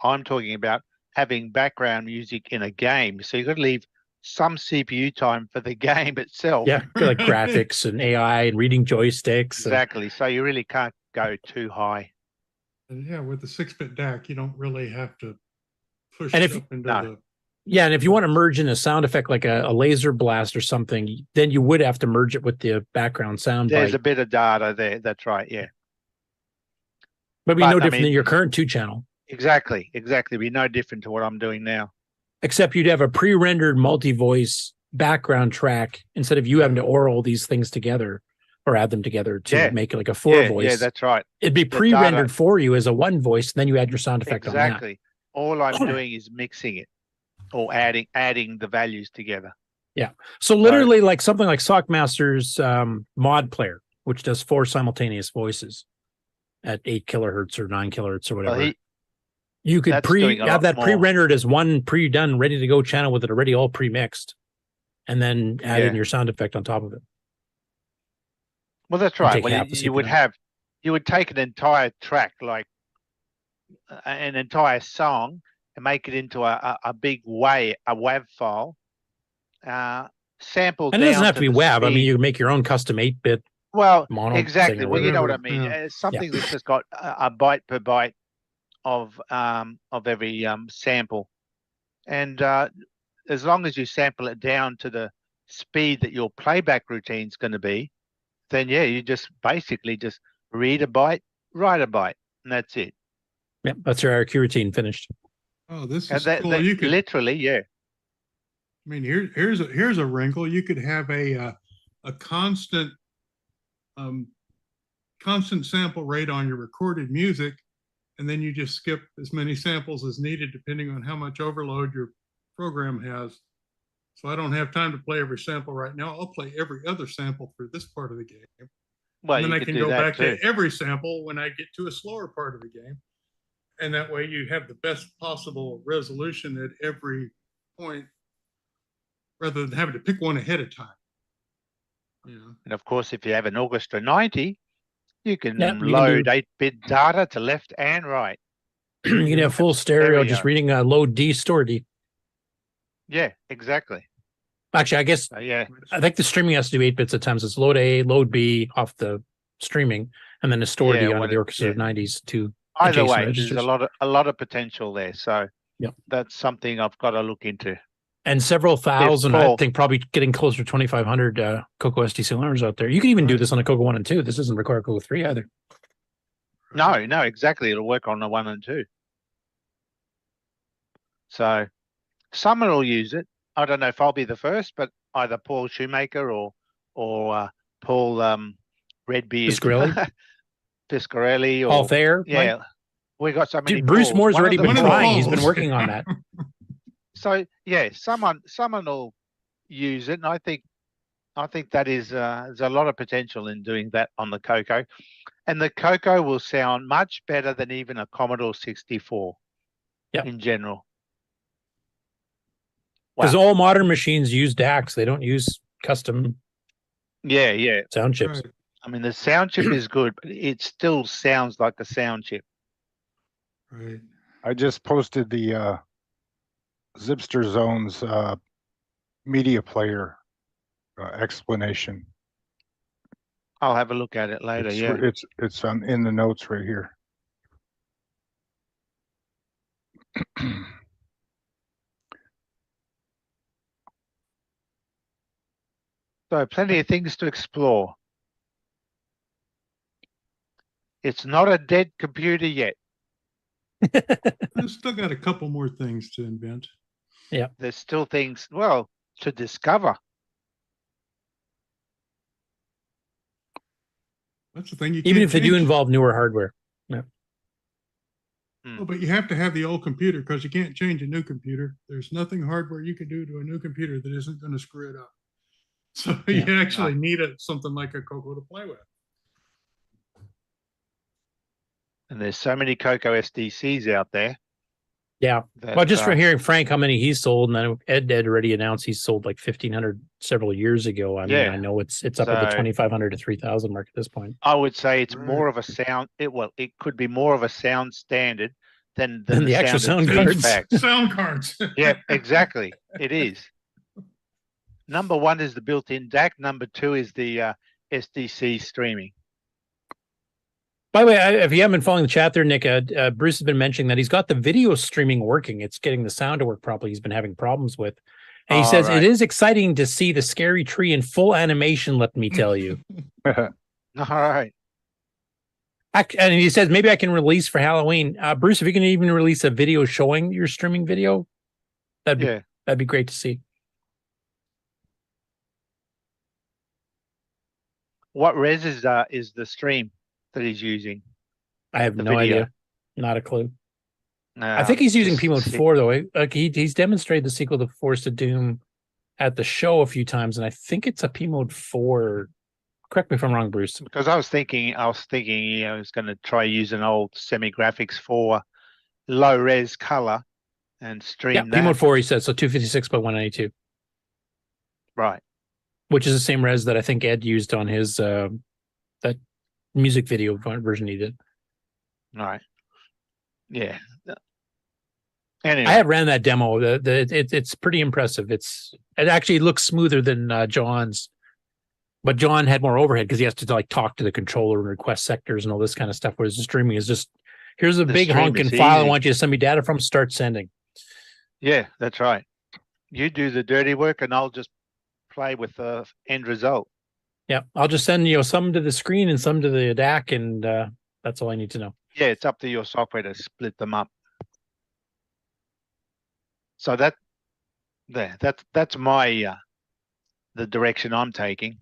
I'm talking about having background music in a game, so you've got to leave some CPU time for the game itself. Yeah, like graphics and AI and reading joysticks. Exactly. So you really can't go too high. And yeah, with the 6-bit DAC, you don't really have to push And it if- up into No. the. Yeah, and if you want to merge in a sound effect like a laser blast or something, then you would have to merge it with the background sound There's bite. a bit of data there. That's right. Yeah. But it'd be but, no I different than mean- your current 2-channel. Exactly. It'd be no different to what I'm doing now. Except you'd have a pre-rendered multi-voice background track instead of you having to oral these things together or add them together to make it like a 4-voice. Yeah, that's right. It'd be The pre-rendered data- for you as a 1 voice, and then you add your sound effect on that. Exactly. All I'm doing is mixing it or adding the values together. Yeah. So literally like something like Sockmaster's mod player, which does 4 simultaneous voices at 8 kilohertz or 9 kilohertz or whatever. You could that's doing a have lot that more. pre-rendered as one pre-done, ready to go channel with it already all pre-mixed, and then add in Yeah. your sound effect on top of it. Well, that's And right. take Well, half the you would CPU. you would take an entire track, like an entire song, and make it into a big WAV file. Sample. And it doesn't down have to be the WAV. I mean, speed. you can make your own custom 8-bit. Well, mono exactly. thing or Well, you know what I whatever. mean. Yeah. Something that's just got a byte per byte of every sample, and as long as you sample it down to the speed that your playback routine's going to be, then yeah, you just basically just read a byte, write a byte, and that's it. Yeah, that's your RQ routine finished. Oh, this And is cool. You could literally, yeah. I mean, here's a wrinkle. You could have a constant constant sample rate on your recorded music, and then you just skip as many samples as needed depending on how much overload your program has. So I don't have time to play every sample right now. I'll play every other sample for this part of the game. Well, and then you I could can do go that back too. to every sample when I get to a slower part of the game. And that way you have the best possible resolution at every point rather than having to pick one ahead of time. You know? And of course, if you have an Orchestra 90, you can Yeah, you can load do- 8-bit data to left and right. You can have full stereo, we just go. reading load D, store D. Yeah, exactly. Actually, I guess Yeah. I think the streaming has to do 8 bits at times. It's load A, load B off the streaming, and then a store D Yeah, onto when the it- Orchestra yeah. 90s to Either adjacent way, registers. there's a lot of potential there. So Yep. that's something I've got to look into. And several thousand, I Paul- think probably getting closer to 2,500 CoCo SDC learners out there. You can even do this on a CoCo 1 and 2. This doesn't require CoCo 3 either. No, exactly. It'll work on the 1 and 2. So someone will use it. I don't know if I'll be the first, but either Paul Shoemaker or Paul Redbeard Piscarelli? Piscarelli or Paul Thayer, Yeah. Mike? We got so many. Dude, Bruce Pauls. Moore's One of already them been is trying. He's Paul. been working on that. So yeah, someone will use it, and I think that is there's a lot of potential in doing that on the CoCo, and the CoCo will sound much better than even a Commodore 64. Yep. In general. Because all modern machines use DACs. They don't use custom Yeah. sound chips. I mean, the sound chip is good, but it still sounds like a sound chip. Right. I just posted the Zipster Zones media player explanation. I'll have a look at it later. It's, yeah. it's in the notes right here. So plenty of things to explore. It's not a dead computer yet. I've still got a couple more things to invent. Yeah. There's still things, well, to discover. That's the thing. You Even can't if they do change. involve newer hardware. Yeah. Well, but you have to have the old computer because you can't change a new computer. There's nothing hardware you can do to a new computer that isn't going to screw it up. So you actually need something like a CoCo to play with. And there's so many CoCo SDCs out there. Yeah. That, Well, just from hearing Frank how many he's sold, and then Ed already announced he's sold like 1,500 several years ago. I mean, I know it's up at the 2,500 to 3,000 mark at this point. I would say it's more of a sound. It could be more of a sound standard than the actual sound cards. Sound cards. Yeah, exactly. It is. Number one is the built-in DAC. Number two is the SDC streaming. By the way, if you haven't been following the chat there, Nick, Bruce has been mentioning that he's got the video streaming working. It's getting the sound to work properly. He's been having problems with. And he says, it is exciting to see the scary tree in full animation, let me tell you. All right. And he says, maybe I can release for Halloween. Bruce, if you can even release a video showing your streaming video, that'd be great to see. What res is the stream that he's using? I have no idea. Not a clue. I think he's using P-Mode 4, though. Like he's demonstrated the sequel to Force of Doom at the show a few times, and I think it's a P-Mode 4. Correct me if I'm wrong, Bruce. Because I was thinking I was going to try use an old semi-graphics for low-res color and stream that. P-Mode 4, he says, so 256 by 192. Right. Which is the same res that I think Ed used on his that music video version he did. All right. Yeah. Anyway. I have ran that demo. It's pretty impressive. It actually looks smoother than John's, but John had more overhead because he has to like talk to the controller and request sectors and all this kind of stuff. Whereas the streaming is just here's a big honking file I want you to send me data from. Start sending. Yeah, that's right. You do the dirty work, and I'll just play with the end result. Yeah, I'll just send some to the screen and some to the DAC, and that's all I need to know. Yeah, it's up to your software to split them up. So that's my the direction I'm taking.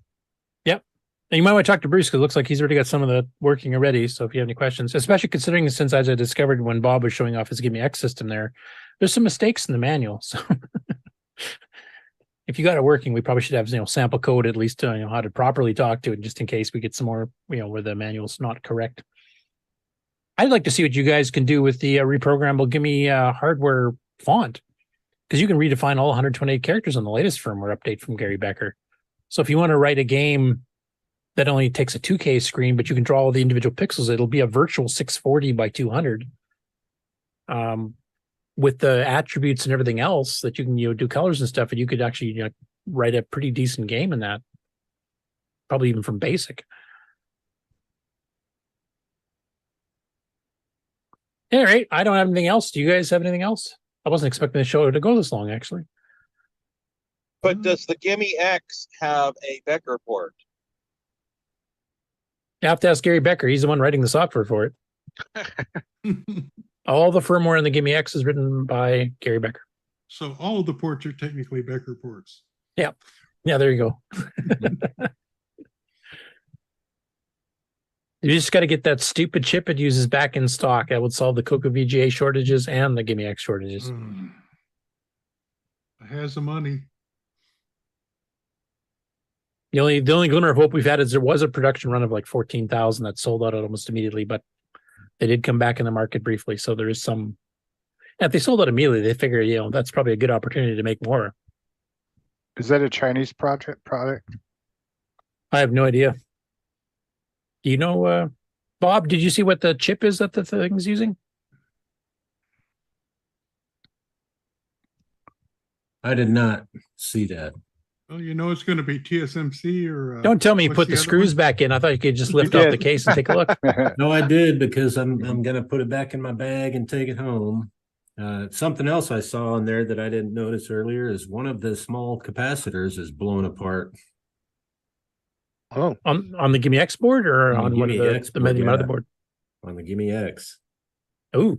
Yep. And you might want to talk to Bruce because it looks like he's already got some of the working already. So if you have any questions, especially considering since as I discovered when Bob was showing off his Give Me X system there's some mistakes in the manual. So if you got it working, we probably should have sample code at least to how to properly talk to it, just in case we get some more where the manual's not correct. I'd like to see what you guys can do with the reprogrammable Gimme hardware font, because you can redefine all 128 characters on the latest firmware update from Gary Becker. So if you want to write a game that only takes a 2K screen, but you can draw all the individual pixels, it'll be a virtual 640 by 200. With the attributes and everything else that you can do colors and stuff, and you could actually write a pretty decent game in that, probably even from basic. All right, I don't have anything else. Do you guys have anything else? I wasn't expecting the show to go this long, actually. But does the Gimme X have a Becker port? You have to ask Gary Becker. He's the one writing the software for it. All the firmware in the Gimme X is written by Gary Becker. So all of the ports are technically Becker ports. Yeah. Yeah, there you go. You just got to get that stupid chip it uses back in stock. That would solve the CoCo VGA shortages and the Gimme X shortages. It has the money. The only glimmer of hope we've had is there was a production run of like 14,000 that sold out almost immediately, but they did come back in the market briefly. So there is some. If they sold out immediately, they figure that's probably a good opportunity to make more. Is that a Chinese product? I have no idea. Do you know, Bob? Did you see what the chip is that the thing's using? I did not see that. Well, it's going to be TSMC or. Don't tell me you put the screws back in. I thought you could just lift off the case and take a look. No, I did, because I'm going to put it back in my bag and take it home. Something else I saw in there that I didn't notice earlier is one of the small capacitors is blown apart. Oh, On the Gimme X board or on one of Gimme the X the menu board, motherboard? On the Gimme X. Oh,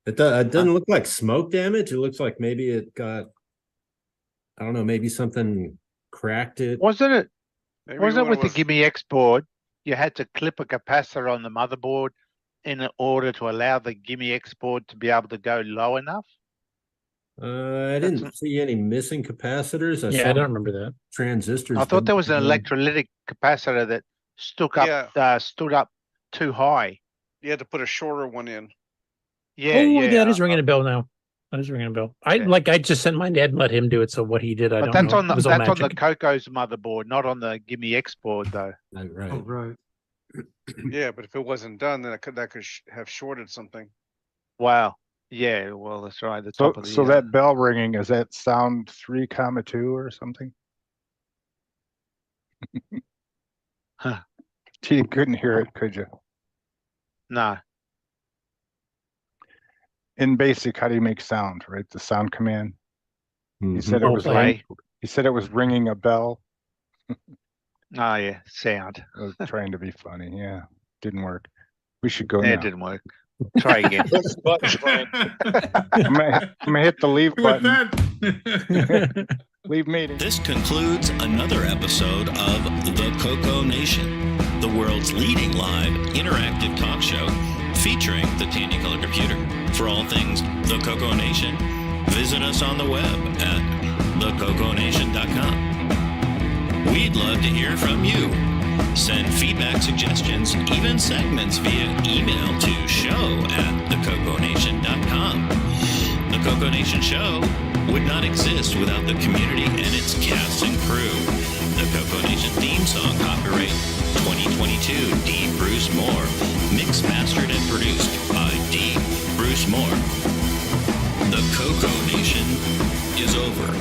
it doesn't look like smoke damage. It looks like maybe it got, I don't know, maybe something cracked it. wasn't it? Maybe Wasn't it when with the Gimme X board? You had to clip a capacitor on the motherboard in order to allow the Gimme X board to be able to go low enough. I didn't see any missing capacitors. I yeah, saw I don't remember that. transistors. I thought there was an been- electrolytic capacitor that stood up too high. You had to put a shorter one in. Yeah, Oh, yeah. that is ringing a bell now. That is ringing a bell. I just sent my dad and let him do it. So what he did, I But don't that's know. on the It was all that's on the magic. CoCo's motherboard, not on the Gimme X board though. Right. Oh, right. Yeah, but if it wasn't done, then that could have shorted something. Wow. Yeah, well that's right. The So, top of the so that bell ringing, is that sound 3,2 or something? Huh. You couldn't hear it, could you? No. In BASIC, how do you make sound, right? The sound command. You said it Oh, was play. you said it was ringing a bell. Oh yeah, sound. I was trying to be funny. Yeah, didn't work. We should go Yeah, now. it didn't work. Try again. I'm gonna hit the leave button. Leave meeting. This concludes another episode of the CoCo Nation, the world's leading live interactive talk show featuring the Tandy Color Computer. For all things the CoCo Nation, visit us on the web at thecoconation.com. We'd love to hear from you. Send feedback, suggestions, even segments via email to show@thecoconation.com. The CoCo Nation Show would not exist without the community and its cast and crew. The CoCo Nation theme song, copyright 2022, D. Bruce Moore. Mixed, mastered, and produced by D. Bruce Moore. The CoCo Nation is over.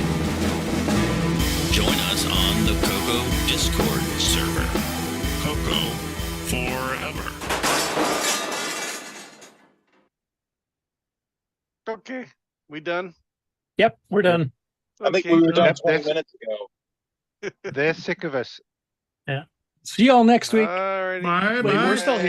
Join us on the CoCo Discord server. CoCo forever. Okay, we done? Yep, we're done. I think we were done Yep, 20 that's- minutes ago. They're sick of us. Yeah. See y'all next week. Alrighty. Bye. Wait, we're still here.